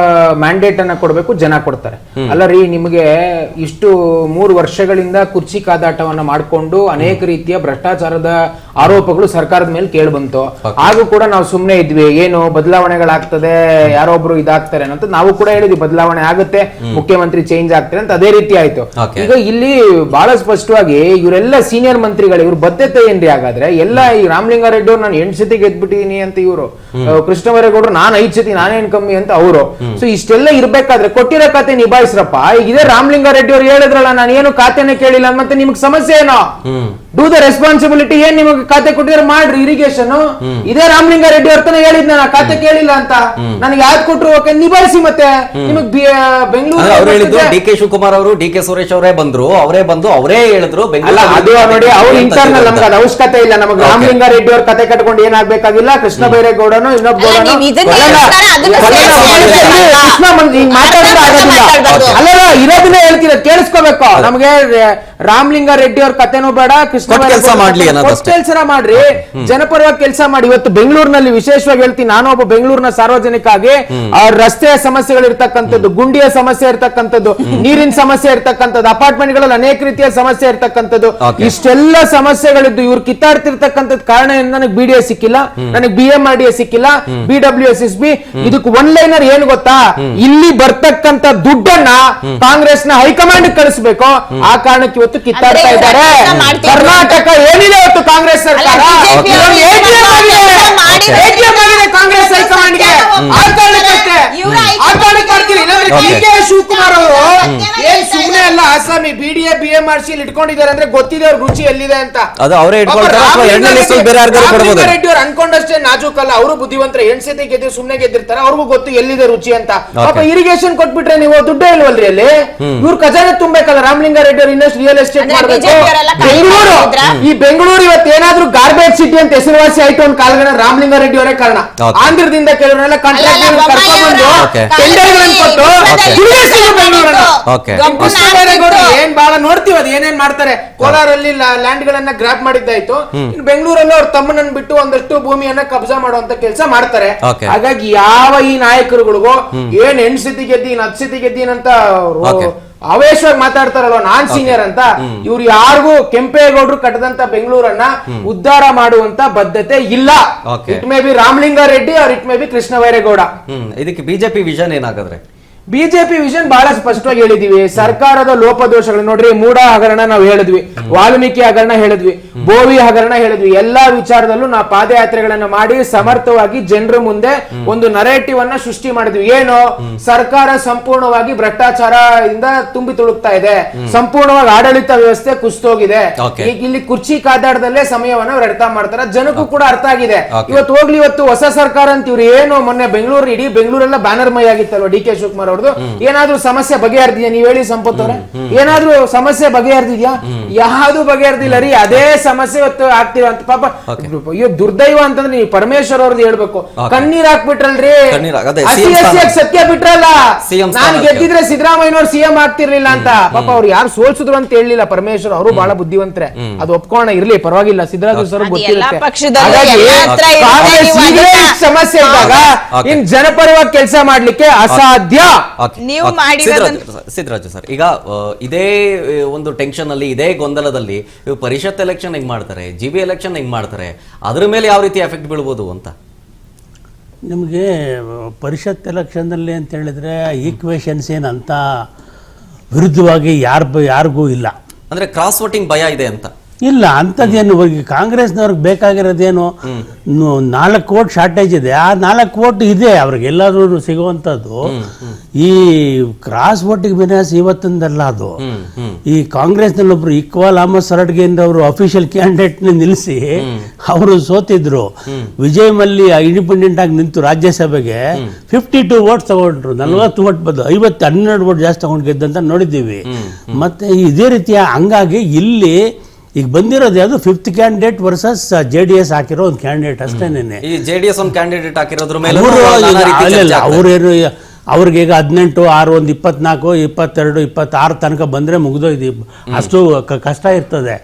ಮ್ಯಾಂಡೇಟ್ ಅನ್ನ ಕೊಡ್ಬೇಕು ಜನ ಕೊಡ್ತಾರೆ. ಅಲ್ಲ ರೀ, ನಿಮಗೆ ಇಷ್ಟು 3 ವರ್ಷಗಳಿಂದ ಕುರ್ಚಿ ಕಾದಾಟವನ್ನ ಮಾಡ್ಕೊಂಡು ಅನೇಕ ರೀತಿಯ ಭ್ರಷ್ಟಾಚಾರದ ಆರೋಪಗಳು ಸರ್ಕಾರದ ಮೇಲೆ ಕೇಳಿ ಬಂತು. ಆಗೂ ಕೂಡ ನಾವು ಸುಮ್ನೆ ಇದ್ವಿ, ಏನು ಬದಲಾವಣೆಗಳಾಗ್ತದೆ, ಯಾರೊಬ್ರು ಇದಾಗ್ತಾರೆ ಅಂತ ನಾವು ಕೂಡ ಹೇಳಿದ್ವಿ, ಬದಲಾವಣೆ ಆಗುತ್ತೆ, ಮುಖ್ಯಮಂತ್ರಿ ಚೇಂಜ್ ಆಗ್ತಾರೆ ಅಂತ. ಅದೇ ರೀತಿ ಆಯ್ತು. ಈಗ ಇಲ್ಲಿ ಬಹಳ ಸ್ಪಷ್ಟವಾಗಿ ಇವರೆಲ್ಲ ಸೀನಿಯರ್ ಮಂತ್ರಿಗಳು, ಇವ್ರ ಬದ್ಧತೆ ಏನ್ರಿ ಹಾಗಾದ್ರೆ? ಎಲ್ಲ ಈ ರಾಮಲಿಂಗಾರೆಡ್ಡಿ ಅವ್ರು ನಾನು 8 ಸತಿ ಗೆದ್ಬಿಟ್ಟಿದೀನಿ ಅಂತ ಇವರು, ಕೃಷ್ಣ ಬೈರೇಗೌಡರು ನಾನು 5 ಸತಿ ನಾನೇನ್ ಕಮ್ಮಿ ಅಂತ ಅವರು. ಸೊ ಇಷ್ಟೆಲ್ಲ ಇರ್ಬೇಕಾದ್ರೆ ಕೊಟ್ಟಿರೋ ಖಾತೆ ನಿಭಾಯಿಸ್ರಪ್ಪ. ಈಗ ಇದೇ ರಾಮಲಿಂಗಾರೆಡ್ಡಿ ಅವ್ರು ಹೇಳಿದ್ರಲ್ಲ, ನಾನು ಏನು ಖಾತೆನೇ ಕೇಳಿಲ್ಲ, ಮತ್ತೆ ನಿಮ್ಗೆ ಸಮಸ್ಯೆ ಏನೋ? Do the responsibility. ಏನ್ ನಿಮಗೆ ಖಾತೆ ಕೊಟ್ಟಿದ್ರೆ ಮಾಡ್ರಿ ಇರಿಗೇಷನ್. ಇದೇ ರಾಮಲಿಂಗಾರೆಡ್ಡಿ ಅವ್ರ ತನ ಹೇಳಿದ್ ನಾನು ಖಾತೆ ಕೇಳಿಲ್ಲ ಅಂತ, ನನಗೆ ಯಾವ್ದು ಕೊಟ್ರು ಓಕೆ ನಿಭಾಯಿಸಿ. ಮತ್ತೆ ನಿಮಗ್ ಬೆಂಗಳೂರು
ಡಿ.ಕೆ. ಶಿವಕುಮಾರ್ ಅವರು, ಡಿ.ಕೆ. ಸುರೇಶ್ ಅವರೇ ಬಂದ್ರು, ಅವರೇ ಹೇಳಿದ್ರು
ಅದು ನೋಡಿ, ಅವ್ರ ಇಂಟರ್ನಲ್ ನಮ್ಗೆ ಅದು ಅವಶ್ಯಕತೆ ಇಲ್ಲ. ನಮಗೆ ರಾಮಲಿಂಗಾರೆಡ್ಡಿ ಅವ್ರ ಕತೆ ಕಟ್ಕೊಂಡು ಏನಾಗ್ಬೇಕಾಗಿಲ್ಲ. ಕೃಷ್ಣ ಬೈರೇಗೌಡನು ಇನ್ನೊಬ್ಬ ಅಲ್ಲ, ಇರೋದನ್ನೇ ಹೇಳ್ತಿರ, ಕೇಳಿಸ್ಕೋಬೇಕು. ನಮ್ಗೆ ರಾಮಲಿಂಗಾರೆಡ್ಡಿ ಅವ್ರ ಕತೆನೂ ಬೇಡ, ಕೃಷ್ಣ ಕೆಲಸ ಮಾಡ್ರಿ, ಜನಪರವಾಗಿ ಕೆಲಸ ಮಾಡಿ. ಇವತ್ತು ಬೆಂಗಳೂರಿನಲ್ಲಿ ವಿಶೇಷವಾಗಿ ಹೇಳ್ತೀನಿ, ನಾನು ಒಬ್ಬ ಬೆಂಗಳೂರಿನ ಸಾರ್ವಜನಿಕ ಆಗಿ ರಸ್ತೆಯ ಸಮಸ್ಯೆಗಳು ಇರ್ತಕ್ಕಂಥದ್ದು, ಗುಂಡಿಯ ಸಮಸ್ಯೆ ಇರ್ತಕ್ಕಂಥದ್ದು, ನೀರಿನ ಸಮಸ್ಯೆ ಇರ್ತಕ್ಕಂಥದ್ದು, ಅಪಾರ್ಟ್ಮೆಂಟ್ ಗಳಲ್ಲಿ ಅನೇಕ ರೀತಿಯ ಸಮಸ್ಯೆ ಇರ್ತಕ್ಕಂಥದ್ದು, ಇಷ್ಟೆಲ್ಲ ಸಮಸ್ಯೆಗಳಿದ್ದು ಇವ್ರು ಕಿತ್ತಾಡ್ತಿರ್ತಕ್ಕಂಥದ್ದು ಕಾರಣ ನನಗೆ BDA ಸಿಕ್ಕಿಲ್ಲ, ನನಗೆ BMRDA ಸಿಕ್ಕಿಲ್ಲ, BWSSB. ಇದಕ್ಕೆ ಒನ್ ಲೈನರ್ ಏನು ಗೊತ್ತಾ? ಇಲ್ಲಿ ಬರ್ತಕ್ಕಂಥ ದುಡ್ಡನ್ನ ಕಾಂಗ್ರೆಸ್ನ ಹೈಕಮಾಂಡ್ ಕಳಿಸ್ಬೇಕು. ಆ ಕಾರಣಕ್ಕೆ ಇವತ್ತು ಕಿತ್ತಾಡ್ತಾ ಇದ್ದಾರೆ. ಕರ್ನಾಟಕ ಏನಿದೆ ಇವತ್ತು ಕಾಂಗ್ರೆಸ್ ಸರ್ಕಾರ, ಕಾಂಗ್ರೆಸ್ ಹೈಕಮಾಂಡ್ಗೆ ಡಿ.ಕೆ. ಶಿವಕುಮಾರ್ ಅವರು ಏನ್ ಸುಮ್ಮನೆ ಅಲ್ಲ, ಆಸಾಮಿ BDA BMRC ಇಟ್ಕೊಂಡಿದ್ದಾರೆ ಅಂದ್ರೆ ಗೊತ್ತಿದೆ ಅವ್ರ ರುಚಿ ಎಲ್ಲಿದೆ ಅಂತ.
ಅದು ಅವರೇ ಇಟ್ಕೊಳ್ತಾರೆ ಅಥವಾ ಎರಡನೇ ಲಿಸ್ಟ್ ಬೇರೆ ಯಾರಿಗಾರು ಕೊಡಬಹುದು.
ರೆಡ್ಡಿ ಅವ್ರು ಅನ್ಕೊಂಡಷ್ಟೇ ನಾಜೂಕಲ್ಲ, ಅವರು ಬುದ್ಧಿವಂತರು, ಹೆಣ್ಸತಿ ಗೆದ್ದು ಸುಮ್ಮನೆ ಗೆದ್ದಿರ್ತಾರೆ, ಅವ್ರಿಗೂ ಗೊತ್ತು ಎಲ್ಲಿದೆ ರುಚಿ ಅಂತ. ಪಾಪ ಇರಿಗೇಷನ್ ಕೊಟ್ಬಿಟ್ರೆ ನೀವು ದುಡ್ಡೇ ಇಲ್ವಲ್ರಿ ಅಲ್ಲಿ, ಇವ್ರು ಖಜಾನೆ ತುಂಬಬೇಕಲ್ಲ. ರಾಮಲಿಂಗಾರೆಡ್ಡಿ ಅವ್ರು ಇನ್ನಷ್ಟು ರಿಯಲ್ ಎಸ್ಟೇಟ್ ಮಾಡ್ಬೇಕು. ಬೆಂಗಳೂರು, ಈ ಬೆಂಗಳೂರು ಇವತ್ತು ಏನಾದ್ರೂ ಗಾರ್ಬೇಜ್ ಸಿಟಿ ಅಂತ ಹೆಸರುವಾಸಿ ಆಯ್ತು ಒಂದ್ ಕಾಲಗಣ ರಾಮಲಿಂಗಾರೆಡ್ಡಿ ಅವರೇ ಕಾರಣ. ಆಂಧ್ರದಿಂದ ಕೆಲವರೆಲ್ಲ ಕಾಂಟ್ರಾಕ್ಟ್ ಕರ್ಕೊಂಡ್ಬಂದು ಟೆಂಡರ್ಗಳನ್ನು ಕೊಟ್ಟು ಏನ್ ಬಹಳ ನೋಡ್ತೀವಿ ಅದು ಏನೇನ್ ಮಾಡ್ತಾರೆ. ಕೋಲಾರಲ್ಲಿ ಲ್ಯಾಂಡ್ ಗಳನ್ನ ಗ್ರಾಪ್ ಮಾಡಿದ್ದಾಯ್ತು, ಇನ್ನು ಬೆಂಗಳೂರಲ್ಲಿ ಅವ್ರ ತಮ್ಮನನ್ನ ಬಿಟ್ಟು ಒಂದಷ್ಟು ಭೂಮಿಯನ್ನ ಕಬ್ಜಾ ಮಾಡುವಂತ ಕೆಲಸ ಮಾಡ್ತಾರೆ. ಹಾಗಾಗಿ ಯಾವ ಈ ನಾಯಕರುಗಳಿಗೂ ಏನ್ 8 ಸತಿ ಗೆದ್ದೀನ್ 10 ಸತಿ ಗೆದ್ದೀನ್ ಅಂತ ಅವೇಶವಾಗಿ ಮಾತಾಡ್ತಾರಲ್ವ, ನಾನ್ ಸೀನಿಯರ್ ಅಂತ. ಇವ್ರು ಯಾರಿಗೂ ಕೆಂಪೇಗೌಡರು ಕಟ್ಟದಂತ ಬೆಂಗಳೂರನ್ನ ಉದ್ಧಾರ ಮಾಡುವಂತ ಬದ್ಧತೆ ಇಲ್ಲ. ಇಟ್ ಮೇ ಬಿ ರಾಮಲಿಂಗಾರೆಡ್ಡಿ ಅವ್ರ it may be Krishna Byregowda.
ಇದಕ್ಕೆ ಬಿಜೆಪಿ ವಿಷನ್ ಏನಾಗದ್ರೆ?
ಬಿಜೆಪಿ ವಿಷನ್ ಬಹಳ ಸ್ಪಷ್ಟವಾಗಿ ಹೇಳಿದ್ವಿ. ಸರ್ಕಾರದ ಲೋಪದೋಷಗಳು ನೋಡ್ರಿ, ಮೂಡ ಹಗರಣ ನಾವು ಹೇಳಿದ್ವಿ, ವಾಲ್ಮೀಕಿ ಹಗರಣ ಹೇಳಿದ್ವಿ, ಬೋವಿ ಹಗರಣ ಹೇಳಿದ್ವಿ. ಎಲ್ಲಾ ವಿಚಾರದಲ್ಲೂ ನಾವು ಪಾದಯಾತ್ರೆಗಳನ್ನ ಮಾಡಿ ಸಮರ್ಥವಾಗಿ ಜನರ ಮುಂದೆ ಒಂದು ನರೇಟಿವ್ ಅನ್ನ ಸೃಷ್ಟಿ ಮಾಡಿದ್ವಿ. ಏನು, ಸರ್ಕಾರ ಸಂಪೂರ್ಣವಾಗಿ ಭ್ರಷ್ಟಾಚಾರದಿಂದ ತುಂಬಿ ತುಳುಕ್ತಾ ಇದೆ, ಸಂಪೂರ್ಣವಾಗಿ ಆಡಳಿತ ವ್ಯವಸ್ಥೆ ಕುಸಿತೋಗಿದೆ. ಈಗ ಇಲ್ಲಿ ಕುರ್ಚಿ ಕಾದಾಟದಲ್ಲೇ ಸಮಯವನ್ನ ವ್ಯರ್ಥ ಮಾಡ್ತಾರೆ, ಜನಕ್ಕೂ ಕೂಡ ಅರ್ಥ ಆಗಿದೆ. ಇವತ್ತು ಹೋಗ್ಲಿ, ಇವತ್ತು ಹೊಸ ಸರ್ಕಾರ ಅಂತ ಇವ್ರು ಏನು ಮೊನ್ನೆ ಬೆಂಗಳೂರು, ಇಡೀ ಬೆಂಗಳೂರೆಲ್ಲ ಬ್ಯಾನರ್ ಮೈ ಆಗಿತ್ತಲ್ವ ಡಿ.ಕೆ. ಶಿವಕುಮಾರ್ ಅವ್ರದ್ದು. ಏನಾದ್ರೂ ಸಮಸ್ಯೆ ಬಗೆಹರಿದ್ಯಾ ನೀವು ಹೇಳಿ ಸಂಪತ್ ಅವ್ರೆ? ಏನಾದ್ರೂ ಸಮಸ್ಯೆ ಬಗೆಹರಿದ್ಯಾ? ಯಾವ್ದು ಬಗೆಹರಿದಿಲ್ಲ ರೀ, ಅದೇ ಸಮಸ್ಯೆ ಇವತ್ತು ಆಗ್ತಿವ ಅಂತ. ಪಾಪ ಅಯ್ಯೋ ದುರ್ದೈವ ಅಂತಂದ್ರೆ ನೀವು ಪರಮೇಶ್ವರ್ ಅವ್ರದ್ದು ಹೇಳ್ಬೇಕು. ಕಣ್ಣೀರ್ ಹಾಕ್ಬಿಟ್ರಲ್ರಿ, ಸತ್ಯ ಬಿಟ್ರಲ್ಲ. ನಾನು ಗೆದ್ದಿದ್ರೆ ಸಿದ್ದರಾಮಯ್ಯನವ್ರು ಸಿಎಂ ಆಗ್ತಿರ್ಲಿಲ್ಲ ಅಂತ. ಪಾಪ ಅವ್ರು ಯಾರು ಸೋಲ್ಸಿದ್ರು ಅಂತ ಹೇಳಲಿಲ್ಲ ಪರಮೇಶ್ವರ್. ಅವರು ಬಹಳ ಬುದ್ಧಿವಂತರೆ, ಅದು ಒಪ್ಕೋಣ, ಇರ್ಲಿ ಪರವಾಗಿಲ್ಲ. ಸಿದ್ದರಾಮಯ್ಯ ಸರ್ ಗೊತ್ತಿರುತ್ತೆ. ಸಮಸ್ಯೆ ಇದ್ದಾಗ ಇನ್ ಜನಪರವಾಗಿ ಕೆಲಸ ಮಾಡ್ಲಿಕ್ಕೆ ಅಸಾಧ್ಯ.
ಸಿದ್ದರಾಜು ಸರ್, ಈಗ ಇದೇ ಒಂದು ಟೆನ್ಷನ್ ಅಲ್ಲಿ, ಇದೇ ಗೊಂದಲದಲ್ಲಿ ಪರಿಷತ್ ಎಲೆಕ್ಷನ್ ಹೆಂಗ್ ಮಾಡ್ತಾರೆ, GB ಎಲೆಕ್ಷನ್ ಹೆಂಗ್ ಮಾಡ್ತಾರೆ, ಅದ್ರ ಮೇಲೆ ಯಾವ ರೀತಿ ಎಫೆಕ್ಟ್ ಬೀಳ್ಬೋದು ಅಂತ?
ನಿಮಗೆ ಪರಿಷತ್ ಎಲೆಕ್ಷನ್ನಲ್ಲಿ ಅಂತ ಹೇಳಿದ್ರೆ ಈಕ್ವೇಷನ್ಸ್ ಏನಂತ ವಿರುದ್ಧವಾಗಿ ಯಾರಿಗೂ ಇಲ್ಲ.
ಅಂದ್ರೆ ಕ್ರಾಸ್ ವೋಟಿಂಗ್ ಭಯ ಇದೆ ಅಂತ
ಇಲ್ಲ, ಅಂಥದ್ದೇನು. ಕಾಂಗ್ರೆಸ್ನವ್ರಿಗೆ ಬೇಕಾಗಿರೋದೇನು, 4 ವೋಟ್ ಶಾರ್ಟೇಜ್ ಇದೆ. ಆ 4 ವೋಟ್ ಇದೆ ಅವ್ರಿಗೆ ಎಲ್ಲಾದ್ರೂ ಸಿಗುವಂಥದ್ದು. ಈ ಕ್ರಾಸ್ ವೋಟಿಗೆ ವಿನ್ಯಾಸ ಇವತ್ತಿಂದಲ್ಲ ಅದು. ಈ ಕಾಂಗ್ರೆಸ್ನಲ್ಲಿ ಒಬ್ರು ಇಕ್ಬಾಲ್ ಅಹಮದ್ ಸರಡ್ಗೇಂದ್ರ ಅವರು ಅಫಿಷಿಯಲ್ ಕ್ಯಾಂಡಿಡೇಟ್ನ ನಿಲ್ಲಿಸಿ ಅವರು ಸೋತಿದ್ರು. ವಿಜಯ್ ಮಲ್ಲಿ ಇಂಡಿಪೆಂಡೆಂಟ್ ಆಗಿ ನಿಂತು ರಾಜ್ಯಸಭೆಗೆ 52 ವೋಟ್ ತಗೊಂಡ್ರು, 40 ವೋಟ್ ಬಂದು 12 ವೋಟ್ ಜಾಸ್ತಿ ತಗೊಂಡು ಗೆದ್ದಂತ ನೋಡಿದ್ದೀವಿ. ಮತ್ತೆ ಇದೇ ರೀತಿಯ ಹಂಗಾಗಿ ಇಲ್ಲಿ ಈಗ ಬಂದಿರೋದು ಯಾವುದು 5th ಕ್ಯಾಂಡಿಡೇಟ್ ವರ್ಸಸ್ JDS ಹಾಕಿರೋ ಒಂದು ಕ್ಯಾಂಡಿಡೇಟ್ ಅಷ್ಟೇನೆ.
ಈ JDS ಒಂದು ಕ್ಯಾಂಡಿಡೇಟ್ ಹಾಕಿರೋದ್ರ ಮೇಲೆ
ಅವ್ರೇನು ಅವ್ರಿಗೆ ಈಗ 18, 6, 1, 24, 22, 26 ತನಕ ಬಂದ್ರೆ ಮುಗಿದೋಯ್ದು. ಅಷ್ಟು ಕಷ್ಟ ಇರ್ತದೆ.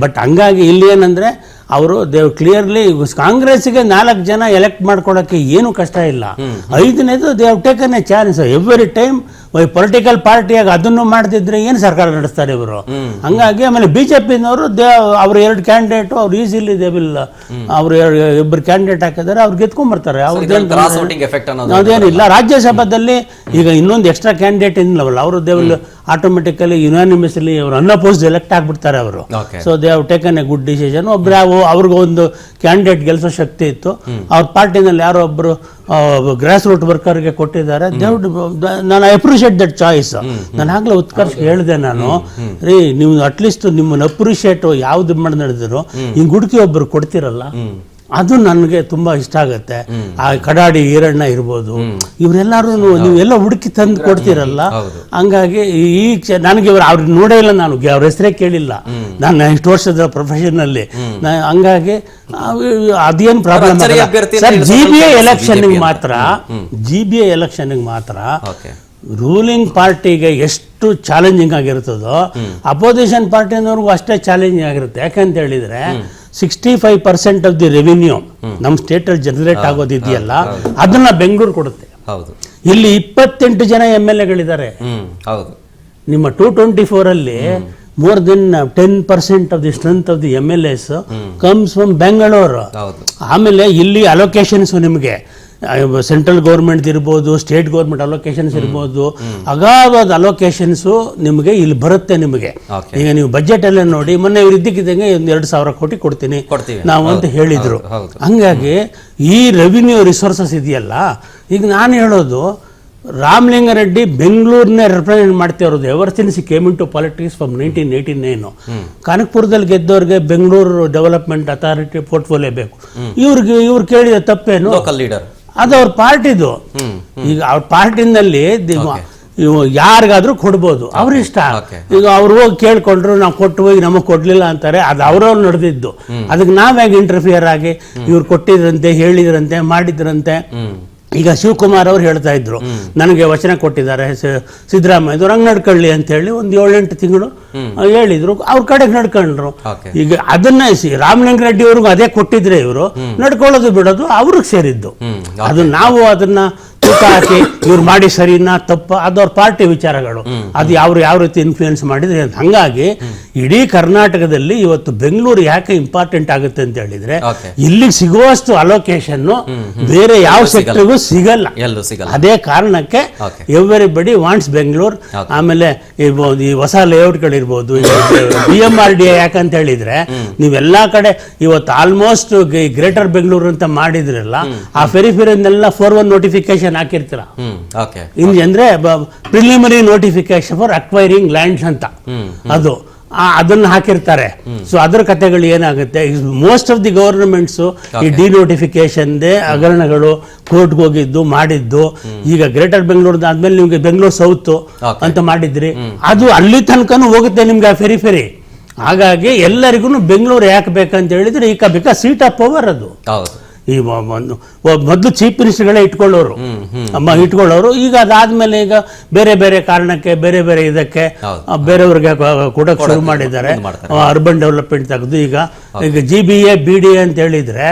ಬಟ್ ಹಂಗಾಗಿ ಇಲ್ಲಿ ಏನಂದ್ರೆ ಅವರು ದೇವ್ ಕ್ಲಿಯರ್ಲಿ ಕಾಂಗ್ರೆಸ್ಗೆ 4 ಜನ ಎಲೆಕ್ಟ್ ಮಾಡ್ಕೊಳಕ್ಕೆ ಏನು ಕಷ್ಟ ಇಲ್ಲ. 5ನೇದು they've taken a chance every time. Political ಪಾರ್ಟಿಯಾಗಿ ಅದನ್ನು ಮಾಡ್ತಿದ್ರೆ ಏನು ಸರ್ಕಾರ ನಡೆಸ್ತಾರೆ ಇವರು. ಹಂಗಾಗಿ ಆಮೇಲೆ ಬಿಜೆಪಿನವರು ಅವ್ರ 2 ಕ್ಯಾಂಡಿಡೇಟ್ ಅವ್ರು ಈಸಿಲಿ ದೇವಿಲ್ಲ, ಅವ್ರು 2 ಕ್ಯಾಂಡಿಡೇಟ್ ಹಾಕಿದ್ದಾರೆ, ಅವ್ರು ಗೆದ್ಕೊಂಡ್ಬರ್ತಾರೆ. ಅದೇನಿಲ್ಲ. ರಾಜ್ಯಸಭಾದಲ್ಲಿ ಈಗ ಇನ್ನೊಂದು ಎಕ್ಸ್ಟ್ರಾ ಕ್ಯಾಂಡಿಡೇಟ್ ಏನಿಲ್ಲವಲ್ಲ, ಅವರು ದೇವಿಲ್ ಆಟೋಮೆಟಿಕಲಿ ಯುನಾನಿಮಸ್ಲಿ ಅವರು ಅನ್ಅಪೋಸ್ಡ್ ಎಲೆಕ್ಟ್ ಆಗ್ಬಿಡ್ತಾರೆ ಅವರು. So they have taken A good decision. ಅವ್ರಿಗೊಂದು ಕ್ಯಾಂಡಿಡೇಟ್ ಗೆಲ್ಸೋ ಶಕ್ತಿ ಇತ್ತು. ಅವ್ರ ಪಾರ್ಟಿನಲ್ಲಿ ಯಾರೋ ಒಬ್ರು ಗ್ರಾಸ್ ರೂಟ್ ವರ್ಕರ್ಗೆ ಕೊಟ್ಟಿದ್ದಾರೆ. ನಾನು ಅಪ್ರಿಷಿಯೇಟ್ ದಟ್ ಚಾಯ್ಸ್. ನಾನು ಆಗ್ಲೇ ಉತ್ಕರ್ಷ್ ಹೇಳಿದೆ, ನಾನು ರೀ ನೀವು ಅಟ್ಲೀಸ್ಟ್ ನಿಮ್ಮನ್ನು ಅಪ್ರಿಷಿಯೇಟ್ ಯಾವ್ದು ಮಾಡಿ ನಡೆದ್ರು ಹಿಂಗ್ ಹುಡುಕಿ ಒಬ್ರು ಕೊಡ್ತಿರಲ್ಲ, ಅದು ನನಗೆ ತುಂಬಾ ಇಷ್ಟ ಆಗುತ್ತೆ. ಆ ಕಡಾಡಿ ಈರಣ್ಣ ಇರ್ಬೋದು, ಇವರೆಲ್ಲರೂ ನೀವೆಲ್ಲ ಹುಡುಕಿ ತಂದು ಕೊಡ್ತೀರಲ್ಲ. ಹಂಗಾಗಿ ನನಗೆ ಅವ್ರು ನೋಡೇ ಇಲ್ಲ, ನಾನು ಅವ್ರ ಹೆಸರೇ ಕೇಳಿಲ್ಲ ನಾನು ಇಷ್ಟು ವರ್ಷದ ಪ್ರೊಫೆಷನಲ್ಲಿ. ಹಂಗಾಗಿ ಅದೇನು ಪ್ರಾಬ್ಲಮ್ ಸರ್. GBA ಎಲೆಕ್ಷನ್ಗೆ ಮಾತ್ರ ರೂಲಿಂಗ್ ಪಾರ್ಟಿಗೆ ಎಷ್ಟು ಚಾಲೆಂಜಿಂಗ್ ಆಗಿರ್ತದೋ ಅಪೋಸಿಷನ್ ಪಾರ್ಟಿನವ್ರಿಗೂ ಅಷ್ಟೇ ಚಾಲೆಂಜಿಂಗ್ ಆಗಿರುತ್ತೆ. ಯಾಕಂತ ಹೇಳಿದ್ರೆ 65% ಆಫ್ ದಿ ರೆವಿನ್ಯೂ ನಮ್ಮ ಸ್ಟೇಟ್ ಅಲ್ಲಿ ಜನರೇಟ್ ಆಗೋದಿದೆಯಲ್ಲ, ಅದನ್ನ ಬೆಂಗಳೂರು ಕೊಡುತ್ತೆ. ಇಲ್ಲಿ 28 ಜನ MLAಗಳಿದ್ದಾರೆ. ನಿಮ್ಮ 224 ಅಲ್ಲಿ more than 10% of the strength of the MLAs comes from Bangalore. ಆಮೇಲೆ ಇಲ್ಲಿ ಅಲೋಕೇಶನ್ಸ್ ನಿಮಗೆ ಸೆಂಟ್ರಲ್ ಗೌರ್ಮೆಂಟ್ ಇರ್ಬೋದು, ಸ್ಟೇಟ್ ಗೌರ್ಮೆಂಟ್ ಅಲೋಕೇಶನ್ಸ್ ಇರ್ಬೋದು, ಅಗಾಧವಾದ ಅಲೋಕೇಶನ್ಸು ನಿಮಗೆ ಇಲ್ಲಿ ಬರುತ್ತೆ. ನಿಮಗೆ ಈಗ ನೀವು ಬಜೆಟ್ ಎಲ್ಲ ನೋಡಿ, ಮೊನ್ನೆ ಇವ್ರು ಇದ್ದಕ್ಕಿದ್ದಂಗೆ 2,000 ಕೋಟಿ ಕೊಡ್ತೀನಿ ನಾವು ಅಂತ ಹೇಳಿದ್ರು. ಹಂಗಾಗಿ ಈ ರೆವಿನ್ಯೂ ರಿಸೋರ್ಸಸ್ ಇದೆಯಲ್ಲ, ಈಗ ನಾನು ಹೇಳೋದು ರಾಮಲಿಂಗಾರೆಡ್ಡಿ ಬೆಂಗಳೂರನ್ನೇ ರೆಪ್ರೆಸೆಂಟ್ ಮಾಡ್ತಿರೋದು ever since came into politics from 1989. ಕನಕಪುರದಲ್ಲಿ ಗೆದ್ದವ್ರಿಗೆ ಬೆಂಗಳೂರು ಡೆವಲಪ್ಮೆಂಟ್ ಅಥಾರಿಟಿ ಪೋರ್ಟ್ಫೋಲಿಯೋ ಬೇಕು. ಇವ್ರು ಕೇಳಿದ ತಪ್ಪೇನು?
ಲೋಕಲ್ ಲೀಡರ್
ಅದು ಅವ್ರ ಪಾರ್ಟಿದು. ಈಗ ಅವ್ರ ಪಾರ್ಟಿನಲ್ಲಿ ಯಾರಿಗಾದ್ರೂ ಕೊಡ್ಬೋದು, ಅವ್ರ ಇಷ್ಟ. ಈಗ ಅವ್ರು ಹೋಗಿ ಕೇಳ್ಕೊಂಡ್ರು, ನಾವು ಕೊಟ್ಟು ಹೋಗಿ ನಮಗೆ ಕೊಡ್ಲಿಲ್ಲ ಅಂತಾರೆ, ಅದು ಅವ್ರವ್ರು ನಡೆದಿದ್ದು. ಅದಕ್ಕೆ ನಾವ್ಯಾಗ ಇಂಟರ್ಫಿಯರ್ ಆಗಿ ಇವ್ರು ಕೊಟ್ಟಿದ್ರಂತೆ, ಹೇಳಿದ್ರಂತೆ, ಮಾಡಿದ್ರಂತೆ. ಈಗ ಶಿವಕುಮಾರ್ ಅವ್ರು ಹೇಳ್ತಾ ಇದ್ರು, ನನಗೆ ವಚನ ಕೊಟ್ಟಿದ್ದಾರೆ ಸಿದ್ದರಾಮಯ್ಯ ಹಂಗೆ ನಡ್ಕೊಳ್ಳಿ ಅಂತ ಹೇಳಿ ಒಂದು 7-8 ತಿಂಗಳು ಹೇಳಿದ್ರು, ಅವ್ರ ಕಡೆಗೆ ನಡ್ಕೊಂಡ್ರು. ಈಗ ಅದನ್ನ ರಾಮಲಿಂಗಾರೆಡ್ಡಿ ಅವ್ರಿಗೂ ಅದೇ ಕೊಟ್ಟಿದ್ರೆ ಇವರು ನಡ್ಕೊಳ್ಳೋದು ಬಿಡೋದು ಅವ್ರಿಗೆ ಸೇರಿದ್ದು. ಅದು ನಾವು ಅದನ್ನ ತೂಕ ಹಾಕಿ ಇವ್ರು ಮಾಡಿ ಸರಿನಾ ತಪ್ಪ ಅದು ಅವ್ರ ಪಾರ್ಟಿ ವಿಚಾರಗಳು, ಅದು ಯಾವ ರೀತಿ ಇನ್ಫ್ಲೂಯೆನ್ಸ್ ಮಾಡಿದ್ರೆ. ಹಂಗಾಗಿ ಇಡೀ ಕರ್ನಾಟಕದಲ್ಲಿ ಇವತ್ತು ಬೆಂಗಳೂರು ಯಾಕೆ ಇಂಪಾರ್ಟೆಂಟ್ ಆಗುತ್ತೆ ಅಂತ ಹೇಳಿದ್ರೆ, ಇಲ್ಲಿಗೆ ಸಿಗುವಷ್ಟು ಅಲೋಕೇಶನ್ ಬೇರೆ ಯಾವ ಸೆಕ್ಟರ್ಗೂ ಸಿಗಲ್ಲ. ಅದೇ ಕಾರಣಕ್ಕೆ ಎವ್ರಿಬಡಿ ವಾಂಟ್ಸ್ ಬೆಂಗಳೂರು. ಆಮೇಲೆ ಈ ಹೊಸ ಲೇಔಟ್ಗಳಿರ್ಬೋದು, BMRDA ಯಾಕಂತ ಹೇಳಿದ್ರೆ ನೀವೆಲ್ಲಾ ಕಡೆ ಇವತ್ತು ಆಲ್ಮೋಸ್ಟ್ ಗ್ರೇಟರ್ ಬೆಂಗಳೂರು ಅಂತ ಮಾಡಿದ್ರಲ್ಲ, ಆ ಫೆರಿಫೆರಿನೆಲ್ಲ 4-1 ನೋಟಿಫಿಕೇಶನ್ ಹಾಕಿರ್ತೀರ. ಅಂದ್ರೆ preliminary notification for acquiring lands ಅಂತ ಅದು ಅದನ್ನ ಹಾಕಿರ್ತಾರೆ. ಸೊ ಅದ್ರ ಕಥೆಗಳು ಏನಾಗುತ್ತೆ, ಮೋಸ್ಟ್ ಆಫ್ ದಿ ಗವರ್ನಮೆಂಟ್ಸ್ ಈ ಡಿನೋಟಿಫಿಕೇಶನ್ ಹಗರಣಗಳು ಕೋರ್ಟ್ಗೆ ಹೋಗಿದ್ದು ಮಾಡಿದ್ದು. ಈಗ ಗ್ರೇಟರ್ ಬೆಂಗಳೂರು ಆದ್ಮೇಲೆ ನಿಮ್ಗೆ ಬೆಂಗಳೂರು ಸೌತ್ ಅಂತ ಮಾಡಿದ್ರಿ, ಅದು ಅಲ್ಲಿ ತನಕನೂ ಹೋಗುತ್ತೆ ನಿಮ್ಗೆ ಆ ಫೆರಿ. ಹಾಗಾಗಿ ಎಲ್ಲರಿಗೂ ಬೆಂಗಳೂರು ಯಾಕೆ ಬೇಕಂತ ಹೇಳಿದ್ರೆ ಈಗ ಬಿಕಾಸ್ ಸೀಟ್ ಆಫ್ ಪವರ್ ಅದು. ಈ ಮೊದಲು ಚೀಫ್ ಮಿನಿಸ್ಟರ್ಗಳೇ ಇಟ್ಕೊಳ್ಳೋರು. ಈಗ ಅದಾದ್ಮೇಲೆ ಈಗ ಬೇರೆ ಬೇರೆ ಕಾರಣಕ್ಕೆ ಬೇರೆ ಬೇರೆ ಇದಕ್ಕೆ ಬೇರೆಯವ್ರಿಗೆ ಕೊಡಕ್ ಶುರು ಮಾಡಿದ್ದಾರೆ. ಅರ್ಬನ್ ಡೆವಲಪ್ಮೆಂಟ್ ತೆಗೆದು ಈಗ GBA BDA ಅಂತ ಹೇಳಿದ್ರೆ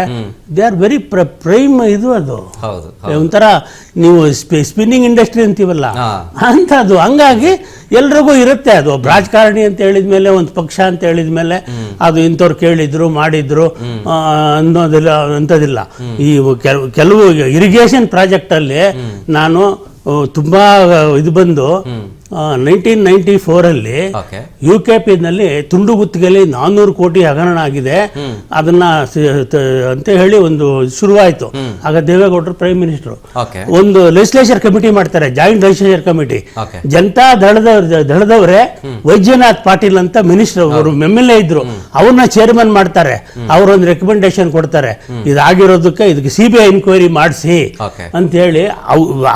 ದೇ ಆರ್ ವೆರಿ ಪ್ರೈಮ್. ಇದು ಅದು ಒಂಥರ ನೀವು ಸ್ಪಿನ್ನಿಂಗ್ ಇಂಡಸ್ಟ್ರಿ ಅಂತೀವಲ್ಲ ಅಂತದ್ದು. ಹಂಗಾಗಿ ಎಲ್ರಿಗೂ ಇರುತ್ತೆ ಅದು. ರಾಜಕಾರಣಿ ಅಂತ ಹೇಳಿದ್ಮೇಲೆ ಒಂದು ಪಕ್ಷ ಅಂತ ಹೇಳಿದ್ಮೇಲೆ ಅದು ಇಂಥವ್ರು ಕೇಳಿದ್ರು ಮಾಡಿದ್ರು ಅನ್ನೋದಿಲ್ಲ ಅಂತದಿಲ್ಲ. ಈ ಕೆಲವು ಇರಿಗೇಷನ್ ಪ್ರಾಜೆಕ್ಟ್ ಅಲ್ಲಿ ನಾನು ತುಂಬಾ ಇದು ಬಂದು 1994 ಅಲ್ಲಿ UKP ನಲ್ಲಿ ತುಂಡು ಗುತ್ತಿಗೆಯಲ್ಲಿ 400 ಕೋಟಿ ಹಗರಣ ಆಗಿದೆ. ಅದನ್ನ ಅಂತ ಹೇಳಿ ಒಂದು ಶುರುವಾಯಿತು. ಆಗ ದೇವೇಗೌಡರು ಪ್ರೈಮ್ ಮಿನಿಸ್ಟರ್ ಒಂದು ಲೆಜಿಸ್ಲೇಚರ್ ಕಮಿಟಿ ಮಾಡ್ತಾರೆ, ಜಾಯಿಂಟ್ ಲೆಜಿಸ್ಲೇಚರ್ ಕಮಿಟಿ. ಜನತಾ ದಳದವರೇ ವೈದ್ಯನಾಥ್ ಪಾಟೀಲ್ ಅಂತ ಮಿನಿಸ್ಟರ್ ಅವರು MLA ಇದ್ರು, ಅವ್ರನ್ನ ಚೇರ್ಮನ್ ಮಾಡ್ತಾರೆ. ಅವರೊಂದು ರೆಕಮೆಂಡೇಶನ್ ಕೊಡ್ತಾರೆ, ಇದಾಗಿರೋದಕ್ಕೆ ಇದಕ್ಕೆ CBI ಇನ್ಕ್ವೈರಿ ಮಾಡಿಸಿ ಅಂತ ಹೇಳಿ.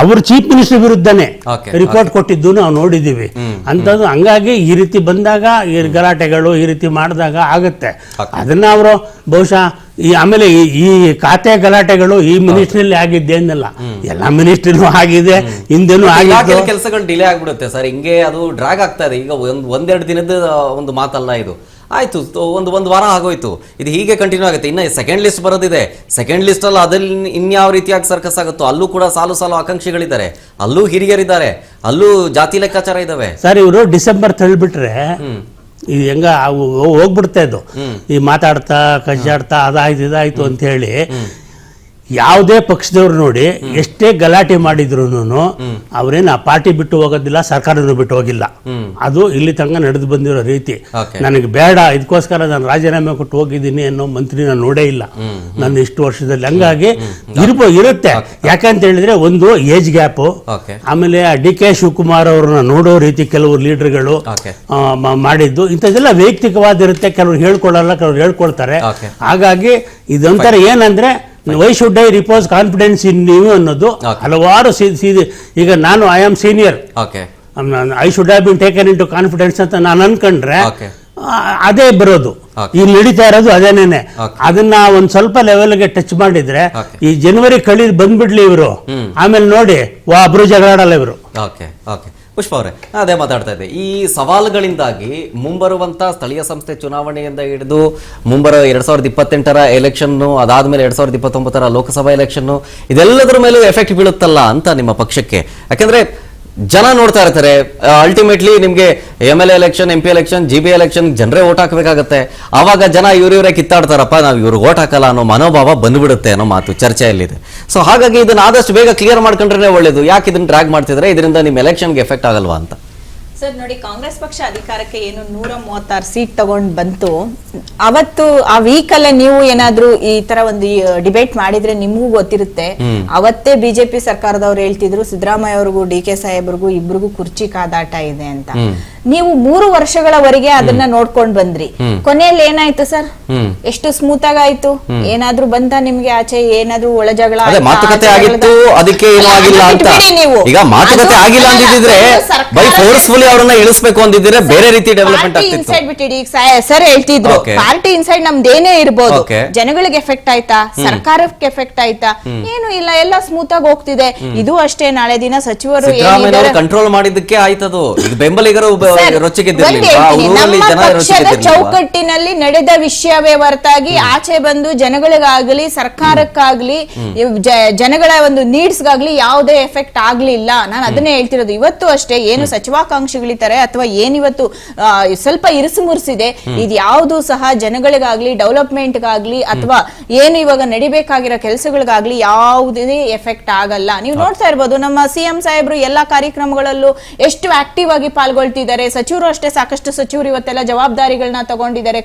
ಅವರು ಚೀಫ್ ಮಿನಿಸ್ಟರ್ ವಿರುದ್ಧನೇ ರಿಪೋರ್ಟ್ ಕೊಟ್ಟಿದ್ದು ನಾವು ನೋಡಿದ್ದೀವಿ ಅಂತದ್ದು. ಹಂಗಾಗಿ ಈ ರೀತಿ ಬಂದಾಗ ಈ ಗಲಾಟೆಗಳು ಈ ರೀತಿ ಮಾಡಿದಾಗ ಆಗುತ್ತೆ. ಅದನ್ನ ಅವರು ಬಹುಶಃ ಆಮೇಲೆ ಈ ಖಾತೆ ಗಲಾಟೆಗಳು ಈ ಮಿನಿಸ್ಟ್ರಿಯಲ್ಲಿ ಆಗಿದ್ದೇನಲ್ಲ, ಎಲ್ಲಾ ಮಿನಿಸ್ಟ್ರಿನೂ ಆಗಿದೆ, ಹಿಂದೆನೂ ಆಗಿದೆ.
ಕೆಲಸಗಳು ಡಿಲೇ ಆಗ್ಬಿಡುತ್ತೆ ಸರ್, ಹಿಂಗೆ ಅದು ಡ್ರಾಗ್ ಆಗ್ತಾ ಇದೆ. ಈಗ ಒಂದೆರಡು ದಿನದ ಒಂದು ಮಾತಲ್ಲ ಇದು. ಆಯ್ತು, ಒಂದು ವಾರ ಆಗೋಯ್ತು, ಇದು ಹೀಗೆ ಕಂಟಿನ್ಯೂ ಆಗುತ್ತೆ. ಇನ್ನು ಸೆಕೆಂಡ್ ಲಿಸ್ಟ್ ಬರೋದಿದೆ. ಸೆಕೆಂಡ್ ಲಿಸ್ಟ್ ಅಲ್ಲಿ ಅದಲ್ಲಿ ಇನ್ಯಾವ ರೀತಿಯಾಗಿ ಸರ್ಕಸ್ ಆಗುತ್ತೋ, ಅಲ್ಲೂ ಕೂಡ ಸಾಲು ಆಕಾಂಕ್ಷಿಗಳಿದ್ದಾರೆ, ಅಲ್ಲೂ ಹಿರಿಯರಿದ್ದಾರೆ, ಅಲ್ಲೂ ಜಾತಿ ಲೆಕ್ಕಾಚಾರ ಇದಾವೆ.
ಸರ್ ಇವರು ಡಿಸೆಂಬರ್ ತಳ್ಳಿಬಿಟ್ರೆ ಇದು ಹೆಂಗ ಹೋಗ್ಬಿಡ್ತಾ ಇದ್ದು, ಈ ಮಾತಾಡ್ತಾ ಕಚ್ಚಾಡ್ತಾ ಅದಾಯ್ತು ಇದಾಯ್ತು ಅಂತ ಹೇಳಿ. ಯಾವುದೇ ಪಕ್ಷದವ್ರು ನೋಡಿ ಎಷ್ಟೇ ಗಲಾಟೆ ಮಾಡಿದ್ರು ಅವ್ರೇನು ಆ ಪಾರ್ಟಿ ಬಿಟ್ಟು ಹೋಗೋದಿಲ್ಲ, ಸರ್ಕಾರನೂ ಬಿಟ್ಟು ಹೋಗಿಲ್ಲ. ಅದು ಇಲ್ಲಿ ತನಕ ನಡೆದು ಬಂದಿರೋ ರೀತಿ. ನನಗೆ ಬೇಡ, ಇದಕ್ಕೋಸ್ಕರ ನಾನು ರಾಜೀನಾಮೆ ಕೊಟ್ಟು ಹೋಗಿದ್ದೀನಿ ಅನ್ನೋ ಮಂತ್ರಿ ನಾನು ನೋಡೇ ಇಲ್ಲ ನನ್ನ ಇಷ್ಟು ವರ್ಷದಲ್ಲಿ. ಹಂಗಾಗಿ ಇರುತ್ತೆ. ಯಾಕಂತ ಹೇಳಿದ್ರೆ ಒಂದು ಏಜ್ ಗ್ಯಾಪ್, ಆಮೇಲೆ DK ಶಿವಕುಮಾರ್ ಅವ್ರನ್ನ ನೋಡೋ ರೀತಿ ಕೆಲವರು ಲೀಡರ್ಗಳು ಮಾಡಿದ್ದು ಇಂಥದ್ದೆಲ್ಲ ವೈಯಕ್ತಿಕವಾದಿರುತ್ತೆ. ಕೆಲವರು ಹೇಳ್ಕೊಳ್ಳಲ್ಲ, ಕೆಲವರು ಹೇಳ್ಕೊಳ್ತಾರೆ. ಹಾಗಾಗಿ ಇದೊಂಥರ ಏನಂದ್ರೆ why should I repose confidence in ನೀವು ಅನ್ನೋದು ಹಲವಾರು ಈಗ ನಾನು I am senior, I should have been taken into confidence ಅಂತ ನಾನು ಅನ್ಕೊಂಡ್ರೆ ಅದೇ ಬರೋದು. ಇಲ್ಲಿ ನಡೀತಾ ಇರೋದು ಅದೇನೇನೆ. ಅದನ್ನ ಒಂದ್ ಸ್ವಲ್ಪ ಲೆವೆಲ್ಗೆ ಟಚ್ ಮಾಡಿದ್ರೆ ಈ ಜನವರಿ ಬಂದ್ಬಿಡ್ಲಿ ಇವರು, ಆಮೇಲೆ ನೋಡಿ ಒಬ್ರು ಜಗಳಾಡಲ್ಲ ಇವರು.
ಪುಷ್ಪ ಅವರೇ, ಅದೇ ಮಾತಾಡ್ತಾ ಇದ್ದೆ. ಈ ಸವಾಲುಗಳಿಂದಾಗಿ ಮುಂಬರುವಂತ ಸ್ಥಳೀಯ ಸಂಸ್ಥೆ ಚುನಾವಣೆಯಿಂದ ಹಿಡಿದು ಮುಂಬರುವ 2028ರ ಎಲೆಕ್ಷನ್ನು, ಅದಾದ್ಮೇಲೆ 2029ರ ಲೋಕಸಭಾ ಎಲೆಕ್ಷನ್ನು, ಇದೆಲ್ಲದರ ಮೇಲೂ ಎಫೆಕ್ಟ್ ಬೀಳುತ್ತಲ್ಲ ಅಂತ ನಿಮ್ಮ ಪಕ್ಷಕ್ಕೆ? ಯಾಕಂದ್ರೆ ಜನ ನೋಡ್ತಾ ಇರ್ತಾರೆ. ಅಲ್ಟಿಮೇಟ್ಲಿ ನಿಮ್ಗೆ MLA election, MP election, GB election ಜನರೇ ಓಟ್ ಹಾಕಬೇಕಾಗತ್ತೆ. ಆವಾಗ ಜನ ಇವರೇ ಕಿತ್ತಾಡ್ತಾರಪ್ಪ, ನಾವು ಇವ್ರಿಗೆ ಓಟ್ ಹಾಕಲ್ಲ ಅನ್ನೋ ಮನೋಭಾವ ಬಂದ್ಬಿಡುತ್ತೆ ಅನ್ನೋ ಮಾತು ಚರ್ಚೆಯಲ್ಲಿದೆ. ಸೊ ಹಾಗಾಗಿ ಇದನ್ನ ಆದಷ್ಟು ಬೇಗ ಕ್ಲಿಯರ್ ಮಾಡ್ಕೊಂಡ್ರೆ ಒಳ್ಳೇದು. ಯಾಕೆ ಇದನ್ನ ಡ್ರ್ಯಾಗ್ ಮಾಡ್ತಿದ್ರೆ, ಇದರಿಂದ ನಿಮ್ಮ ಎಲೆಕ್ಷನ್ಗೆ ಎಫೆಕ್ಟ್ ಆಗಲ್ವಾ ಅಂತ?
ಸರ್ ನೋಡಿ, ಕಾಂಗ್ರೆಸ್ ಪಕ್ಷ ಅಧಿಕಾರಕ್ಕೆ ಏನು 136 ಸೀಟ್ ತಗೊಂಡ್ ಬಂತು, ಅವತ್ತು ಆ ವೀಕ್ ಅಲ್ಲೇ ನೀವು ಏನಾದ್ರೂ ಈ ತರ ಒಂದು ಡಿಬೇಟ್ ಮಾಡಿದ್ರೆ ನಿಮ್ಗೂ ಗೊತ್ತಿರುತ್ತೆ. ಅವತ್ತೇ ಬಿಜೆಪಿ ಸರ್ಕಾರದವ್ರು ಹೇಳ್ತಿದ್ರು ಸಿದ್ದರಾಮಯ್ಯ ಅವ್ರಿಗೂ DK ಸಾಹೇಬ್ರಿಗೂ ಇಬ್ರಿಗೂ ಕುರ್ಚಿ ಕಾದಾಟ ಇದೆ ಅಂತ. ನೀವು 3 ವರ್ಷಗಳವರೆಗೆ ಅದನ್ನ ನೋಡ್ಕೊಂಡ್ ಬಂದ್ರಿ. ಕೊನೆಯಲ್ಲಿ ಏನಾಯ್ತು ಸರ್? ಎಷ್ಟು ಸ್ಮೂತ್ ಆಗಾಯ್ತು? ಏನಾದ್ರೂ ಬಂತ ನಿಮ್ಗೆ ಆಚೆ? ಏನಾದ್ರೂ ಒಳ ಜಗಳ
ಮಾತುಕತೆ ಆಗಿತ್ತು, ಅದಕ್ಕೆ ಏನೂ ಆಗಿಲ್ಲ ಅಂತ. ಈಗ ಮಾತುಕತೆ ಆಗಿಲ್ಲ ಅಂದಿದ್ರೆ ಬೈ ಫೋರ್ಸ್ಫುಲಿ ಅವರನ್ನ ಇಳಿಸಬೇಕು ಅಂದಿದ್ರೆ ಬೇರೆ ರೀತಿ ಡೆವಲಪ್ಮೆಂಟ್ ಆಗ್ತಿತ್ತು.
ಇನ್ಸೈಡ್ ಬಿಟ್ಟಿಡಿ. ಈಗ ಸರ್ ಹೇಳ್ತಿದ್ರು ಪಾರ್ಟಿ ಇನ್ಸೈಡ್ ನಮ್ದೇನೇ ಇರ್ಬೋದು, ಜನಗಳಿಗೆ ಎಫೆಕ್ಟ್ ಆಯ್ತಾ, ಸರ್ಕಾರಕ್ಕೆ ಎಫೆಕ್ಟ್ ಆಯ್ತಾ? ಏನು ಇಲ್ಲ, ಎಲ್ಲ ಸ್ಮೂತ್ ಆಗಿ ಹೋಗ್ತಿದೆ. ಇದು ಅಷ್ಟೇ, ನಾಳೆ ದಿನ ಸಚಿವರು
ಕಂಟ್ರೋಲ್ ಮಾಡಿದ್ದಕ್ಕೆ ಆಯ್ತದು. ಈಗ ಬೆಂಬಲಿಗರು
ಪಕ್ಷದ ಚೌಕಟ್ಟಿನಲ್ಲಿ ನಡೆದ ವಿಷಯವೇ ಹೊರತಾಗಿ ಆಚೆ ಬಂದು ಜನಗಳಿಗಾಗ್ಲಿ ಸರ್ಕಾರಕ್ಕಾಗ್ಲಿ ಜನಗಳ ಒಂದು ನೀಡ್ಸ್ ಗಾಗ್ಲಿ ಯಾವುದೇ ಎಫೆಕ್ಟ್ ಆಗ್ಲಿಲ್ಲ. ನಾನು ಅದನ್ನೇ ಹೇಳ್ತಿರೋದು. ಇವತ್ತು ಅಷ್ಟೇ ಏನು ಸಚಿವಾಕಾಂಕ್ಷಿಗಳಿದ್ದಾರೆ ಅಥವಾ ಏನಿವತ್ತು ಸ್ವಲ್ಪ ಇರಿಸು ಮುರಿಸಿದೆ, ಇದು ಯಾವುದು ಸಹ ಜನಗಳಿಗಾಗ್ಲಿ ಡೆವಲಪ್ಮೆಂಟ್ಗಾಗ್ಲಿ ಅಥವಾ ಏನು ಇವಾಗ ನಡಿಬೇಕಾಗಿರೋ ಕೆಲಸಗಳಿಗಾಗ್ಲಿ ಯಾವುದೇ ಎಫೆಕ್ಟ್ ಆಗಲ್ಲ. ನೀವು ನೋಡ್ತಾ ಇರ್ಬೋದು, ನಮ್ಮ CM ಸಾಹೇಬ್ರು ಎಲ್ಲಾ ಕಾರ್ಯಕ್ರಮಗಳಲ್ಲೂ ಎಷ್ಟು ಆಕ್ಟಿವ್ ಆಗಿ ಪಾಲ್ಗೊಳ್ತಿದ್ದಾರೆ. ಸಚಿವರು ಅಷ್ಟೇ, ಸಾಕಷ್ಟು ಸಚಿವರು ಇವತ್ತೆಲ್ಲ ಜವಾಬ್ದಾರಿಗಳನ್ನ ತಗೊಂಡಿದ್ದಾರೆ.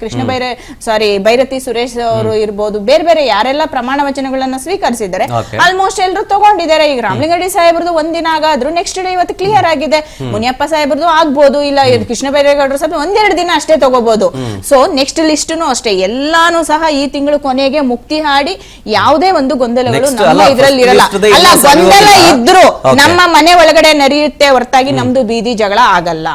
ಬೈರತಿ ಸುರೇಶ್ ಅವರು ಇರ್ಬೋದು, ಬೇರೆ ಬೇರೆ ಯಾರೆಲ್ಲ ಪ್ರಮಾಣ ವಚನಗಳನ್ನ ಸ್ವೀಕರಿಸಿದ್ದಾರೆ ಆಲ್ಮೋಸ್ಟ್ ಎಲ್ಲರೂ ತಗೊಂಡಿದ್ದಾರೆ. ಈಗ ರಾಮಲಿಂಗಡಿ ಸಾಹೇಬ್ರದ್ದು ಒಂದಿನ ಆಗಾದ್ರು ನೆಕ್ಸ್ಟ್ ಡೇ ಇವತ್ತು ಕ್ಲಿಯರ್ ಆಗಿದೆ. ಮುನಿಯಪ್ಪ ಸಾಹೇಬ್ರದ್ದು ಆಗ್ಬೋದು, ಇಲ್ಲ ಕೃಷ್ಣ ಬೈರೇಗೌಡರು ಸ್ವಲ್ಪ 1-2 ದಿನ ಅಷ್ಟೇ ತಗೋಬಹುದು. ಸೊ ನೆಕ್ಸ್ಟ್ ಲಿಸ್ಟ್ನು ಅಷ್ಟೇ ಎಲ್ಲಾನು ಸಹ ಈ ತಿಂಗಳು ಕೊನೆಗೆ ಮುಕ್ತಿ ಹಾಡಿ ಯಾವುದೇ ಒಂದು ಗೊಂದಲಗಳು ನಮ್ಮ ಇದ್ರಲ್ಲಿ ಇರಲ್ಲ. ಅಲ್ಲ, ಗೊಂದಲ ಇದ್ರು ನಮ್ಮ ಮನೆ ಒಳಗಡೆ ನಡೆಯುತ್ತೆ ಹೊರತಾಗಿ ನಮ್ದು ಬೀದಿ ಜಗಳ ಆಗಲ್ಲ.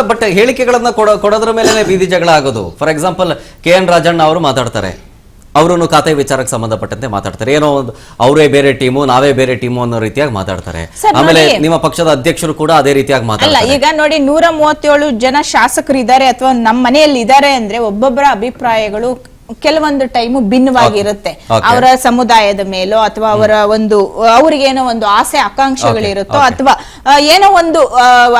ಬಟ್ ಹೇಳಿಕೆಗಳನ್ನ ಕೊಡೋದ್ರ ಮೇಲೆ ಬೀದಿ ಜಗಳ ಆಗೋದು. ಫಾರ್ ಎಕ್ಸಾಂಪಲ್ KN ರಾಜಣ್ಣ ಅವರು ಮಾತಾಡ್ತಾರೆ, ಅವರನ್ನು ಖಾತೆ ವಿಚಾರಕ್ಕೆ ಸಂಬಂಧಪಟ್ಟಂತೆ ಮಾತಾಡ್ತಾರೆ. ಏನೋ ಅವರೇ ಬೇರೆ ಟೀಮು, ನಾವೇ ಬೇರೆ ಟೀಮು ಅನ್ನೋ ರೀತಿಯಾಗಿ ಮಾತಾಡ್ತಾರೆ. ಆಮೇಲೆ ನಿಮ್ಮ ಪಕ್ಷದ ಅಧ್ಯಕ್ಷರು ಕೂಡ ಅದೇ ರೀತಿಯಾಗಿ ಮಾತಾಡ್ತಾರೆ.
ಈಗ ನೋಡಿ, 137 ಜನ ಶಾಸಕರು ಇದ್ದಾರೆ ಅಥವಾ ನಮ್ಮ ಮನೆಯಲ್ಲಿ ಇದ್ದಾರೆ ಅಂದ್ರೆ ಒಬ್ಬೊಬ್ಬರ ಅಭಿಪ್ರಾಯಗಳು ಕೆಲವೊಂದು ಟೈಮು ಭಿನ್ನವಾಗಿರುತ್ತೆ. ಅವರ ಸಮುದಾಯದ ಮೇಲೋ ಅಥವಾ ಅವರ ಒಂದು ಅವ್ರಿಗೇನೋ ಒಂದು ಆಸೆ ಆಕಾಂಕ್ಷೆಗಳಿರುತ್ತೋ ಅಥವಾ ಏನೋ ಒಂದು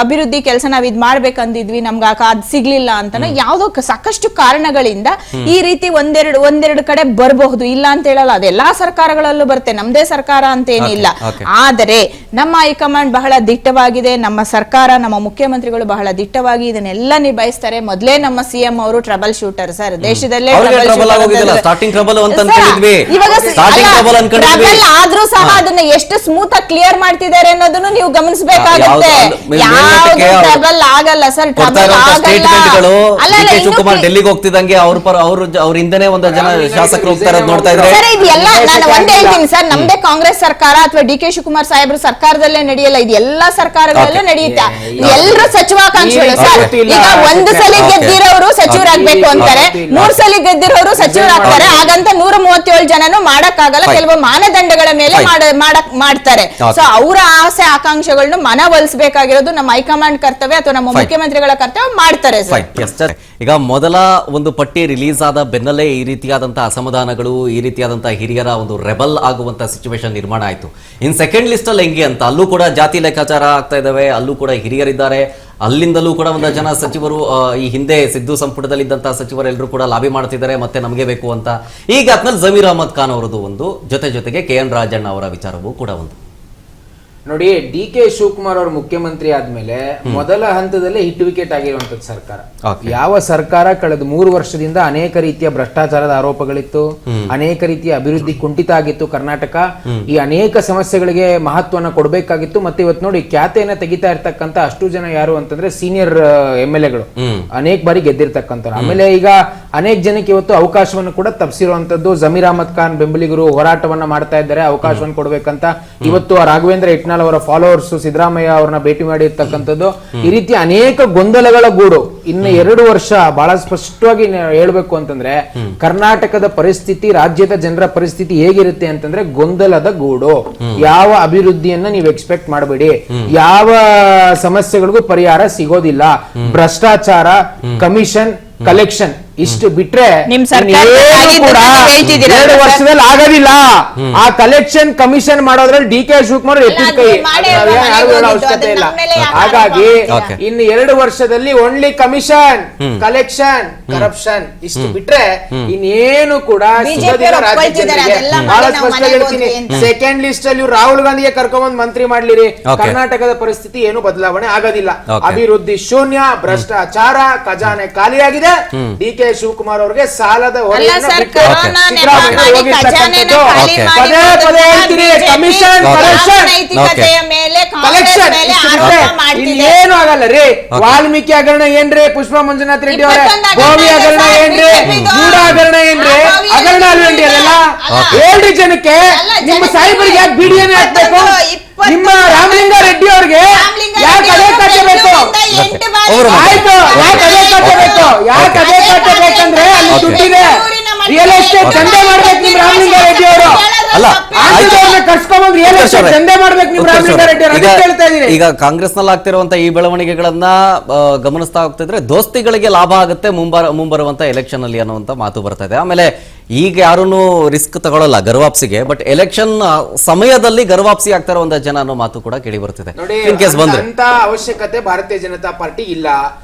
ಅಭಿವೃದ್ಧಿ ಕೆಲಸ ನಾವ್ ಇದ್ ಮಾಡ್ಬೇಕಂದಿದ್ವಿ, ನಮ್ಗೆ ಅದ್ ಸಿಗ್ಲಿಲ್ಲ ಅಂತಾನೋ ಯಾವ್ದೋ ಸಾಕಷ್ಟು ಕಾರಣಗಳಿಂದ ಈ ರೀತಿ ಒಂದೆರಡು ಕಡೆ ಬರಬಹುದು. ಇಲ್ಲ ಅಂತ ಹೇಳಲ್ಲ, ಅದೆಲ್ಲಾ ಸರ್ಕಾರಗಳಲ್ಲೂ ಬರುತ್ತೆ, ನಮ್ದೇ ಸರ್ಕಾರ ಅಂತ ಏನಿಲ್ಲ. ಆದರೆ ನಮ್ಮ ಹೈಕಮಾಂಡ್ ಬಹಳ ದಿಟ್ಟವಾಗಿದೆ, ನಮ್ಮ ಸರ್ಕಾರ, ನಮ್ಮ ಮುಖ್ಯಮಂತ್ರಿಗಳು ಬಹಳ ದಿಟ್ಟವಾಗಿ ಇದನ್ನೆಲ್ಲ ನಿಭಾಯಿಸ್ತಾರೆ. ಮೊದಲೇ ನಮ್ಮ CM ಅವರು ಟ್ರಬಲ್ ಶೂಟರ್ ಸರ್, ದೇಶದಲ್ಲೇ ಆದ್ರೂ ಸಹ ಅದನ್ನ ಎಷ್ಟು ಸ್ಮೂತ್ ಆಗಿ ಕ್ಲಿಯರ್ ಮಾಡ್ತಿದ್ದಾರೆ ಅನ್ನೋದನ್ನು ನೀವು ಗಮನಿಸಬೇಕಾಗುತ್ತೆ. ಟ್ರಬಲ್ ಆಗಲ್ಲ ಸರ್, ಟ್ರಬಲ್
ಶಿವಕುಮಾರ್ ಡೆಲ್ಲಿಗೆ ಹೋಗ್ತಿದ್ದಂಗೆ ಅವ್ರ ಹಿಂದೆನೆ ಒಂದು ಜನ ಶಾಸಕರು ಹೋಗ್ತಾರೆ ನೋಡ್ತಾ ಇದ್ರೆ
ಇದೆಲ್ಲ. ನಾನು ಒಂದೇ ಹೇಳ್ತೀನಿ ಸರ್, ನಮ್ದೇ ಕಾಂಗ್ರೆಸ್ ಸರ್ಕಾರ ಅಥವಾ DK ಶಿವಕುಮಾರ್ ಸಾಹೇಬ್ರು ಸರ್ಕಾರದಲ್ಲೇ ನಡೆಯಲ್ಲ, ಇದು ಎಲ್ಲಾ ಸರ್ಕಾರಗಳಲ್ಲೂ ನಡೆಯುತ್ತೆ. ಎಲ್ಲರೂ ಸಚಿವಾಕಾಂಕ್ಷಿಗಳು ಸರ್. ಈಗ 1 ಸಲ ಗೆದ್ದಿರೋರು ಸಚಿವರಾಗ್ಬೇಕು ಅಂತಾರೆ, 3 ಸಲ ಗೆದ್ದಿರೋರು ಸಚಿವರಾಗ್ತಾರೆ. ಹಾಗಂತ 137 ಜನನು ಮಾಡಕ್ಕಾಗಲ್ಲ, ಕೆಲವು ಮಾನದಂಡಗಳ ಮೇಲೆ ಮಾಡ್ತಾರೆ. ಸೊ ಅವರ ಆಸೆ ಆಕಾಂಕ್ಷೆಗಳನ್ನ ಮನವೊಲಿಸಬೇಕಾಗಿರೋದು ನಮ್ಮ ಹೈಕಮಾಂಡ್ ಕರ್ತವ್ಯ ಅಥವಾ ನಮ್ಮ ಮುಖ್ಯಮಂತ್ರಿಗಳ ಕರ್ತವ್ಯ. ಮಾಡ್ತಾರೆ ಸರ್.
ಈಗ ಮೊದಲ ಒಂದು ಪಟ್ಟಿ ರಿಲೀಸ್ ಆದ ಬೆನ್ನಲ್ಲೇ ಈ ರೀತಿಯಾದಂತಹ ಅಸಮಾಧಾನಗಳು, ಈ ರೀತಿಯಾದಂತಹ ಹಿರಿಯರ ಒಂದು ರೆಬಲ್ ಆಗುವಂತ ಸಿಚುವೇಶನ್ ನಿರ್ಮಾಣ ಆಯ್ತು. ಇನ್ ಸೆಕೆಂಡ್ ಲಿಸ್ಟ್ ಅಲ್ಲಿ ಹೆಂಗೆ ಅಂತ ಅಲ್ಲೂ ಕೂಡ ಜಾತಿ ಲೆಕ್ಕಾಚಾರ ಆಗ್ತಾ ಇದಾವೆ, ಅಲ್ಲೂ ಕೂಡ ಹಿರಿಯರಿದ್ದಾರೆ. ಅಲ್ಲಿಂದಲೂ ಕೂಡ ಒಂದು ಜನ ಸಚಿವರು ಈ ಹಿಂದೆ ಸಿದ್ದು ಸಂಪುಟದಲ್ಲಿದ್ದಂತಹ ಸಚಿವರೆಲ್ಲರೂ ಕೂಡ ಲಾಬಿ ಮಾಡ್ತಿದ್ದಾರೆ ಮತ್ತೆ ನಮಗೆ ಬೇಕು ಅಂತ. ಈಗ ಅದ್ನಲ್ಲಿ ಜಮೀರ್ ಅಹಮದ್ ಖಾನ್ ಅವರದು ಒಂದು, ಜೊತೆಗೆ KN ರಾಜಣ್ಣ ಅವರ ವಿಚಾರವೂ ಕೂಡ ಒಂದು.
ನೋಡಿ, DK ಶಿವಕುಮಾರ್ ಅವರು ಮುಖ್ಯಮಂತ್ರಿ ಆದ್ಮೇಲೆ ಮೊದಲ ಹಂತದಲ್ಲೇ ಹಿಟ್ ವಿಕೆಟ್ ಆಗಿರುವಂತದ್ದು ಸರ್ಕಾರ. ಯಾವ ಸರ್ಕಾರ ಕಳೆದ 3 ವರ್ಷದಿಂದ ಅನೇಕ ರೀತಿಯ ಭ್ರಷ್ಟಾಚಾರದ ಆರೋಪಗಳಿತ್ತು, ಅನೇಕ ರೀತಿಯ ಅಭಿವೃದ್ಧಿ ಕುಂಠಿತ ಆಗಿತ್ತು ಕರ್ನಾಟಕ. ಈ ಅನೇಕ ಸಮಸ್ಯೆಗಳಿಗೆ ಮಹತ್ವನ ಕೊಡಬೇಕಾಗಿತ್ತು. ಮತ್ತೆ ಇವತ್ತು ನೋಡಿ, ಖ್ಯಾತೆಯನ್ನ ತೆಗಿತಾ ಇರ್ತಕ್ಕಂತ ಅಷ್ಟು ಜನ ಯಾರು ಅಂತಂದ್ರೆ ಸೀನಿಯರ್ MLAಗಳು, ಅನೇಕ ಬಾರಿ ಗೆದ್ದಿರ್ತಕ್ಕಂಥ. ಆಮೇಲೆ ಈಗ ಅನೇಕ ಜನಕ್ಕೆ ಇವತ್ತು ಅವಕಾಶವನ್ನು ಕೂಡ ತಪ್ಪಿಸಿರುವಂತದ್ದು. ಜಮೀರ್ ಅಹಮದ್ ಖಾನ್ ಬೆಂಬಲಿಗರು ಹೋರಾಟವನ್ನ ಮಾಡ್ತಾ ಇದ್ದಾರೆ, ಅವಕಾಶವನ್ನು ಕೊಡ್ಬೇಕಂತ. ಇವತ್ತು ರಾಘವೇಂದ್ರ ಇಟ್ನಾಳ್ ಅವರ ಫಾಲೋವರ್ಸ್ ಸಿದ್ದರಾಮಯ್ಯ ಅವ್ರನ್ನ ಭೇಟಿ ಮಾಡಿರ್ತಕ್ಕಂಥದ್ದು. ಈ ರೀತಿ ಅನೇಕ ಗೊಂದಲಗಳ ಗೂಡು. ಇನ್ನು 2 ವರ್ಷ ಬಹಳ ಸ್ಪಷ್ಟವಾಗಿ ಹೇಳ್ಬೇಕು ಅಂತಂದ್ರೆ ಕರ್ನಾಟಕದ ಪರಿಸ್ಥಿತಿ, ರಾಜ್ಯದ ಜನರ ಪರಿಸ್ಥಿತಿ ಹೇಗಿರುತ್ತೆ ಅಂತಂದ್ರೆ ಗೊಂದಲದ ಗೂಡು. ಯಾವ ಅಭಿವೃದ್ಧಿಯನ್ನ ನೀವು ಎಕ್ಸ್ಪೆಕ್ಟ್ ಮಾಡಬೇಡಿ, ಯಾವ ಸಮಸ್ಯೆಗಳಿಗೂ ಪರಿಹಾರ ಸಿಗೋದಿಲ್ಲ. ಭ್ರಷ್ಟಾಚಾರ, ಕಮಿಷನ್, ಕಲೆಕ್ಷನ್ ಇಷ್ಟು ಬಿಟ್ರೆ
ನಿಮ್ ಸರ್ಕಾರ
ಇನ್ನೇನು ಕೂಡ
ಹೇಳ್ತಿದ್ದೀರಾ
2 ವರ್ಷದಲ್ಲಿ ಆಗೋದಿಲ್ಲ. ಆ ಕಲೆಕ್ಷನ್ ಕಮಿಷನ್ ಮಾಡೋದ್ರಲ್ಲಿ ಡಿ ಕೆ ಶಿವಕುಮಾರ್ ಎತ್ತಿದ ಕೈ, ಯಾರು ಹೇಳೋ ಅವಶ್ಯಕತೆ ಇಲ್ಲ. ಹಾಗಾಗಿ ಇನ್ನು 2 ವರ್ಷದಲ್ಲಿ ಓನ್ಲಿ ಕಮಿಷನ್, ಕಲೆಕ್ಷನ್, ಕರಪ್ಷನ್ ಇಷ್ಟು ಬಿಟ್ರೆ ಇನ್ನೇನು ಕೂಡ ಸಿಗೋದಿಲ್ಲ ರಾಜ್ಯ ಜನರಿಗೆ. ಬಹಳ ಸ್ಪಷ್ಟ ಹೇಳ್ತೀನಿ, ಸೆಕೆಂಡ್ ಲಿಸ್ಟ್ ಅಲ್ಲಿ ರಾಹುಲ್ ಗಾಂಧಿಗೆ ಕರ್ಕೊಂಡ್ಬಂದ್ ಮಂತ್ರಿ ಮಾಡ್ಲಿರಿ, ಕರ್ನಾಟಕದ ಪರಿಸ್ಥಿತಿ ಏನು ಬದಲಾವಣೆ ಆಗೋದಿಲ್ಲ. ಅಭಿವೃದ್ಧಿ ಶೂನ್ಯ, ಭ್ರಷ್ಟಾಚಾರ, ಖಜಾನೆ ಖಾಲಿಯಾಗಿದೆ. ಡಿ ಕೆ ಶಿವಕುಮಾರ್ ಅವರಿಗೆ ಸಾಲದ ಹೊರೆಯನ್ನು ಬಿಟ್ಟು ಸಿದ್ದರಾಮಯ್ಯ ಹೋಗಿರ್ತಕ್ಕಂಥದ್ದು. ಪದೇ ಪದೇ ಹೇಳ್ತೀರಿ, ಕಮಿಷನ್, ಕಲೆಕ್ಷನ್, ಕಲೆಕ್ಷನ್ ಇನ್ನೇನು ಆಗಲ್ಲ ರೀ. ವಾಲ್ಮೀಕಿ ಹಗರಣ ಏನ್ರಿ, ಪುಷ್ಪ ಮಂಜುನಾಥ್ ರೆಡ್ಡಿ ಅವರೇ, ಗೋವಿ ಹಗರಣ ಏನ್ರಿ, ಗೂಢ ಹಗರಣ ಏನ್ರಿ, ಹಗರಣ ಅಲ್ವೇನ್ರಿ ಅದೆಲ್ಲ? ಹೇಳ್ರಿ ಜನಕ್ಕೆ. ನಿಮ್ಮ ಸಾಹೇಬರಿಗೆ ಯಾಕೆ ಬಿಡಿಯನ್ನೇ ಹಾಕ್ಬೇಕು? ನಿಮ್ಮ ರಾಮಲಿಂಗ ರೆಡ್ಡಿ ಅವ್ರಿಗೆ ಯಾಕೆ ಅದೇ ಕಟ್ಟಬೇಕು? ಆಯ್ತು, ಯಾಕೆ ಅದೇ ಕಟ್ಟಬೇಕು? ಯಾಕೆ ಅದೇ ಕಟ್ಟಬೇಕಂದ್ರೆ ಅಲ್ಲಿ ದುಡ್ಡಿದೆ, ರಿಯಲ್ ಎಸ್ಟೇಟ್ ದಂಧೆ ಮಾಡ್ಬೇಕು ನಿಮ್ ರಾಮಲಿಂಗ ರೆಡ್ಡಿ ಅವರು.
ಈಗ ಕಾಂಗ್ರೆಸ್ ನಲ್ಲಿ ಆಗ್ತಿರುವಂತ ಈ ಬೆಳವಣಿಗೆಗಳನ್ನ ಗಮನಿಸ್ತಾ ಹೋಗ್ತಿದ್ರೆ ದೋಸ್ತಿಗಳಿಗೆ ಲಾಭ ಆಗುತ್ತೆ ಮುಂಬರುವಂತ ಎಲೆಕ್ಷನ್ ಅಲ್ಲಿ ಅನ್ನುವಂತ ಮಾತು ಬರ್ತಾ ಇದೆ. ಆಮೇಲೆ ಈಗ ಯಾರೂನು ರಿಸ್ಕ್ ತಗೊಳ್ಳಲ್ಲ ಗರ್ವಾಪ್ಸಿಗೆ, ಬಟ್ ಎಲೆಕ್ಷನ್ ಸಮಯದಲ್ಲಿ ಗರ್ವಾಪ್ಸಿ ಆಗ್ತಾ ಇರುವಂತ ಜನ ಅನ್ನೋ ಮಾತು ಕೂಡ ಕೇಳಿ ಬರ್ತಿದೆ.
ಅಂತ ಅವಶ್ಯಕತೆ ಭಾರತೀಯ ಜನತಾ ಪಾರ್ಟಿ ಇಲ್ಲ.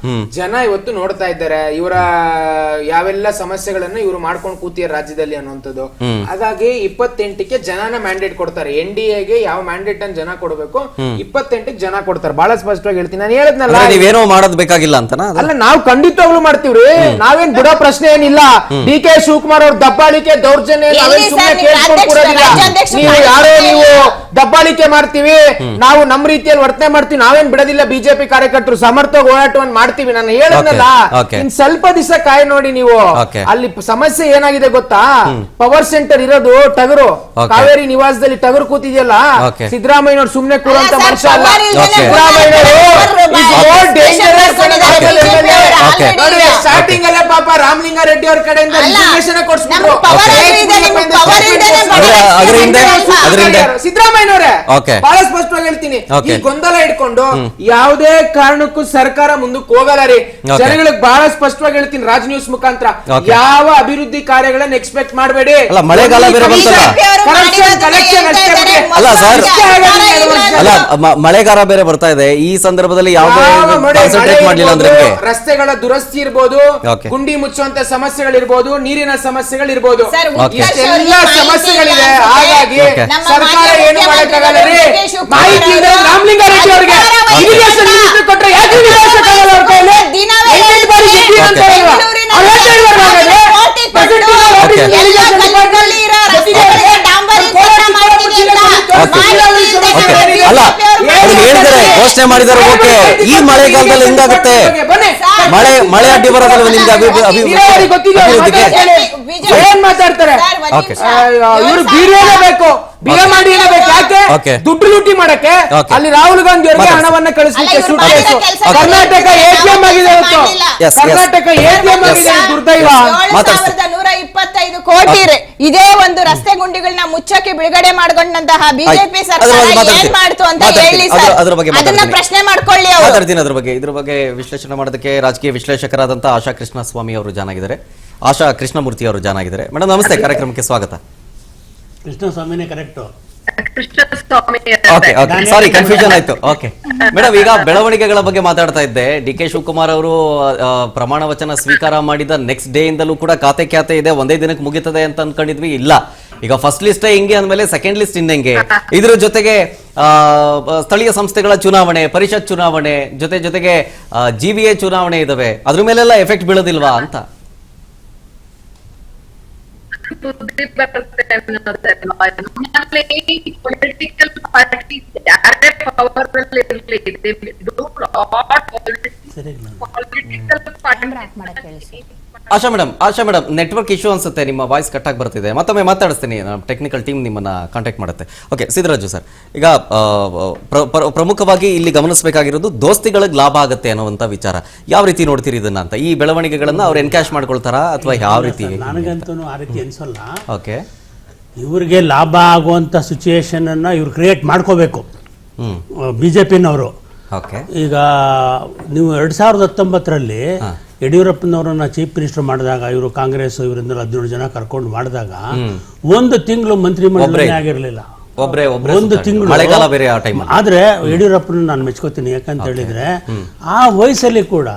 ಜನ ಇವತ್ತು ನೋಡ್ತಾ ಇದ್ದಾರೆ ಇವರ ಯಾವೆಲ್ಲ ಸಮಸ್ಯೆಗಳನ್ನು ಇವರು ಮಾಡ್ಕೊಂಡು ಕೂತಿಯ ರಾಜ್ಯದಲ್ಲಿ ಅನ್ನುವಂಥದ್ದು. ಹಾಗಾಗಿ 28ಕ್ಕೆ ಜನನ ಮ್ಯಾಂಡೇಟ್ ಕೊಡ್ತಾರೆ. NDAಗೆ ಯಾವ ಮ್ಯಾಂಡೇಟ್ ಅನ್ನು ಜನ ಕೊಡಬೇಕು, 28ಕ್ಕೆ ಜನ ಕೊಡ್ತಾರೆ. ಬಹಳ ಸ್ಪಷ್ಟವಾಗಿ ಹೇಳ್ತೀನಿ. ನಾನು ಹೇಳದ್ನಲ್ಲ,
ನೀವೇನೋ ಮಾಡೋದ್ ಬೇಕಾಗಿಲ್ಲ ಅಂತ ಅಲ್ಲ,
ನಾವು ಖಂಡಿತವಾಗ್ಲೂ ಮಾಡ್ತೀವ್ರಿ. ನಾವೇನ್ ಬಿಡೋ ಪ್ರಶ್ನೆ ಏನಿಲ್ಲ. ಡಿ ಕೆ ಶಿವಕುಮಾರ್ ಅವ್ರ ದಬ್ಬಾಳಿಕೆ, ದೌರ್ಜನ್ಯ ನಾವೇನ್ ಸುಮ್ಮನೆ ಕೇಳ್ಕೊಂಡು ಕೂರೋದಿಲ್ಲ. ನೀವು ಯಾರೋ ನೀವು ದಬ್ಬಾಳಿಕೆ ಮಾಡ್ತೀವಿ, ನಾವು ನಮ್ ರೀತಿಯಲ್ಲಿ ವರ್ತನೆ ಮಾಡ್ತೀವಿ, ನಾವೇನ್ ಬಿಡೋದಿಲ್ಲ. ಬಿಜೆಪಿ ಕಾರ್ಯಕರ್ತರು ಸಮರ್ಥ ಹೋರಾಟವನ್ನು ಮಾಡ್ತೀವಿ. ನಾನು ಹೇಳದ್ನಲ್ಲ, ಇನ್ ಸ್ವಲ್ಪ ದಿವಸ ಕಾಯಿ ನೋಡಿ ನೀವು. ಅಲ್ಲಿ ಸಮಸ್ಯೆ ಏನಾಗಿದೆ ಗೊತ್ತಾ? ಪವರ್ ಸೆಂಟರ್ ಇರೋದು ಟಗರು, ಕಾವೇರಿ ನಿವಾಸದಲ್ಲಿ ಟಗರು ಕೂತಿದೆಯಲ್ಲ. ಸಿದ್ದರಾಮಯ್ಯನವರು ಸುಮ್ನೆ ಕೂರುವಂತ ಮನುಷ್ಯ ಅಲ್ಲ. ಸ್ಟಾರ್ಟಿಂಗ್ ಅಲ್ಲ ಪಾಪ ರಾಮಲಿಂಗ ರೆಡ್ಡಿ ಅವ್ರ ಕಡೆಯಿಂದ ಕೊಡ್ಸ್ಬಿಟ್ರು ಸಿದ್ದರಾಮಯ್ಯನವರೇ. ಬಹಳ ಸ್ಪಷ್ಟವಾಗಿ ಹೇಳ್ತೀನಿ, ಈ ಗೊಂದಲ ಇಟ್ಕೊಂಡು ಯಾವುದೇ ಕಾರಣಕ್ಕೂ ಸರ್ಕಾರ ಮುಂದಕ್ಕೆ ಹೋಗಲ್ಲ ರೀ. ಜನಗಳಿಗೆ ಬಹಳ ಸ್ಪಷ್ಟವಾಗಿ ಹೇಳ್ತೀನಿ ರಾಜ್ ನ್ಯೂಸ್ ಮುಖಾಂತರ, ಯಾವ ಅಭಿವೃದ್ಧಿ ಕಾರ್ಯಗಳನ್ನ ಎಕ್ಸ್ಪೆಕ್ಟ್ ಮಾಡಬೇಡಿ.
ಮಳೆಗಾಲ ಬೇರೆ ಬಂತಲ್ಲ, ಅಲ್ಲ ಸರ್, ಅಲ್ಲ ಮಳೆಗಾಲ ಬೇರೆ ಬರ್ತಾ ಇದೆ. ಈ ಸಂದರ್ಭದಲ್ಲಿ
ರಸ್ತೆಗಳ ದುರಸ್ತಿ ಇರ್ಬೋದು, ಗುಂಡಿ ಮುಚ್ಚುವಂತ ಸಮಸ್ಯೆಗಳಿರ್ಬೋದು, ನೀರಿನ ಸಮಸ್ಯೆಗಳಿರ್ಬೋದು, ಎಲ್ಲ ಸಮಸ್ಯೆಗಳಿದೆ. ಹಾಗಾಗಿ ಸರ್ಕಾರ ಏನು ಮಾಡಕ್ಕಾಗಲ್ಲ ರೀ. ಮಾಹಿತಿ ಇದೆ ರಾಮಲಿಂಗ ರೆಡ್ಡಿ ಅವರಿಗೆ ಇರಿಗೇಷನ್ ಮಿನಿಸ್ಟರ್ ಕೊಟ್ರೆ ಯಾಕೆ ಇರಿಗೇಷನ್ ಆಗಲ್ಲ ಅವ್ರ ಕೈಯಲ್ಲಿ? 8 ಬಾರಿ ಗೆದ್ದಿ ಅಂತ ಹೇಳಿದ್ರು. ಅವ್ರು ಹೇಳ್ತಾ ಇದ್ದಾರೆ ಹಾಗಾದ್ರೆ
ಅಲ್ಲ ಹೇಳಿದರೆ ಘೋಷಣೆ ಮಾಡಿದ್ದಾರೆ. ಓಕೆ, ಈ ಮಳೆಗಾಲದಲ್ಲಿ ಹೆಂಗಾಗುತ್ತೆ? ಮಳೆ ಅಡ್ಡಿ ಬರೋದಲ್ವ ನಿಮ್ಗೆ
ಏನ್ ಮಾತಾಡ್ತಾರೆ? ಇವರು ಬೀರೇನೇ ಬೇಕು, ಬಿಗ ಮಾಡಿ ಬೇಕು. ಯಾಕೆ? ದುಡ್ಡು ಲೂಟಿ ಮಾಡಕ್ಕೆ. ಅಲ್ಲಿ ರಾಹುಲ್ ಗಾಂಧಿ ಅವರಿಗೆ ಹಣವನ್ನ ಕಳಿಸ್ಲಿಕ್ಕೆ ಸುಟ್ಟೇಸು. ಕರ್ನಾಟಕ ATM ಆಗಿದೆ ಇವತ್ತು. ಕರ್ನಾಟಕ ATM ಆಗಿದೆ. ದುರ್ದೈವ.
125 ಕೋಟಿ ಇದೇ ಒಂದು ರಸ್ತೆ ಗುಂಡಿಗಳನ್ನ ಮುಚ್ಚಕ್ಕೆ ಬಿಡುಗಡೆ ಮಾಡಿಕೊಂಡಂತಹ ಬಿಜೆಪಿ ಸರ್ಕಾರ ಏನ್ ಮಾಡ್ತು ಅಂತ ಹೇಳಿ ಅದನ್ನ ಪ್ರಶ್ನೆ ಮಾಡ್ಕೊಳ್ಳಿ.
ಇದ್ರ ಬಗ್ಗೆ ವಿಶ್ಲೇಷಣೆ ಮಾಡೋದಕ್ಕೆ ರಾಜಕೀಯ ವಿಶ್ಲೇಷಕರಾದಂತಹ ಆಶಾ ಕೃಷ್ಣಸ್ವಾಮಿ ಅವರು ಜಾನಾಗಿದ್ದಾರೆ. ಆಶಾ ಕೃಷ್ಣಮೂರ್ತಿ ಅವರು ಜಾನಾಗಿದ್ದಾರೆ. ಮೇಡಮ್ ನಮಸ್ತೆ, ಕಾರ್ಯಕ್ರಮಕ್ಕೆ ಸ್ವಾಗತ.
ಕೃಷ್ಣಸ್ವಾಮಿನೇ ಕರೆಕ್ಟ್.
ಸಾರಿ, ಕನ್ಫ್ಯೂಷನ್ ಆಯ್ತು. ಓಕೆ ಮೇಡಮ್, ಈಗ ಬೆಳವಣಿಗೆಗಳ ಬಗ್ಗೆ ಮಾತಾಡ್ತಾ ಇದ್ದೆ. ಡಿ ಕೆ ಶಿವಕುಮಾರ್ ಅವರು ಪ್ರಮಾಣ ವಚನ ಸ್ವೀಕಾರ ಮಾಡಿದ ನೆಕ್ಸ್ಟ್ ಡೇ ಇಂದಲೂ ಕೂಡ ಖಾತೆ ಇದೆ, ಒಂದೇ ದಿನಕ್ಕೆ ಮುಗಿತದೆ ಅಂತ ಅನ್ಕೊಂಡಿದ್ವಿ. ಇಲ್ಲ, ಈಗ ಫಸ್ಟ್ ಲಿಸ್ಟ್ ಹಿಂಗೆ ಅಂದ್ಮೇಲೆ ಸೆಕೆಂಡ್ ಲಿಸ್ಟ್ ಇನ್ನೆಂಗೆ. ಇದ್ರ ಜೊತೆಗೆ ಸ್ಥಳೀಯ ಸಂಸ್ಥೆಗಳ ಚುನಾವಣೆ, ಪರಿಷತ್ ಚುನಾವಣೆ, ಜೊತೆಗೆ GVA ಚುನಾವಣೆ ಇದಾವೆ. ಅದ್ರ ಮೇಲೆಲ್ಲ ಎಫೆಕ್ಟ್ ಬೀಳೋದಿಲ್ವಾ ಅಂತ?
ಪೊಲಿಟಿಕಲ್ ಪಾರ್ಟಿ ಯಾರೇ ಪವರ್ ಅಲ್ಲಿ ಇರಲಿ,
ಆಶಾ ಮೇಡಮ್ ನೆಟ್ವರ್ಕ್ ಇಶ್ಯೂ ಅನ್ಸುತ್ತೆ, ನಿಮ್ಮ ವಾಯ್ಸ್ ಕಟ್ ಆಗಿ ಬರ್ತಿದೆ. ಮತ್ತೊಮ್ಮೆ ಮಾತಾಡಿಸ್ತೀನಿ, ಟೆಕ್ನಿಕಲ್ ಟೀಮ್ ನಿಮ್ಮನ್ನ ಕಾಂಟ್ಯಾಕ್ಟ್ ಮಾಡುತ್ತೆ. ಓಕೆ, ಸಿದ್ದರಾಜು ಸರ್, ಈಗ ಪ್ರಮುಖವಾಗಿ ಇಲ್ಲಿ ಗಮನಿಸಬೇಕಾಗಿರೋದು ದೋಸ್ತಿಗಳಿಗೆ ಲಾಭ ಆಗುತ್ತೆ ಅನ್ನುವಂಥ ವಿಚಾರ. ಯಾವ ರೀತಿ ನೋಡ್ತೀರಿ ಇದನ್ನ ಅಂತ? ಈ ಬೆಳವಣಿಗೆಗಳನ್ನ ಅವ್ರು ಎನ್ಕ್ಯಾಶ್ ಮಾಡ್ಕೊಳ್ತಾರಾ ಅಥವಾ ಯಾವ ರೀತಿ?
ನನಗಂತೂ ಆ ರೀತಿ ಅನ್ಸಲ್ಲ.
ಓಕೆ,
ಇವ್ರಿಗೆ ಲಾಭ ಆಗುವಂಥ ಸಿಚುಯೇಷನ್ ಅನ್ನ ಇವ್ರು ಕ್ರಿಯೇಟ್ ಮಾಡ್ಕೋಬೇಕು BJPನವರು.
ಓಕೆ,
ಈಗ ನೀವು 2019ರಲ್ಲಿ ಯಡಿಯೂರಪ್ಪನವರನ್ನ ಚೀಫ್ ಮಿನಿಸ್ಟರ್ ಮಾಡಿದಾಗ ಇವರು ಕಾಂಗ್ರೆಸ್ ಇವರಿಂದ 17 ಜನ ಕರ್ಕೊಂಡು ಮಾಡಿದಾಗ ಒಂದು ತಿಂಗಳು ಮಂತ್ರಿಮಂಡಲನೇ ಆಗಿರಲಿಲ್ಲ. ಒಂದು ತಿಂಗಳು
ಮಳೆಗಾಲ ಬೇರೆ ಆ ಟೈಮ್.
ಆದ್ರೆ ಯಡಿಯೂರಪ್ಪನ ನಾನು ಮೆಚ್ಕೋತೀನಿ. ಯಾಕಂತ ಹೇಳಿದ್ರೆ ಆ ವಯಸ್ಸಲ್ಲಿ ಕೂಡ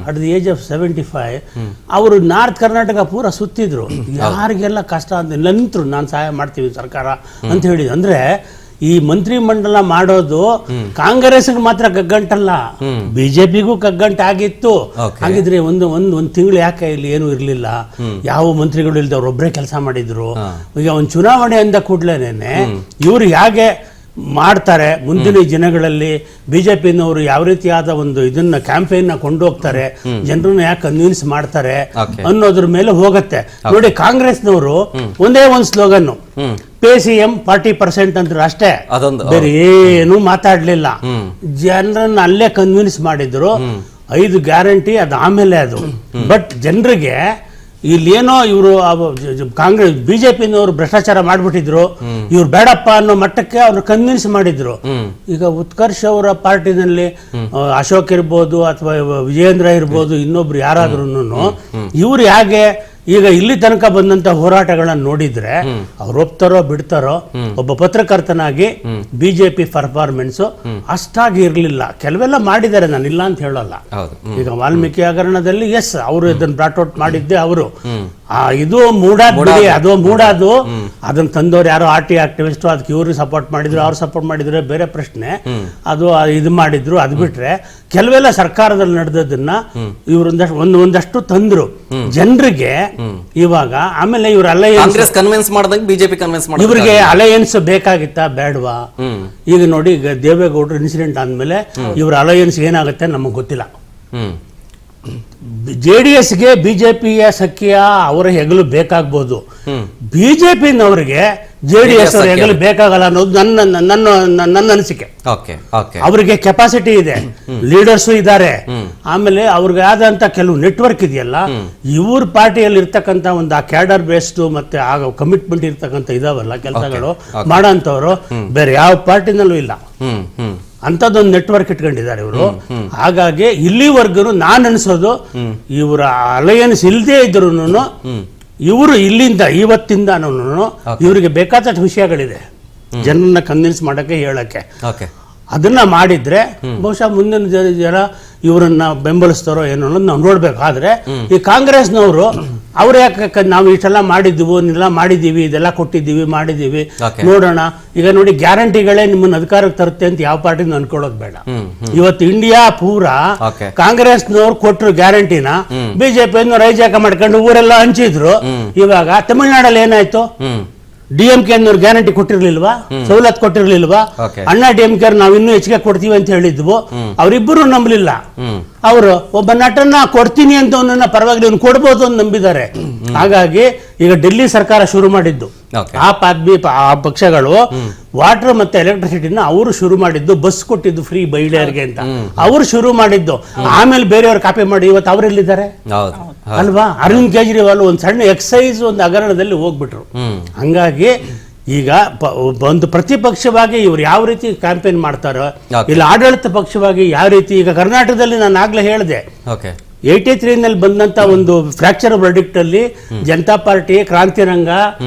ಅಟ್ ದಿ ಏಜ್ ಆಫ್ 75 ಅವರು ನಾರ್ತ್ ಕರ್ನಾಟಕ ಪೂರ ಸುತ್ತಿದ್ರು. ಯಾರಿಗೆಲ್ಲ ಕಷ್ಟ ಅಂತ ನಂತರು ನಾನು ಸಹಾಯ ಮಾಡ್ತೀವಿ ಸರ್ಕಾರ ಅಂತ ಹೇಳಿದ್ರು. ಅಂದ್ರೆ ಈ ಮಂತ್ರಿ ಮಂಡಲ ಮಾಡೋದು ಕಾಂಗ್ರೆಸ್ಗೆ ಮಾತ್ರ ಕಗ್ಗಂಟಲ್ಲ, ಬಿಜೆಪಿಗೂ ಕಗ್ಗಂಟಾಗಿತ್ತು. ಹಾಗಿದ್ರೆ ಒಂದು ತಿಂಗಳು ಯಾಕೆ ಇಲ್ಲಿ ಏನು ಇರ್ಲಿಲ್ಲ, ಯಾವ ಮಂತ್ರಿಗಳು ಇಲ್ದವ್ರು ಒಬ್ಬರೇ ಕೆಲಸ ಮಾಡಿದ್ರು. ಈಗ ಒಂದು ಚುನಾವಣೆ ಅಂದ ಕೂಡ್ಲೇನೆ ಇವ್ರು ಹೇಗೆ ಮಾಡ್ತಾರೆ, ಮುಂದಿನ ದಿನಗಳಲ್ಲಿ ಬಿಜೆಪಿನವರು ಯಾವ ರೀತಿಯಾದ ಒಂದು ಇದನ್ನ ಕ್ಯಾಂಪೇನ್ ನ ಕೊಂಡೋಗ್ತಾರೆ, ಜನರನ್ನ ಯಾಕೆ ಕನ್ವಿನ್ಸ್ ಮಾಡ್ತಾರೆ ಅನ್ನೋದ್ರ ಮೇಲೆ ಹೋಗತ್ತೆ. ನೋಡಿ ಕಾಂಗ್ರೆಸ್ನವರು ಒಂದೇ ಒಂದು ಸ್ಲೋಗನ್, ಪೇ CM 40% ಅಂತ ಅಷ್ಟೇ, ಬೇರೆ ಏನು ಮಾತಾಡ್ಲಿಲ್ಲ. ಜನರನ್ನ ಅಲ್ಲೇ ಕನ್ವಿನ್ಸ್ ಮಾಡಿದ್ರು. 5 ಗ್ಯಾರಂಟಿ ಅದು ಆಮೇಲೆ ಅದು. ಬಟ್ ಜನರಿಗೆ ಇಲ್ಲೇನೋ ಇವರು ಕಾಂಗ್ರೆಸ್ ಬಿಜೆಪಿನವರು ಭ್ರಷ್ಟಾಚಾರ ಮಾಡ್ಬಿಟ್ಟಿದ್ರು, ಇವ್ರು ಬೇಡಪ್ಪ ಅನ್ನೋ ಮಟ್ಟಕ್ಕೆ ಅವ್ರನ್ನ ಕನ್ವಿನ್ಸ್ ಮಾಡಿದ್ರು. ಈಗ ಉತ್ಕರ್ಷ್ ಅವರ ಪಾರ್ಟಿನಲ್ಲಿ ಅಶೋಕ್ ಇರ್ಬೋದು ಅಥವಾ ವಿಜಯೇಂದ್ರ ಇರ್ಬೋದು, ಇನ್ನೊಬ್ರು ಯಾರಾದ್ರೂ ಇವ್ರು ಹೇಗೆ ಈಗ ಇಲ್ಲಿ ತನಕ ಬಂದಂತ ಹೋರಾಟಗಳನ್ನ ನೋಡಿದ್ರೆ ಅವ್ರು ಒಪ್ತಾರೋ ಬಿಡ್ತಾರೋ, ಒಬ್ಬ ಪತ್ರಕರ್ತನಾಗಿ ಬಿಜೆಪಿ ಪರ್ಫಾರ್ಮೆನ್ಸ್ ಅಷ್ಟಾಗಿ ಇರ್ಲಿಲ್ಲ. ಕೆಲವೆಲ್ಲ ಮಾಡಿದ್ದಾರೆ, ನಾನು ಇಲ್ಲ ಅಂತ ಹೇಳಲ್ಲ. ಈಗ ವಾಲ್ಮೀಕಿ ಹಗರಣದಲ್ಲಿ ಎಸ್ ಅವರು ಇದನ್ನ ಬ್ರಾಟ್ಔಟ್ ಮಾಡಿದ್ದೆ ಅವರು. ಇದು ಮೂಡಾದ್ಬಿಡಿ, ಅದು ಮೂಡಾದು ಅದನ್ನ ತಂದವ್ರು ಯಾರೋ RT ಆಕ್ಟಿವಿಸ್ಟ್, ಅದಕ್ಕೆ ಇವ್ರಿಗೆ ಸಪೋರ್ಟ್ ಮಾಡಿದ್ರು, ಅವ್ರು ಸಪೋರ್ಟ್ ಮಾಡಿದ್ರೆ ಬೇರೆ ಪ್ರಶ್ನೆ. ಅದು ಇದು ಮಾಡಿದ್ರು. ಅದು ಬಿಟ್ರೆ ಕೆಲವೆಲ್ಲ ಸರ್ಕಾರದಲ್ಲಿ ನಡೆದದನ್ನ ಒಂದಷ್ಟು ತಂದ್ರು ಜನರಿಗೆ ಇವಾಗ. ಆಮೇಲೆ ಇವ್ರ ಅಲಯನ್ಸ್
ಕನ್ವಿನ್ಸ್ ಮಾಡಿದಾಗ ಬಿಜೆಪಿ ಕನ್ವಿನ್ಸ್ ಮಾಡಿ
ಇವ್ರಿಗೆ ಅಲಯನ್ಸ್ ಬೇಕಾಗಿತ್ತಾ ಬೇಡವಾ? ಈಗ ನೋಡಿ, ಈಗ ದೇವೇಗೌಡರು ಇನ್ಸಿಡೆಂಟ್ ಆದ್ಮೇಲೆ ಇವ್ರ ಅಲಯನ್ಸ್ ಏನಾಗುತ್ತೆ ನಮಗೆ ಗೊತ್ತಿಲ್ಲ. JDSಗೆ ಬಿಜೆಪಿಯ ಸಖ್ಯ ಅವರ ಹೆಗಲು ಬೇಕಾಗ್ಬೋದು, ಬಿಜೆಪಿನವರಿಗೆ JDS ಅವರ ಹೆಗಲು ಬೇಕಾಗಲ್ಲ ಅನ್ನೋದು ನನ್ನ ಅನಿಸಿಕೆ. ಅವರಿಗೆ ಕೆಪಾಸಿಟಿ ಇದೆ, ಲೀಡರ್ಸು ಇದ್ದಾರೆ, ಆಮೇಲೆ ಅವ್ರಿಗೆ ಆದಂತ ಕೆಲವು ನೆಟ್ವರ್ಕ್ ಇದೆಯಲ್ಲ, ಇವ್ರ ಪಾರ್ಟಿಯಲ್ಲಿ ಇರ್ತಕ್ಕಂಥ ಒಂದು ಆ ಕ್ಯಾಡರ್ ಬೇಸ್ಡ್ ಮತ್ತೆ ಆಗ ಕಮಿಟ್ಮೆಂಟ್ ಇರ್ತಕ್ಕಂಥ ಇದಾವಲ್ಲ ಕೆಲಸಗಳು ಮಾಡೋಂಥವ್ರು ಬೇರೆ ಯಾವ ಪಾರ್ಟಿನಲ್ಲೂ ಇಲ್ಲ. ಅಂತದೊಂದು ನೆಟ್ವರ್ಕ್ ಇಟ್ಕೊಂಡಿದ್ದಾರೆ ಇವರು. ಹಾಗಾಗಿ ಇಲ್ಲಿವರೆಗೂ ನಾನು ಅನ್ಸೋದು ಇವರ ಅಲಯನ್ಸ್ ಇಲ್ಲದೆ ಇದ್ರು ಇವರು ಇಲ್ಲಿಂದ ಇವತ್ತಿಂದ ಇವರಿಗೆ ಬೇಕಾದಷ್ಟು ವಿಷಯಗಳಿದೆ ಜನರನ್ನ ಕನ್ವಿನ್ಸ್ ಮಾಡಕ್ಕೆ ಹೇಳಕ್ಕೆ. ಅದನ್ನ ಮಾಡಿದ್ರೆ ಬಹುಶಃ ಮುಂದಿನ ಜನ ಇವರನ್ನ ಬೆಂಬಲಿಸ್ತಾರೋ ಏನೋ ಅನ್ನೋದು ನಾವು ನೋಡ್ಬೇಕು. ಆದ್ರೆ ಈ ಕಾಂಗ್ರೆಸ್ನವರು ಅವ್ರು ಯಾಕೆ ನಾವು ಇಷ್ಟೆಲ್ಲ ಮಾಡಿದ್ದೀವಿ ಇದೆಲ್ಲ ಕೊಟ್ಟಿದ್ದೀವಿ ಮಾಡಿದ್ದೀವಿ ನೋಡೋಣ. ಈಗ ನೋಡಿ, ಗ್ಯಾರಂಟಿಗಳೇ ನಿಮ್ಮನ್ನ ಅಧಿಕಾರಕ್ಕೆ ತರುತ್ತೆ ಅಂತ ಯಾವ ಪಾರ್ಟಿನೂ ಅನ್ಕೊಳ್ಳೋದು ಬೇಡ. ಇವತ್ತು ಇಂಡಿಯಾ ಪೂರ ಕಾಂಗ್ರೆಸ್ನವ್ರು ಕೊಟ್ಟರು ಗ್ಯಾರಂಟಿನ, ಬಿಜೆಪಿಯನ್ನು ರೈಜಾಕ ಮಾಡ್ಕೊಂಡು ಊರೆಲ್ಲ ಹಂಚಿದ್ರು. ಇವಾಗ ತಮಿಳ್ನಾಡಲ್ಲಿ ಏನಾಯ್ತು? DMK ಅನ್ನೋರು ಗ್ಯಾರಂಟಿ ಕೊಟ್ಟಿರ್ಲಿಲ್ವಾ, ಸವಲತ್ತು ಕೊಟ್ಟಿರ್ಲಿಲ್ವಾ? ಅಣ್ಣಾ DMK ನಾವು ಇನ್ನೂ ಹೆಚ್ಚಿಗೆ ಕೊಡ್ತೀವಿ ಅಂತ ಹೇಳಿದ್ವು, ಅವರಿಬ್ಬರು ನಂಬಲಿಲ್ಲ. ಅವರು ಒಬ್ಬ ನಟನ್ನ ಕೊಡ್ತೀನಿ ಅಂತ ಪರವಾಗಿಲ್ಲ ಕೊಡ್ಬೋದು ಅಂತ ನಂಬಿದ್ದಾರೆ. ಹಾಗಾಗಿ ಈಗ ಡೆಲ್ಲಿ ಸರ್ಕಾರ ಶುರು ಮಾಡಿದ್ದು ಆ ಪಕ್ಷಗಳು ವಾಟರ್ ಮತ್ತೆ ಎಲೆಕ್ಟ್ರಿಸಿಟಿನ ಅವರು ಶುರು ಮಾಡಿದ್ದು, ಬಸ್ ಕೊಟ್ಟಿದ್ದು ಫ್ರೀ ಮಹಿಳೆಯರಿಗೆ ಅಂತ ಅವರು ಶುರು ಮಾಡಿದ್ದು. ಆಮೇಲೆ ಬೇರೆಯವರು ಕಾಪಿ ಮಾಡಿ ಇವತ್ತು ಅವರೆಲ್ಲಿದ್ದಾರೆ ಅಲ್ವಾ? ಅರವಿಂದ್ ಕೇಜ್ರಿವಾಲ್ ಒಂದು ಸಣ್ಣ ಎಕ್ಸೈಸ್ ಒಂದು ಹಗರಣದಲ್ಲಿ ಹೋಗ್ಬಿಟ್ರು. ಹಂಗಾಗಿ ಈಗ ಒಂದು ಪ್ರತಿಪಕ್ಷವಾಗಿ ಇವ್ರು ಯಾವ ರೀತಿ ಕ್ಯಾಂಪೇನ್ ಮಾಡ್ತಾರೋ, ಇಲ್ಲ ಆಡಳಿತ ಪಕ್ಷವಾಗಿ ಯಾವ ರೀತಿ. ಈಗ ಕರ್ನಾಟಕದಲ್ಲಿ ನಾನು ಆಗ್ಲೇ ಹೇಳಿದೆ, 83ನಲ್ಲಿ ಬಂದಂತ ಒಂದು ಫ್ರಾಕ್ಚರ್ ವರ್ಡಿಕ್ಟ್ ಅಲ್ಲಿ ಜನತಾ ಪಾರ್ಟಿ, ಕ್ರಾಂತಿರಂಗ,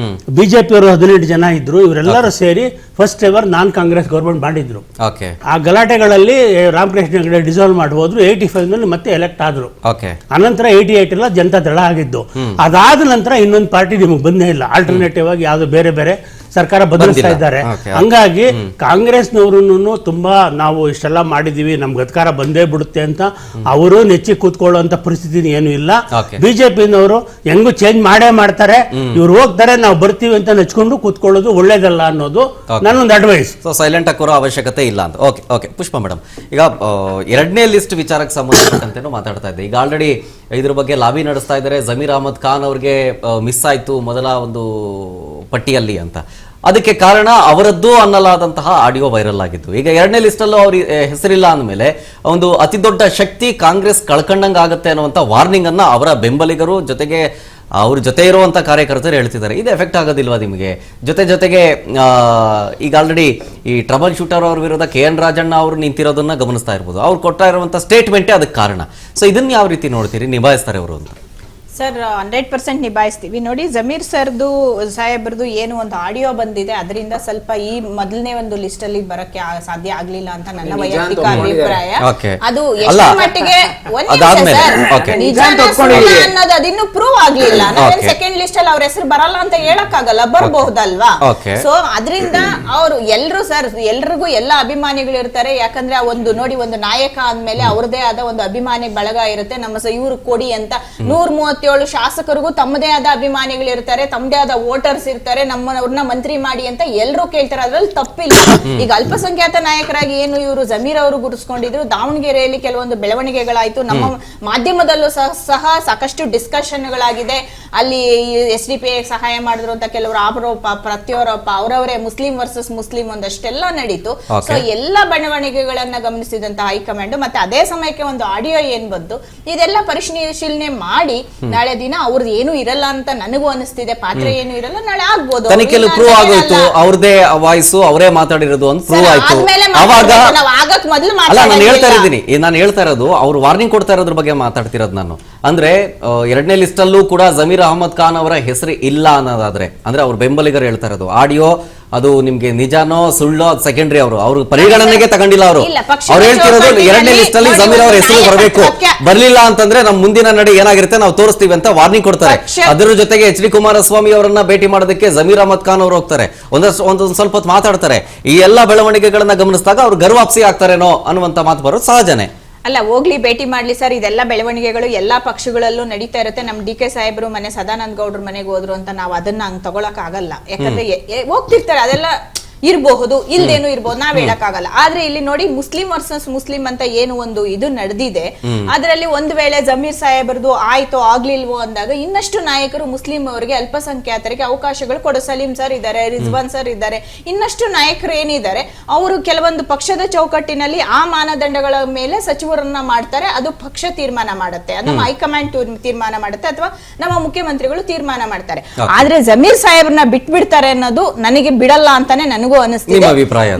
ಬಿಜೆಪಿ ಅವರು 18 ಜನ ಇದ್ರು. ಇವರೆಲ್ಲರೂ ಸೇರಿ ಫಸ್ಟ್ ಎವರ್ ನಾನ್ ಕಾಂಗ್ರೆಸ್ ಗೌರ್ಮೆಂಟ್ ಮಾಡಿದ್ರು. ಆ ಗಲಾಟೆಗಳಲ್ಲಿ ರಾಮಕೃಷ್ಣ ಹೆಗಡೆ ಡಿಸಾಲ್ವ್ ಮಾಡಿ ಹೋದ್ರು. 85ನಲ್ಲಿ ಮತ್ತೆ ಎಲೆಕ್ಟ್ ಆದ್ರು. ಅನಂತರ 88 ಎಲ್ಲ ಜನತಾ ದಳ ಆಗಿದ್ದು. ಅದಾದ ನಂತರ ಇನ್ನೊಂದು ಪಾರ್ಟಿ ನಿಮಗೆ ಬಂದೇ ಇಲ್ಲ. ಆಲ್ಟರ್ನೇಟಿವ್ ಆಗಿ ಯಾವ್ದು ಬೇರೆ ಬೇರೆ ಸರ್ಕಾರ ಬದಲಿಸ್ತಾ ಇದ್ದಾರೆ. ಹಂಗಾಗಿ ಕಾಂಗ್ರೆಸ್ನವರು ತುಂಬಾ ನಾವು ಇಷ್ಟೆಲ್ಲ ಮಾಡಿದೀವಿ, ನಮ್ಗೆ ಅಧಿಕಾರ ಬಂದೇ ಬಿಡುತ್ತೆ ಅಂತ ಅವರು ನೆಚ್ಚಿ ಕೂತ್ಕೊಳ್ಳುವಂತ ಪರಿಸ್ಥಿತಿ ಏನು ಇಲ್ಲ. ಬಿಜೆಪಿನವರು ಹೆಂಗು ಚೇಂಜ್ ಮಾಡೇ ಮಾಡ್ತಾರೆ. ಇವ್ರು ಹೋಗ್ತಾರೆ, ನಾವು ಬರ್ತೀವಿ ಅಂತ ನೆಚ್ಕೊಂಡು ಕೂತ್ಕೊಳ್ಳೋದು ಒಳ್ಳೇದಲ್ಲ ಅನ್ನೋದು ನನ್ನೊಂದು ಅಡ್ವೈಸ್.
ಸೈಲೆಂಟ್ ಹಾಕೋರೋ ಅವಶ್ಯಕತೆ ಇಲ್ಲ ಅಂತ. ಓಕೆ ಪುಷ್ಪಾ ಮೇಡಮ್, ಈಗ 2ನೇ ಲಿಸ್ಟ್ ವಿಚಾರಕ್ಕೆ ಸಂಬಂಧಪಟ್ಟಂತೆ ಮಾತಾಡ್ತಾ ಇದ್ದೆ. ಈಗ ಆಲ್ರೆಡಿ ಇದ್ರ ಬಗ್ಗೆ ಲಾಬಿ ನಡೆಸ್ತಾ ಇದ್ದಾರೆ. ಜಮೀರ್ ಅಹಮದ್ ಖಾನ್ ಅವ್ರಿಗೆ ಮಿಸ್ ಆಯ್ತು ಮೊದಲ ಒಂದು ಪಟ್ಟಿಯಲ್ಲಿ ಅಂತ. ಅದಕ್ಕೆ ಕಾರಣ ಅವರದ್ದು ಅನ್ನಲಾದಂತಹ ಆಡಿಯೋ ವೈರಲ್ ಆಗಿತ್ತು. ಈಗ 2ನೇ ಲಿಸ್ಟ್ ಅಲ್ಲೂ ಅವ್ರ ಹೆಸರಿಲ್ಲ ಅಂದಮೇಲೆ ಒಂದು ಅತಿ ದೊಡ್ಡ ಶಕ್ತಿ ಕಾಂಗ್ರೆಸ್ ಕಳ್ಕೊಂಡಂಗೆ ಆಗುತ್ತೆ ಅನ್ನುವಂಥ ವಾರ್ನಿಂಗ್ ಅನ್ನ ಅವರ ಬೆಂಬಲಿಗರು ಜೊತೆಗೆ ಅವ್ರ ಜೊತೆ ಇರುವಂತ ಕಾರ್ಯಕರ್ತರು ಹೇಳ್ತಿದ್ದಾರೆ. ಇದು ಎಫೆಕ್ಟ್ ಆಗೋದಿಲ್ವಾ ನಿಮಗೆ? ಜೊತೆಗೆ ಈಗ ಆಲ್ರೆಡಿ ಈ ಟ್ರಬಲ್ ಶೂಟರ್ ಅವ್ರ ವಿರುದ್ಧ KN ರಾಜಣ್ಣ ಅವರು ನಿಂತಿರೋದನ್ನ ಗಮನಿಸ್ತಾ ಇರ್ಬೋದು. ಅವ್ರು ಕೊಡ್ತಾ ಇರುವಂತ ಸ್ಟೇಟ್ಮೆಂಟೇ ಅದಕ್ಕೆ ಕಾರಣ. ಸೊ ಇದನ್ನ ಯಾವ ರೀತಿ ನೋಡ್ತೀರಿ, ನಿಭಾಯಿಸ್ತಾರೆ ಅವರು ಅಂತ?
ಸರ್ 100% ನಿಭಾಯಿಸ್ತೀವಿ. ನೋಡಿ, ಜಮೀರ್ ಸರ್ದು ಸಾಹೇಬ್ರದು ಏನು ಒಂದು ಆಡಿಯೋ ಬಂದಿದೆ, ಅದರಿಂದ ಸ್ವಲ್ಪ ಈ ಮೊದಲನೇ ಒಂದು ಲಿಸ್ಟ್ ಅಲ್ಲಿ ಬರಕ್ಕೆ ಸಾಧ್ಯ ಆಗ್ಲಿಲ್ಲ ಅಂತ ನನ್ನ ವೈಯಕ್ತಿಕ ಅಭಿಪ್ರಾಯ. ಅದು ಎಷ್ಟರ ಮಟ್ಟಿಗೆ ಅನ್ನೋದು ಅದಿನ್ನು ಪ್ರೂವ್ ಆಗ್ಲಿಲ್ಲ. ನಾವೇನ್ ಸೆಕೆಂಡ್ ಲಿಸ್ಟ್ ಅಲ್ಲಿ ಅವ್ರ ಹೆಸರು ಬರಲ್ಲ ಅಂತ ಹೇಳಕ್ಕಾಗಲ್ಲ, ಬರಬಹುದಲ್ವಾ? ಸೊ ಅದರಿಂದ ಅವರು ಎಲ್ರಿಗೂ ಎಲ್ಲ ಅಭಿಮಾನಿಗಳು ಇರ್ತಾರೆ. ಯಾಕಂದ್ರೆ ಒಂದು ನೋಡಿ, ಒಂದು ನಾಯಕ ಅಂದ್ಮೇಲೆ ಅವ್ರದೇ ಆದ ಒಂದು ಅಭಿಮಾನಿ ಬಳಗ ಇರುತ್ತೆ. ನಮ್ಮ ಇವ್ರು ಕೊಡಿ ಅಂತ 137 ಶಾಸಕರಿಗೂ ತಮ್ಮದೇ ಆದ ಅಭಿಮಾನಿಗಳು ಇರ್ತಾರೆ, ತಮ್ಮದೇ ಆದ ವೋಟರ್ಸ್ ಇರ್ತಾರೆ. ಅವ್ರನ್ನ ಮಂತ್ರಿ ಮಾಡಿ ಅಂತ ಎಲ್ಲರೂ ಕೇಳ್ತಾರೆ, ಅದ್ರಲ್ಲಿ ತಪ್ಪಿಲ್ಲ. ಈಗ ಅಲ್ಪಸಂಖ್ಯಾತ ನಾಯಕರಾಗಿ ಏನು ಇವರು ಜಮೀರ್ ಅವರು ಗುರುಸ್ಕೊಂಡಿದ್ರು, ದಾವಣಗೆರೆಯಲ್ಲಿ ಕೆಲವೊಂದು ಬೆಳವಣಿಗೆಗಳಾಯ್ತು. ನಮ್ಮ ಮಾಧ್ಯಮದಲ್ಲೂ ಸಹ ಸಾಕಷ್ಟು ಡಿಸ್ಕಷನ್ಗಳಾಗಿದೆ. ಅಲ್ಲಿ SDPI ಸಹಾಯ ಮಾಡಿದ್ರು ಅಂತ ಕೆಲವರು ಆರೋಪ ಪ್ರತ್ಯಾರೋಪ, ಅವರವರೇ ಮುಸ್ಲಿಂ ವರ್ಸಸ್ ಮುಸ್ಲಿಂ ಒಂದಷ್ಟೆಲ್ಲ ನಡೀತು. ಸೊ ಎಲ್ಲ ಬೆಳವಣಿಗೆಗಳನ್ನ ಗಮನಿಸಿದಂತ ಹೈಕಮಾಂಡ್ ಮತ್ತೆ ಅದೇ ಸಮಯಕ್ಕೆ ಒಂದು ಆಡಿಯೋ ಏನ್ ಬಂತು, ಇದೆಲ್ಲ ಪರಿಶೀಲನೆ ಮಾಡಿ ನಾಳೆ ದಿನ ಅವ್ರದ್ದು ಏನು ಇರಲ್ಲ ಅಂತ ನನಗೂ ಅನಿಸ್ತಿದೆ. ಪಾತ್ರ ಏನು ಇರಲ್ಲ, ನಾಳೆ ಆಗ್ಬೋದು.
ತನಿಖೆಯಲ್ಲಿ ಪ್ರೂವ್ ಆಗೋಯ್ತು, ಅವ್ರದೇ ವಾಯ್ಸು, ಅವರೇ ಮಾತಾಡಿರೋದು ಅಂತ ಪ್ರೂವ್ ಆಯ್ತು. ಅವಾಗ ಅಲ್ಲ, ನಾನು ಹೇಳ್ತಾ ಇರೋದು ಅವ್ರು ವಾರ್ನಿಂಗ್ ಕೊಡ್ತಾ ಇರೋದ್ರ ಬಗ್ಗೆ ಮಾತಾಡ್ತಿರೋದು ನಾನು. ಅಂದ್ರೆ 2ನೇ ಲಿಸ್ಟ್ ಅಲ್ಲೂ ಕೂಡ ಜಮೀರ್ ಅಹಮದ್ ಖಾನ್ ಅವರ ಹೆಸರು ಇಲ್ಲ ಅನ್ನೋದಾದ್ರೆ, ಅಂದ್ರೆ ಅವ್ರ ಬೆಂಬಲಿಗರು ಹೇಳ್ತಾ ಇರೋದು ಆಡಿಯೋ ಅದು ನಿಮ್ಗೆ ನಿಜಾನೋ ಸುಳ್ಳೋ ಅದು ಸೆಕೆಂಡ್ರಿ. ಅವರು ಪರಿಗಣನೆಗೆ ತಗೊಂಡಿಲ್ಲ. ಅವ್ರು ಹೇಳ್ತಿರೋದು 2ನೇ ಲಿಸ್ಟ್ ಅಲ್ಲಿ ಜಮೀರ್ ಅವ್ರ ಹೆಸರು ಬರಬೇಕು, ಬರ್ಲಿಲ್ಲ ಅಂತಂದ್ರೆ ನಮ್ ಮುಂದಿನ ನಡೆ ಏನಾಗಿರುತ್ತೆ ನಾವು ತೋರಿಸ್ತೀವಿ ಅಂತ ವಾರ್ನಿಂಗ್ ಕೊಡ್ತಾರೆ. ಅದರ ಜೊತೆಗೆ HD ಕುಮಾರಸ್ವಾಮಿ ಅವರನ್ನ ಭೇಟಿ ಮಾಡೋದಕ್ಕೆ ಜಮೀರ್ ಅಹಮದ್ ಖಾನ್ ಅವರು ಹೋಗ್ತಾರೆ, ಒಂದೊಂದು ಸ್ವಲ್ಪ ಹೊತ್ತು ಮಾತಾಡ್ತಾರೆ. ಈ ಎಲ್ಲಾ ಬೆಳವಣಿಗೆಗಳನ್ನ ಗಮನಿಸಿದಾಗ ಅವ್ರು ಗರ್ವಾಪ್ಸಿ ಆಗ್ತಾರೇನೋ ಅನ್ನುವಂತ ಮಾತು ಬರೋದು ಸಹಜನೇ.
ಅಲ್ಲ, ಹೋಗ್ಲಿ, ಭೇಟಿ ಮಾಡ್ಲಿ ಸರ್. ಇದೆಲ್ಲ ಬೆಳವಣಿಗೆಗಳು ಎಲ್ಲಾ ಪಕ್ಷಗಳಲ್ಲೂ ನಡೀತಾ ಇರುತ್ತೆ. ನಮ್ DK ಸಾಹೇಬ್ರು ಮನೆ ಸದಾನಂದ ಗೌಡ್ರ ಮನೆಗೆ ಹೋದ್ರು ಅಂತ ನಾವು ಅದನ್ನ ಹಂಗ್ ತಗೊಳಕ್ ಆಗಲ್ಲ. ಯಾಕಂದ್ರೆ ಹೋಗ್ತಿರ್ತಾರೆ, ಅದೆಲ್ಲ ಇರಬಹುದು, ಇಲ್ದೇನು ಇರ್ಬೋದು, ನಾವ್ ಹೇಳಕ್ಕಾಗಲ್ಲ. ಆದ್ರೆ ಇಲ್ಲಿ ನೋಡಿ, ಮುಸ್ಲಿಂ ವರ್ಸಸ್ ಮುಸ್ಲಿಂ ಅಂತ ಏನು ಒಂದು ಇದು ನಡೆದಿದೆ, ಅದರಲ್ಲಿ ಒಂದು ವೇಳೆ ಜಮೀರ್ ಸಾಹೇಬ್ರದು ಆಯ್ತೋ ಆಗ್ಲಿಲ್ವೋ ಅಂದಾಗ ಇನ್ನಷ್ಟು ನಾಯಕರು ಮುಸ್ಲಿಂ ಅವರಿಗೆ, ಅಲ್ಪಸಂಖ್ಯಾತರಿಗೆ ಅವಕಾಶಗಳು ಕೊಡೋ. ಸಲೀಂ ಸರ್ ಇದ್ದಾರೆ, ರಿಜ್ವಾನ್ ಸರ್ ಇದ್ದಾರೆ, ಇನ್ನಷ್ಟು ನಾಯಕರು ಏನಿದ್ದಾರೆ ಅವರು ಕೆಲವೊಂದು ಪಕ್ಷದ ಚೌಕಟ್ಟಿನಲ್ಲಿ ಆ ಮಾನದಂಡಗಳ ಮೇಲೆ ಸಚಿವರನ್ನ ಮಾಡ್ತಾರೆ. ಅದು ಪಕ್ಷ ತೀರ್ಮಾನ ಮಾಡುತ್ತೆ, ನಮ್ಮ ಹೈಕಮಾಂಡ್ ತೀರ್ಮಾನ ಮಾಡುತ್ತೆ, ಅಥವಾ ನಮ್ಮ ಮುಖ್ಯಮಂತ್ರಿಗಳು ತೀರ್ಮಾನ ಮಾಡ್ತಾರೆ. ಆದ್ರೆ ಜಮೀರ್ ಸಾಹೇಬ್ರನ್ನ ಬಿಟ್ಬಿಡ್ತಾರೆ ಅನ್ನೋದು ನನಗೆ ಬಿಡಲ್ಲ ಅಂತಾನೆ ನನಗೂ ಅನಿಸ್ತಿದೆ,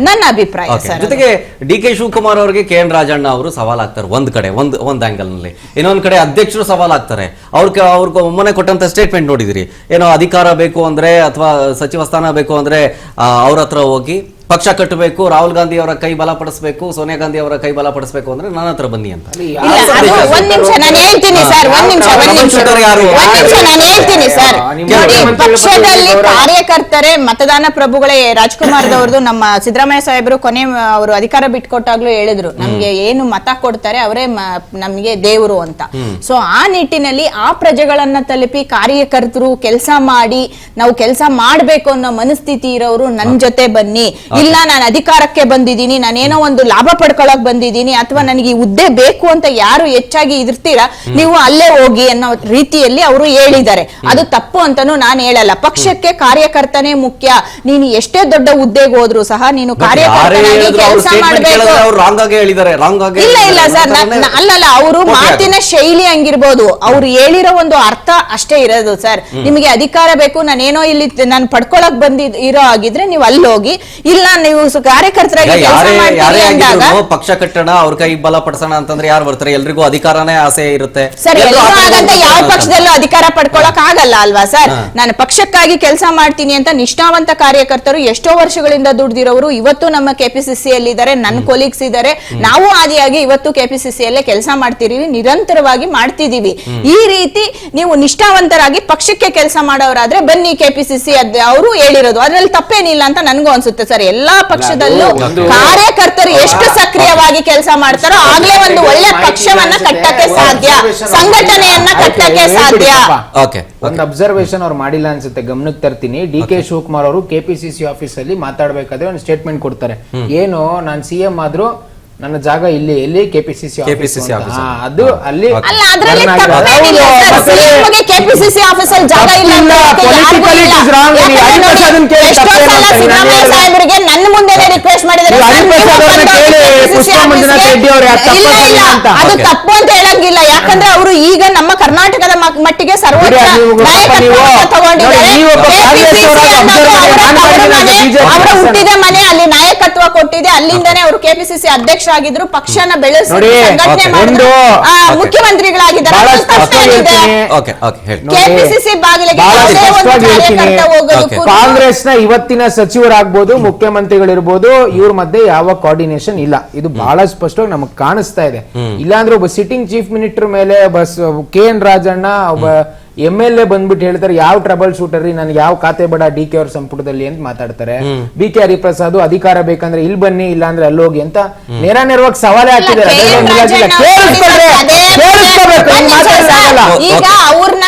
ನನ್ನ ಅಭಿಪ್ರಾಯ.
ಜೊತೆಗೆ DK ಶಿವಕುಮಾರ್ ಅವರಿಗೆ KN ರಾಜಣ್ಣ ಅವರು ಸವಾಲಾಗ್ತಾರೆ. ಒಂದ್ ಕಡೆ ಒಂದ್ ಆಂಗಲ್ ನಲ್ಲಿ, ಇನ್ನೊಂದ್ ಕಡೆ ಅಧ್ಯಕ್ಷರು ಸವಾಲಾಗ್ತಾರೆ. ಅವ್ರಿಗೆ ಒಮ್ಮನೆ ಕೊಟ್ಟಂತ ಸ್ಟೇಟ್ಮೆಂಟ್ ನೋಡಿದಿರಿ, ಏನೋ ಅಧಿಕಾರ ಬೇಕು ಅಂದ್ರೆ ಅಥವಾ ಸಚಿವ ಸ್ಥಾನ ಬೇಕು ಅಂದ್ರೆ ಅವ್ರ ಹತ್ರ ಹೋಗಿ ಪಕ್ಷ ಕಟ್ಟಬೇಕು, ರಾಹುಲ್ ಗಾಂಧಿ ಅವರ ಕೈ ಬಲಪಡಿಸಬೇಕು, ಸೋನಿಯಾ ಗಾಂಧಿ ಅವರ ಕೈ ಬಲಪಡಿಸಬೇಕು ಅಂದ್ರೆ ನನ್ನ ಹತ್ರ ಬನ್ನಿ ಅಂತ.
ಒಂದ್ ನಿಮಿಷ ನಾನು ಹೇಳ್ತೀನಿ ಸರ್, ಪಕ್ಷದಲ್ಲಿ ಕಾರ್ಯಕರ್ತರೇ ಮತದಾನ ಪ್ರಭುಗಳೇ. ರಾಜ್ಕುಮಾರ್ದವ್ರದ್ದು ನಮ್ಮ ಸಿದ್ದರಾಮಯ್ಯ ಸಾಹೇಬರು ಕೊನೆ ಅವರು ಅಧಿಕಾರ ಬಿಟ್ಕೊಟ್ಟಾಗ್ಲೂ ಹೇಳಿದ್ರು, ನಮ್ಗೆ ಏನು ಮತ ಕೊಡ್ತಾರೆ ಅವರೇ ನಮ್ಗೆ ದೇವರು ಅಂತ. ಸೊ ಆ ನಿಟ್ಟಿನಲ್ಲಿ ಆ ಪ್ರಜೆಗಳನ್ನ ತಲುಪಿ ಕಾರ್ಯಕರ್ತರು ಕೆಲಸ ಮಾಡಿ ನಾವು ಕೆಲಸ ಮಾಡ್ಬೇಕು ಅನ್ನೋ ಮನಸ್ಥಿತಿ ಇರೋರು ನನ್ ಜೊತೆ ಬನ್ನಿ. ಇಲ್ಲ, ನಾನು ಅಧಿಕಾರಕ್ಕೆ ಬಂದಿದ್ದೀನಿ, ನಾನೇನೋ ಒಂದು ಲಾಭ ಪಡ್ಕೊಳಕ್ ಬಂದಿದ್ದೀನಿ, ಅಥವಾ ನನಗೆ ಈ ಹುದ್ದೆ ಬೇಕು ಅಂತ ಯಾರು ಹೆಚ್ಚಾಗಿ ಇರ್ತೀರಾ ನೀವು ಅಲ್ಲೇ ಹೋಗಿ ಅನ್ನೋ ರೀತಿಯಲ್ಲಿ ಅವರು ಹೇಳಿದ್ದಾರೆ. ಅದು ತಪ್ಪು ಅಂತಾನು ನಾನು ಹೇಳಲ್ಲ. ಪಕ್ಷಕ್ಕೆ ಕಾರ್ಯಕರ್ತನೇ ಮುಖ್ಯ. ನೀನು ಎಷ್ಟೇ ದೊಡ್ಡ ಹುದ್ದೆಗೆ ಹೋದ್ರು ಸಹ ನೀನು ಕಾರ್ಯಕರ್ತನಾಗಿ ಕೆಲಸ ಮಾಡಬೇಕು. ಇಲ್ಲ ಸರ್, ಅಲ್ಲಲ್ಲ, ಅವರು ಮಾತಿನ ಶೈಲಿ ಹಂಗಿರ್ಬೋದು, ಅವ್ರು ಹೇಳಿರೋ ಒಂದು ಅರ್ಥ ಅಷ್ಟೇ ಇರೋದು. ಸರ್, ನಿಮಗೆ ಅಧಿಕಾರ ಬೇಕು, ನಾನೇನೋ ಇಲ್ಲಿ ನಾನು ಪಡ್ಕೊಳಕ್ ಇರೋ ಆಗಿದ್ರೆ ನೀವು ಅಲ್ಲಿ ಹೋಗಿ, ಇಲ್ಲ ನೀವು ಕಾರ್ಯಕರ್ತರಾಗಿ ಕೆಲಸ ಮಾಡ್ತೀರಿ ಅಂದಾಗ
ಪಕ್ಷ ಕಟ್ಟೋಣ, ಅವ್ರ ಕೈ ಬಲ ಪಡಿಸೋಣ ಅಂತಂದ್ರೆ ಯಾರು ಬರ್ತಾರೆ? ಎಲ್ರಿಗೂ ಅಧಿಕಾರನೇ ಆಸೆ ಇರುತ್ತೆ
ಸರ್. ಯಾವ ಪಕ್ಷದಲ್ಲೂ ಅಧಿಕಾರ ಪಡ್ಕೊಳಕ್ ಆಗಲ್ಲ ಅಲ್ವಾ ಸರ್? ನಾನು ಪಕ್ಷಕ್ಕಾಗಿ ಕೆಲಸ ಮಾಡ್ತೀನಿ ಅಂತ ನಿಷ್ಠಾವಂತ ಕಾರ್ಯಕರ್ತರು ಎಷ್ಟೋ ವರ್ಷಗಳಿಂದ ದುಡ್ದಿರೋರು ಇವತ್ತು ನಮ್ಮ KPCC ಅಲ್ಲಿ ಇದ್ದಾರೆ, ನನ್ನ ಕೊಲೀಗ್ಸ್ ಇದ್ದಾರೆ. ನಾವು ಆದಿಯಾಗಿ ಇವತ್ತು KPCC ಅಲ್ಲೇ ಕೆಲಸ ಮಾಡ್ತಿದೀವಿ, ನಿರಂತರವಾಗಿ ಮಾಡ್ತಿದೀವಿ. ಈ ರೀತಿ ನೀವು ನಿಷ್ಠಾವಂತರಾಗಿ ಪಕ್ಷಕ್ಕೆ ಕೆಲಸ ಮಾಡೋರಾದ್ರೆ ಬನ್ನಿ, KPCC ಅವರು ಹೇಳಿರೋದು ಅದ್ರಲ್ಲಿ ತಪ್ಪೇನಿಲ್ಲ ಅಂತ ನನಗೂ ಅನ್ಸುತ್ತೆ ಸರ್. ಎಲ್ಲಾ ಪಕ್ಷದಲ್ಲೂ ಕಾರ್ಯಕರ್ತರು ಎಷ್ಟು ಸಕ್ರಿಯವಾಗಿ ಕೆಲಸ ಮಾಡ್ತಾರೋ ಆಗ್ಲೇ ಒಂದು ಒಳ್ಳೆ ಪಕ್ಷವನ್ನ ಕಟ್ಟಕ್ಕೆ ಸಾಧ್ಯ, ಸಂಘಟನೆಯನ್ನ ಕಟ್ಟಕ್ಕೆ ಸಾಧ್ಯ.
ಒಂದು ಅಬ್ಸರ್ವೇಷನ್ ಅವ್ರು ಮಾಡಿಲ್ಲ ಅನ್ಸುತ್ತೆ, ಗಮನಕ್ಕೆ ತರ್ತೀನಿ. DK ಶಿವಕುಮಾರ್ ಅವರು KPCC ಆಫೀಸ್ ಅಲ್ಲಿ ಮಾತಾಡ್ಬೇಕಾದ್ರೆ ಒಂದು ಸ್ಟೇಟ್ಮೆಂಟ್ ಕೊಡ್ತಾರೆ, ಏನು ನಾನು CM ಆದ್ರೂ ನನ್ನ ಜಾಗ ಎಲ್ಲಿ KPCC ಆಫೀಸ್ ಅದು ಅಲ್ಲಿ
KPCC ಆಫೀಸ್ ಅಲ್ಲಿ ಜಾಗ ಇಲ್ಲ. ಸಾಹೇಬರಿಗೆ ನನ್ನ ಮುಂದೆ ರಿಕ್ವೆಸ್ಟ್ ಮಾಡಿದ್ದಾರೆ, ಅದು ತಪ್ಪು ಅಂತ ಹೇಳಂಗಿಲ್ಲ. ಯಾಕಂದ್ರೆ ಅವರು ಈಗ ನಮ್ಮ ಕರ್ನಾಟಕದ ಮಟ್ಟಿಗೆ ಸರ್ವೋಚ್ಚ
ಬಿಡಿ, ಅದು ನೀವು
ನಾಯಕತ್ವವನ್ನು ತಗೊಂಡಿದ್ದಾರೆ.
ನೋಡಿ, ನೀವು ಒಬ್ಬ ಕಾಂಗ್ರೆಸ್
KPCC
ಅವರ
ಅನ್ನೋದು
ಅಬ್ಸರ್ವರ್
ಅವರ
ನಾನು
ತವರು ಮನೆ,
BJP
ಅವರ
person.
ಹುಟ್ಟಿದ ಮನೆ, ಅಲ್ಲಿ ನಾಯಕತ್ವ ಕೊಟ್ಟಿದೆ. ಅಲ್ಲಿಂದಾನೇ ಅವರು ಕೆಪಿಸಿಸಿ ಅಧ್ಯಕ್ಷರಾಗಿದ್ರು, ಪಕ್ಷನ ಬೆಳೆಸಿ
ನೋಡಿ,
ಸಂಘಟನೆ ಮಾಡಿದ್ರು, ಮುಖ್ಯಮಂತ್ರಿಗಳಾಗಿದ್ದಾರೆ.
ಬಹಳ ಸ್ಪಷ್ಟವಾಗಿ ಹೇಳ್ತೀನಿ.
ಓಕೆ ಓಕೆ ಹೇಳಿ.
ಕೆಪಿಸಿಸಿ ಬಾಗಿಲಿಗೆ
ಬಹಳ
ಯಾವುದೇ ಒಂದು
ಸ್ಪಷ್ಟವಾಗಿ ಹೇಳ್ತೀನಿ.
ಕಾರ್ಯಕರ್ತ ಹೋಗೋದಕ್ಕೂ
ಕಾಂಗ್ರೆಸ್ನ ಇವತ್ತಿನ ಸಚಿವರಾಗ್ಬೋದು, ಮುಖ್ಯಮಂತ್ರಿಗಳಿರ್ಬೋದು, ಇವ್ರ ಮಧ್ಯೆ ಯಾವ ಕೋಆರ್ಡಿನೇಷನ್ ಇಲ್ಲ. ಇದು ಬಹಳ ಸ್ಪಷ್ಟವಾಗಿ ನಮಗ್ ಕಾಣಿಸ್ತಾ ಇದೆ. ಇಲ್ಲಾಂದ್ರೆ ಒಬ್ಬ ಸಿಟ್ಟಿಂಗ್ ಚೀಫ್ ಮಿನಿಸ್ಟರ್ ಮೇಲೆ KN ರಾಜಣ್ಣ ಒಬ್ಬ MLA ಬಂದ್ಬಿಟ್ಟು ಹೇಳ್ತಾರೆ ಯಾವ ಟ್ರಬಲ್ ಶೂಟರ್ ರೀ, ನನ್ಗೆ ಯಾವ ಖಾತೆ ಬೇಡ DK ಅವ್ರ ಸಂಪುಟದಲ್ಲಿ ಅಂತ ಮಾತಾಡ್ತಾರೆ. BK ಹರಿಪ್ರಸಾದ್ ಅಧಿಕಾರ ಬೇಕಂದ್ರೆ ಇಲ್ಲಿ ಬನ್ನಿ, ಇಲ್ಲಾಂದ್ರೆ ಅಲ್ಲಿ ಹೋಗಿ ಅಂತ ನೇರವಾಗಿ ಸವಾಲೇ ಹಾಕಿದ್ದಾರೆ.
ಈಗ ಅವ್ರನ್ನ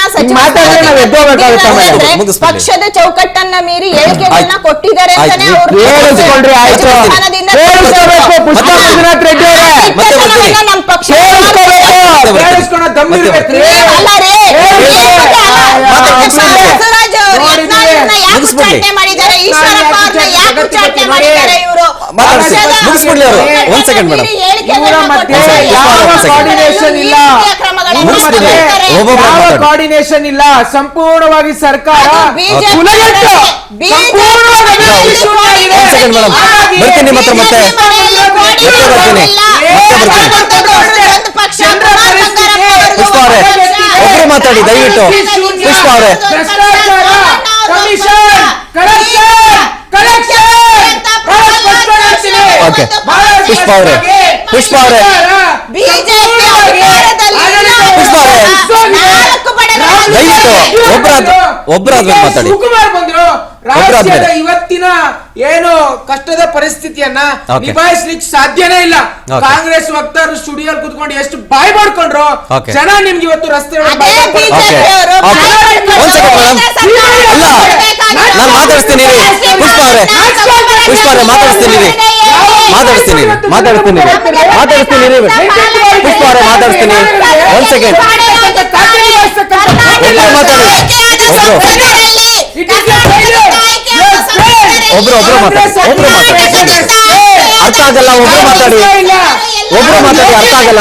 ಪಕ್ಷದ ಚೌಕಟ್ಟನ್ನ ಮೀರಿ ಹೇಳಿಕೆಗಳನ್ನ ಕೊಟ್ಟಿದ್ದಾರೆ ಅಂತಾನೆ ಅವರು
ಕೇಳಿಸ್ಕೊಂಡ್ರಿ, ಆಯ್ತು. ಕೇಳಿಸ್ಕೋಬೇಕು ಪುಷ್ಪರಾಜ್ ರೆಡ್ಡಿ ಅವರೇ.
ನಮ್ಮ ಪಕ್ಷ
ಕೇಳಿಸ್ಕೊಳ್ಳೋ ದಮ್ಮಿರ್ಬೇಕ್ರಿ.
ಅಲ್ಲ ರೀ, ಬಸವರಾಜ್ ಯತ್ನಾಳ್ ಯಾಕೆ ಉಚ್ಚಾಟನೆ ಮಾಡಿದ್ದಾರೆ, ಈಶ್ವರಪ್ಪ ಅವ್ರನ್ನ ಯಾಕೆ ಉಚ್ಚಾಟನೆ ಮಾಡಿದ್ದಾರೆ ಇವರು?
ಮುಗಿಸ್ಬಿಡ್ಲಿ ಅವರು. ಒಂದ್ ಸೆಕೆಂಡ್ ಮೇಡಮ್.
ಇವರ ಮಧ್ಯೆ ಯಾವ ಕೋಆರ್ಡಿನೇಷನ್ ಇಲ್ಲ, ಯಾವ ಕೋಆರ್ಡಿನೇಷನ್ ಇಲ್ಲ. ಸಂಪೂರ್ಣವಾಗಿ ಸರ್ಕಾರ ಕುಲಗೆಟ್ಟು, ಸಂಪೂರ್ಣವಾಗಿ ಅವಿಶ್ವಾಸ
ಸೆಕೆಂಡ್ ಮೇಡಮ್, ಬರ್ತೀನಿ ನಿಮ್ಮ ಹತ್ರ ಮತ್ತೆ ಬರ್ತೀನಿ. ಪುಷ್ಪ ಅವರೇ, ಒಬ್ರು ಮಾತಾಡಿ ದಯವಿಟ್ಟು. ಪುಷ್ಪ ಅವರೇ, ಓಕೆ. ಪುಷ್ಪ ಅವರೇ, ಪುಷ್ಪ ಅವರೇ, ದಯವಿಟ್ಟು ಒಬ್ಬರಾದ್ಮೇಲೆ ಮಾತಾಡಿ.
ಶಿವಕುಮಾರ್ ಬಂದ್ರು, ರಾಜ್ಯದ ಇವತ್ತಿನ ಏನು ಕಷ್ಟದ ಪರಿಸ್ಥಿತಿಯನ್ನ ನಿಭಾಯಿಸ್ಲಿಕ್ಕೆ ಸಾಧ್ಯನೇ ಇಲ್ಲ. ಕಾಂಗ್ರೆಸ್ ವಕ್ತಾರರು ಸ್ಟುಡಿಯೋ ಕುತ್ಕೊಂಡು ಎಷ್ಟು ಬಾಯ್ ಮಾಡ್ಕೊಂಡ್ರು ಜನ ನಿಮ್ಗೆ ಇವತ್ತು ರಸ್ತೆ
ನಾನು ಮಾತಾಡಿಸ್ತೀನಿ. ಪುಷ್ಪ ಅವರೇ, ಪುಷ್ಪ ಅವರೇ ಮಾತಾಡಿಸ್ತೀನಿ. ಮಾತಾಡಿಸ್ತೀನಿ ಮಾತಾಡಿಸ್ತೀನಿ ಪುಷ್ಪ ಅವರೇ ಮಾತಾಡಿಸ್ತೀನಿ. ಒಂದ್ ಸೆಕೆಂಡ್ ಒಬ್ರು ಮಾತಾಡಿ. ಅರ್ಥ ಆಗಲ್ಲ. ಒಬ್ರು ಮಾತಾಡಿ ಅರ್ಥ ಆಗಲ್ಲ.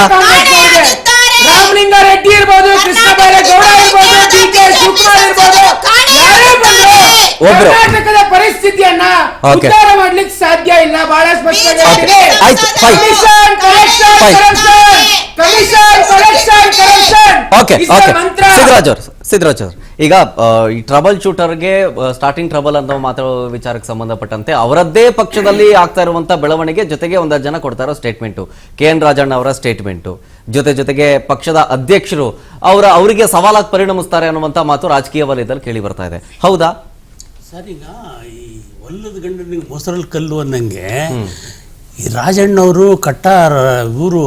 ರಾಮಲಿಂಗಾರೆಡ್ಡಿ ಇರ್ಬೋದು, ಕೃಷ್ಣ ಬೈರೇಗೌಡ ಇರ್ಬೋದು, DK ಶಿವಕುಮಾರ್ ಇರ್ಬೋದು,
ಒಬ್ರು
ಕರ್ನಾಟಕದ ಪರಿಸ್ಥಿತಿಯನ್ನ ಉದ್ಧಾರ ಮಾಡ್ಲಿಕ್ಕೆ ಸಾಧ್ಯ ಇಲ್ಲ. ಬಹಳ ಸ್ಪಷ್ಟವಾಗಿ
ಸಿದ್ದರಾಜ್ ಅವರು, ಈಗ ಈ ಟ್ರಬಲ್ ಶೂಟರ್ಗೆ ಸ್ಟಾರ್ಟಿಂಗ್ ಟ್ರಬಲ್ ಅನ್ನೋ ಮಾತಾಡೋ ವಿಚಾರಕ್ಕೆ ಸಂಬಂಧಪಟ್ಟಂತೆ ಅವರದ್ದೇ ಪಕ್ಷದಲ್ಲಿ ಆಗ್ತಾ ಇರುವಂತ ಬೆಳವಣಿಗೆ ಜೊತೆಗೆ ಒಂದಷ್ಟು ಜನ ಕೊಡ್ತಾ ಇರೋ ಸ್ಟೇಟ್ಮೆಂಟು, KN ರಾಜಣ್ಣ ಅವರ ಸ್ಟೇಟ್ಮೆಂಟು, ಜೊತೆಗೆ ಪಕ್ಷದ ಅಧ್ಯಕ್ಷರು ಅವರಿಗೆ ಸವಾಲಾಗಿ ಪರಿಣಮಿಸ್ತಾರೆ ಅನ್ನುವಂತ ಮಾತು ರಾಜಕೀಯ ವಲಯದಲ್ಲಿ ಕೇಳಿ ಬರ್ತಾ ಇದೆ. ಹೌದಾ
ಸರ್? ಈಗ ಈ ಒಲ್ಲದ ಗಂಡನಿಗೆ ಮೊಸರಲ್ಲಿ ಕಲ್ಲು ಅನ್ನಂಗೆ ಈ ರಾಜಣ್ಣವರು ಇವರು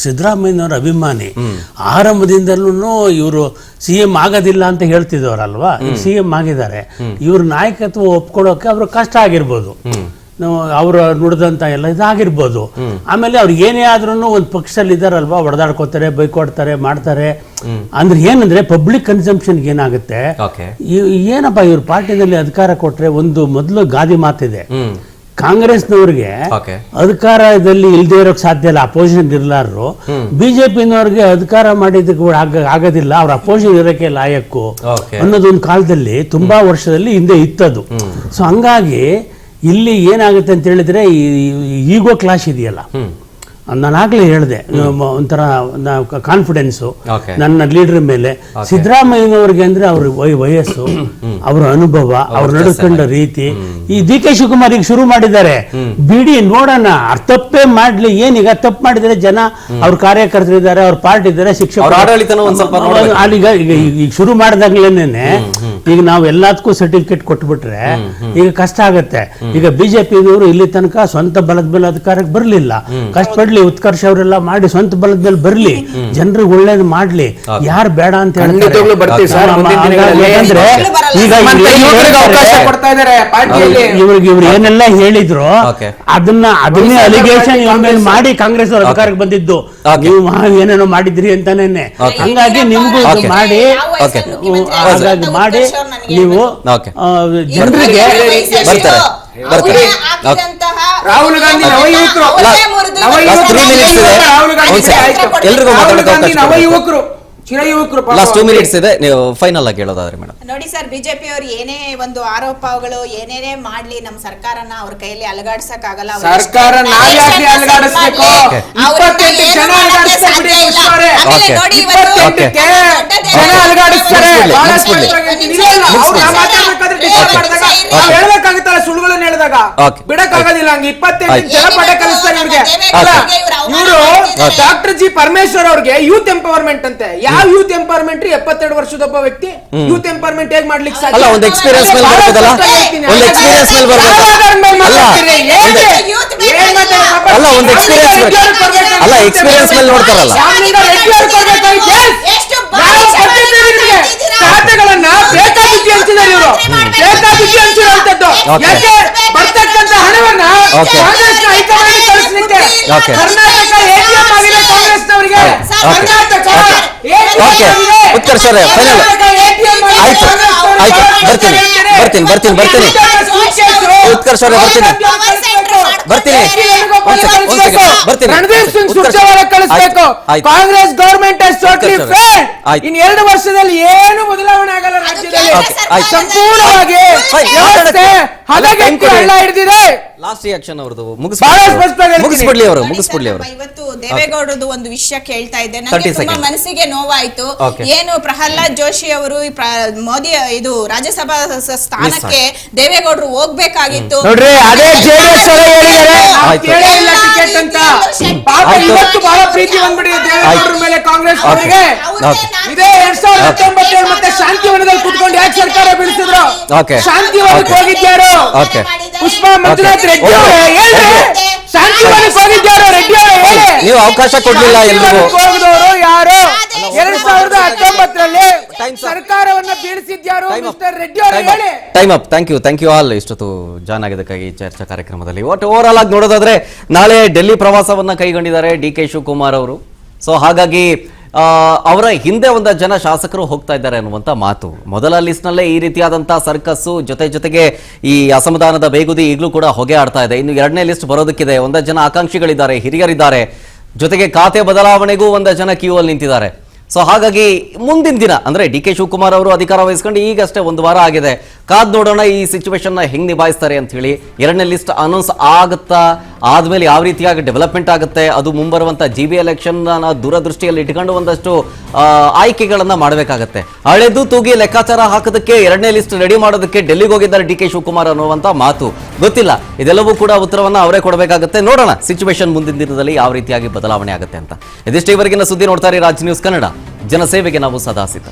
ಸಿದ್ದರಾಮಯ್ಯನವರ ಅಭಿಮಾನಿ. ಆರಂಭದಿಂದಲೂ ಇವರು CM ಆಗೋದಿಲ್ಲ ಅಂತ ಹೇಳ್ತಿದ್ದವರಲ್ವಾ, CM ಆಗಿದ್ದಾರೆ. ಇವ್ರ ನಾಯಕತ್ವ ಒಪ್ಕೊಳ್ಳೋಕೆ ಅವ್ರ ಕಷ್ಟ ಆಗಿರ್ಬೋದು, ಅವ್ರು ನುಡಿದಂತ ಎಲ್ಲ ಇದಾಗಿರ್ಬೋದು. ಆಮೇಲೆ ಅವ್ರು ಏನೇ ಆದ್ರೂ ಒಂದು ಪಕ್ಷದಲ್ಲಿ ಇದಾರಲ್ವಾ, ಹೊಡೆದಾಡ್ಕೋತಾರೆ, ಬೈಕೊಡ್ತಾರೆ, ಮಾಡ್ತಾರೆ. ಅಂದ್ರೆ ಏನಂದ್ರೆ ಪಬ್ಲಿಕ್ ಕನ್ಸಂಪ್ಷನ್ಗೆ ಏನಾಗುತ್ತೆ, ಏನಪ್ಪ ಇವ್ರ ಪಾರ್ಟಿನಲ್ಲಿ ಅಧಿಕಾರ ಕೊಟ್ರೆ ಒಂದು ಮೊದಲು ಗಾದಿ ಮಾತಿದೆ, ಕಾಂಗ್ರೆಸ್ನವ್ರಿಗೆ ಅಧಿಕಾರದಲ್ಲಿ ಇಲ್ದೇ ಇರೋಕ್ ಸಾಧ್ಯ ಇಲ್ಲ, ಅಪೋಸಿಷನ್ ಇರ್ಲಾರು. ಬಿಜೆಪಿನವ್ರಿಗೆ ಅಧಿಕಾರ ಮಾಡಿದ್ದಕ್ಕೆ ಆಗೋದಿಲ್ಲ, ಅವ್ರ ಅಪೋಸಿಷನ್ ಇರೋಕೆ ಲಾಯಕ್ಕು ಅನ್ನೋದೊಂದು ಕಾಲದಲ್ಲಿ ತುಂಬಾ ವರ್ಷದಲ್ಲಿ ಹಿಂದೆ ಇತ್ತದು. ಸೊ ಹಂಗಾಗಿ ಇಲ್ಲಿ ಏನಾಗುತ್ತೆ ಅಂತ ಹೇಳಿದ್ರೆ ಈಗೋ ಕ್ಲಾಶ್ ಇದೆಯಲ್ಲ, ನಾನು ಆಗ್ಲೇ ಹೇಳಿದೆ, ಒಂಥರ ಕಾನ್ಫಿಡೆನ್ಸು ನನ್ನ ಲೀಡರ್ ಮೇಲೆ. ಸಿದ್ದರಾಮಯ್ಯನವ್ರಿಗೆ ಅಂದ್ರೆ ಅವ್ರ ವಯಸ್ಸು, ಅವರ ಅನುಭವ, ಅವ್ರು ನಡ್ಕೊಂಡ ರೀತಿ. ಈ DK ಶಿವಕುಮಾರ್ ಈಗ ಶುರು ಮಾಡಿದ್ದಾರೆ, ಬಿಡಿ ನೋಡೋಣ, ತಪ್ಪೇ ಮಾಡ್ಲಿ, ಏನೀಗ ತಪ್ಪು ಮಾಡಿದರೆ ಜನ ಅವ್ರ ಕಾರ್ಯಕರ್ತರಿದ್ದಾರೆ, ಅವ್ರ ಪಾರ್ಟಿ ಇದ್ದಾರೆ, ಶಿಕ್ಷಕರು ಈಗ ಶುರು ಮಾಡಿದಾಗ್ಲೇನೆ ಈಗ ನಾವು ಎಲ್ಲದಕ್ಕೂ ಸರ್ಟಿಫಿಕೇಟ್ ಕೊಟ್ಬಿಟ್ರೆ ಈಗ ಕಷ್ಟ ಆಗತ್ತೆ. ಈಗ ಬಿಜೆಪಿದವರು ಇಲ್ಲಿ ತನಕ ಸ್ವಂತ ಬಲದ ಮೇಲೆ ಅಧಿಕಾರಕ್ಕೆ ಬರ್ಲಿಲ್ಲ, ಕಷ್ಟಪಡ್ಲಿ, ಉತ್ಕರ್ಷ ಅವರೆಲ್ಲ ಮಾಡಿ ಸ್ವಂತ ಬಲದ ಮೇಲೆ ಬರ್ಲಿ, ಜನರಿಗೆ ಒಳ್ಳೇದು ಮಾಡ್ಲಿ, ಯಾರು ಬೇಡ ಅಂತ ಹೇಳ್ತಾರೆ. ಇವ್ರು ಏನೆಲ್ಲ ಹೇಳಿದ್ರು ಅದನ್ನೇ ಅಲಿಗೇಷನ್ ಇವ್ರ ಮೇಲೆ ಮಾಡಿ ಕಾಂಗ್ರೆಸ್ ಅವ್ರ ಅಧಿಕಾರಕ್ಕೆ ಬಂದಿದ್ದು, ನೀವು ಏನೇನೋ ಮಾಡಿದ್ರಿ ಅಂತಾನೆ. ಹಂಗಾಗಿ ನಿಮ್ಗೂ ಮಾಡಿ ನೀವು ಜನರಿಗೆ
ರಾಹುಲ್ ಗಾಂಧಿ
ಎಲ್ರಿಗೂ
ನವ ಯುವಕರು ಚಿರಯುವಕರು
ಲಾಸ್ಟ್ 2 minutes ಇದೆ, ನೀವು ಫೈನಲ್ ಆಗಿ ಹೇಳೋದಾದ್ರೆ ಮೇಡಮ್.
ನೋಡಿ ಸರ್, ಬಿಜೆಪಿ ಅವರು ಏನೇ ಒಂದು ಆರೋಪಗಳು ಏನೇನೇ ಮಾಡ್ಲಿ ನಮ್ಮ ಸರ್ಕಾರನ ಅವ್ರ ಕೈಯಲ್ಲಿ ಅಲಗಾಡ್ಸಕ್ ಆಗಲ್ಲ.
ಸರ್ಕಾರ ನಾವ್ ಯಾಕೆ ಅಲಗಾಡಿಸ್ಬೇಕು? 28 ಜನ ಅಲಗಾಡಿಸ್ತಾರೆ ಬಿಡಿ ಪುಷ್ಪಾರೆ. 28 ಜನ ಅಲಗಾಡಿಸ್ತಾರೆ. ಬಹಳ ಸ್ಪಷ್ಟವಾಗಿ ಇಲ್ಲ, ಅವ್ರು ಯಾವ ಮಾತಾಡ್ಬೇಕಾದ್ರೆ ಡಿಸೈಡ್ ಮಾಡಿದಾಗ ನಾವು ಹೇಳ್ಬೇಕಾಗುತ್ತಲ್ಲ, ಸುಳ್ಳುಗಳನ್ನ ಹೇಳಿದಾಗ ಬಿಡಕ್ಕಾಗೋದಿಲ್ಲ. ಹಂಗೆ 28 ಜನ ಪಾಠ ಕಲಿಸ್ತಾರೆ ಇವ್ರಿಗೆ. ಇವರು ಡಾಕ್ಟರ್ ಜಿ ಪರಮೇಶ್ವರ್ ಅವ್ರಿಗೆ ಯೂತ್ ಎಂಪವರ್ಮೆಂಟ್ ಅಂತೆ. ಯಾವ ಯೂತ್ ಎಂಪವರ್ಮೆಂಟ್? 72 ವರ್ಷದೊಬ್ಬ ವ್ಯಕ್ತಿ ಯೂತ್ ಎಂಪವರ್ಮೆಂಟ್ ಹೇಗ್ ಮಾಡ್ಲಿಕ್ಕೆ ಸಾಧ್ಯ?
ಅಲ್ಲ, ಒಂದು ಎಕ್ಸ್ಪೀರಿಯನ್ಸ್ ಮೇಲೆ ಬರ್ತದಲ್ಲ, ಒಂದು ಎಕ್ಸ್ಪೀರಿಯನ್ಸ್ ಮೇಲೆ ಬರ್ತದಲ್ಲ, ಅಲ್ಲ ಒಂದು ಎಕ್ಸ್ಪೀರಿಯನ್ಸ್ ಅಲ್ಲ, ಎಕ್ಸ್ಪೀರಿಯನ್ಸ್ ಮೇಲೆ ನೋಡ್ತಾರಲ್ಲ.
ಖಾತೆಗಳನ್ನ ಬೇಕಾಬಿಟ್ಟಿ ಹಂಚಿದ್ದಾರೆ ಇವರು, ಬೇಕಾಬಿಟ್ಟಿ ಹಂಚಿರುವಂತದ್ದು. ಯಾಕೆ ಬರ್ತಕ್ಕಂತ ಹಣವನ್ನ ಕಾಂಗ್ರೆಸ್ನ ಹೈಕಮಾಂಡ್ ಕಳಿಸ್ಲಿಕ್ಕೆ. ಕರ್ನಾಟಕ ATM ಆಗಿದೆ ಕಾಂಗ್ರೆಸ್ನವರಿಗೆ. ಕರ್ನಾಟಕ
ಉತ್ಕರ್ಷ್ ಅವರೇ ಫೈನಲ್ ಆಯ್ತು ಆಯ್ತು, ಬರ್ತೀನಿ ಉತ್ಕರ್ಷ್ ಅವರೇ, ಬರ್ತೀನಿ.
ರಣದೀಪ್ ಸಿಂಗ್ ಸುರ್ಜೇವಾಲಾ ಕಳಿಸ್ಬೇಕು. ಕಾಂಗ್ರೆಸ್ ಗವರ್ಮೆಂಟ್ ಇನ್ 2 ವರ್ಷದಲ್ಲಿ ಏನು ಬದಲಾವಣೆ ಆಗಲ್ಲ ರಾಜ್ಯದಲ್ಲಿ. ಸಂಪೂರ್ಣವಾಗಿ ವ್ಯವಸ್ಥೆ ಹದಗೆಟ್ಟು ಹಳ್ಳ ಹಿಡಿದಿದೆ.
ಲಾಸ್ಟ್ ರಿಯಾಕ್ಷನ್ ಅವ್ರದ್ದು ಮುಗಿಸ್ಬಿಡ್ಲಿ ಅವರು.
ಇವತ್ತು ದೇವೇಗೌಡರದು ಒಂದು ವಿಷಯ ಕೇಳ್ತಾ ಇದ್ದೆ, ನನಗೆ ತುಂಬಾ ಮನಸ್ಸಿಗೆ ನೋವಾಯ್ತು. ಏನು ಪ್ರಹ್ಲಾದ್ ಜೋಶಿ ಅವರು ಮೋದಿ ಇದು ರಾಜ್ಯಸಭಾ ಸ್ಥಾನಕ್ಕೆ ದೇವೇಗೌಡರು ಹೋಗ್ಬೇಕಾಗಿತ್ತು.
ನೋಡ್ರಿ, ಅದೇ ಜೆಡಿಎಸ್ ಅವರು ಹೇಳಿದ್ದಾರೆ ಟಿಕೆಟ್ ಅಂತ. ಪಾಪ ಇವತ್ತು ಬಹಳ ಪ್ರೀತಿ ಬಂದ್ಬಿಟ್ಟಿದೆ ದೇವೇಗೌಡರ ಮೇಲೆ ಕಾಂಗ್ರೆಸ್ ಅವರಿಗೆ. ಇದೇ 2019 ಮತ್ತೆ ಶಾಂತಿವನದಲ್ಲಿ ಕುತ್ಕೊಂಡು ಯಾಕೆ ಸರ್ಕಾರ ಬೀಳಿಸಿದ್ರು? ಶಾಂತಿವನಕ್ಕೆ ಹೋಗಿದ್ಯಾರು? ಪುಷ್ಪಾ ಮಂಜುನಾಥ್ ರೆಡ್ಡಿ ಅವರೇ ಹೇಳಿ, ಶಾಂತಿವನಕ್ಕೆ ಹೋಗಿದ್ಯಾರು ರೆಡ್ಡಿ ಅವರೇ ಹೇಳಿ.
ನೀವು ಅವಕಾಶ ಕೊಡ್ಲಿಲ್ಲ ಎಲ್ರಿಗೂ.
ಹೋಗಿದವರು ಯಾರು? 2019ರಲ್ಲಿ ಸರ್ಕಾರವನ್ನ ಬೀಳಿಸಿದ್ಯಾರು ಮಿಸ್ಟರ್ ರೆಡ್ಡಿ ಅವರೇ ಹೇಳಿ.
Time up. Thank you all ಇಷ್ಟೊತ್ತು ಜಾಯ್ನ್ ಆಗಿದ್ದಕ್ಕಾಗಿ ಚರ್ಚಾ ಕಾರ್ಯಕ್ರಮದಲ್ಲಿ. ಒಟ್ಟು ಓವರ್ ಆಲ್ ಆಗಿ ನೋಡೋದಾದ್ರೆ ನಾಳೆ ಡೆಲ್ಲಿ ಪ್ರವಾಸವನ್ನ ಕೈಗೊಂಡಿದ್ದಾರೆ DK ಶಿವಕುಮಾರ್ ಅವರು. ಸೊ ಹಾಗಾಗಿ ಅವರ ಹಿಂದೆ ಒಂದು ಜನ ಶಾಸಕರು ಹೋಗ್ತಾ ಇದ್ದಾರೆ ಅನ್ನುವಂಥ ಮಾತು. ಮೊದಲ ಲಿಸ್ಟ್ನಲ್ಲೇ ಈ ರೀತಿಯಾದಂಥ ಸರ್ಕಸ್ಸು, ಜೊತೆಗೆ ಈ ಅಸಮಾಧಾನದ ಬೇಗುದಿ ಈಗಲೂ ಕೂಡ ಹೊಗೆ ಆಡ್ತಾ ಇದೆ. ಇನ್ನು 2ನೇ ಲಿಸ್ಟ್ ಬರೋದಕ್ಕಿದೆ. ಒಂದಷ್ಟು ಜನ ಆಕಾಂಕ್ಷಿಗಳಿದ್ದಾರೆ, ಹಿರಿಯರಿದ್ದಾರೆ, ಜೊತೆಗೆ ಖಾತೆ ಬದಲಾವಣೆಗೂ ಒಂದಷ್ಟು ಜನ ಕ್ಯೂ ಅಲ್ಲಿ ನಿಂತಿದ್ದಾರೆ. ಸೊ ಹಾಗಾಗಿ ಮುಂದಿನ ದಿನ ಅಂದರೆ DK ಶಿವಕುಮಾರ್ ಅವರು ಅಧಿಕಾರ ವಹಿಸ್ಕೊಂಡು ಈಗಷ್ಟೇ 1 ವಾರ ಆಗಿದೆ. ಕಾದ್ ನೋಡೋಣ ಈ ಸಿಚುವೇಶನ್ನ ಹೆಂಗೆ ನಿಭಾಯಿಸ್ತಾರೆ ಅಂತ ಹೇಳಿ. 2ನೇ ಲಿಸ್ಟ್ ಅನೌನ್ಸ್ ಆಗುತ್ತಾ, ಆದ್ಮೇಲೆ ಯಾವ ರೀತಿಯಾಗಿ ಡೆವಲಪ್ಮೆಂಟ್ ಆಗುತ್ತೆ, ಅದು ಮುಂಬರುವಂಥ GB ಎಲೆಕ್ಷನ್ ದೂರದೃಷ್ಟಿಯಲ್ಲಿ ಇಟ್ಕೊಂಡು ಒಂದಷ್ಟು ಆಯ್ಕೆಗಳನ್ನ ಮಾಡಬೇಕಾಗತ್ತೆ. ಹಳೆದು ತೂಗಿ ಲೆಕ್ಕಾಚಾರ ಹಾಕೋದಕ್ಕೆ 2ನೇ ಲಿಸ್ಟ್ ರೆಡಿ ಮಾಡೋದಕ್ಕೆ ಡೆಲ್ಲಿಗೆ ಹೋಗಿದ್ದಾರೆ DK ಶಿವಕುಮಾರ್ ಅನ್ನುವಂಥ ಮಾತು. ಗೊತ್ತಿಲ್ಲ, ಇದೆಲ್ಲವೂ ಕೂಡ ಉತ್ತರವನ್ನ ಅವರೇ ಕೊಡಬೇಕಾಗುತ್ತೆ. ನೋಡೋಣ ಸಿಚುವೇಶನ್ ಮುಂದಿನ ದಿನದಲ್ಲಿ ಯಾವ ರೀತಿಯಾಗಿ ಬದಲಾವಣೆ ಆಗುತ್ತೆ ಅಂತ. ಇದಿಷ್ಟೇ ಇವರೆಗಿನ ಸುದ್ದಿ. ನೋಡ್ತಾರೆ ರಾಜ್ ನ್ಯೂಸ್ ಕನ್ನಡ, ಜನಸೇವೆಗೆ ನಾವು ಸದಾ ಸಿದ್ಧ.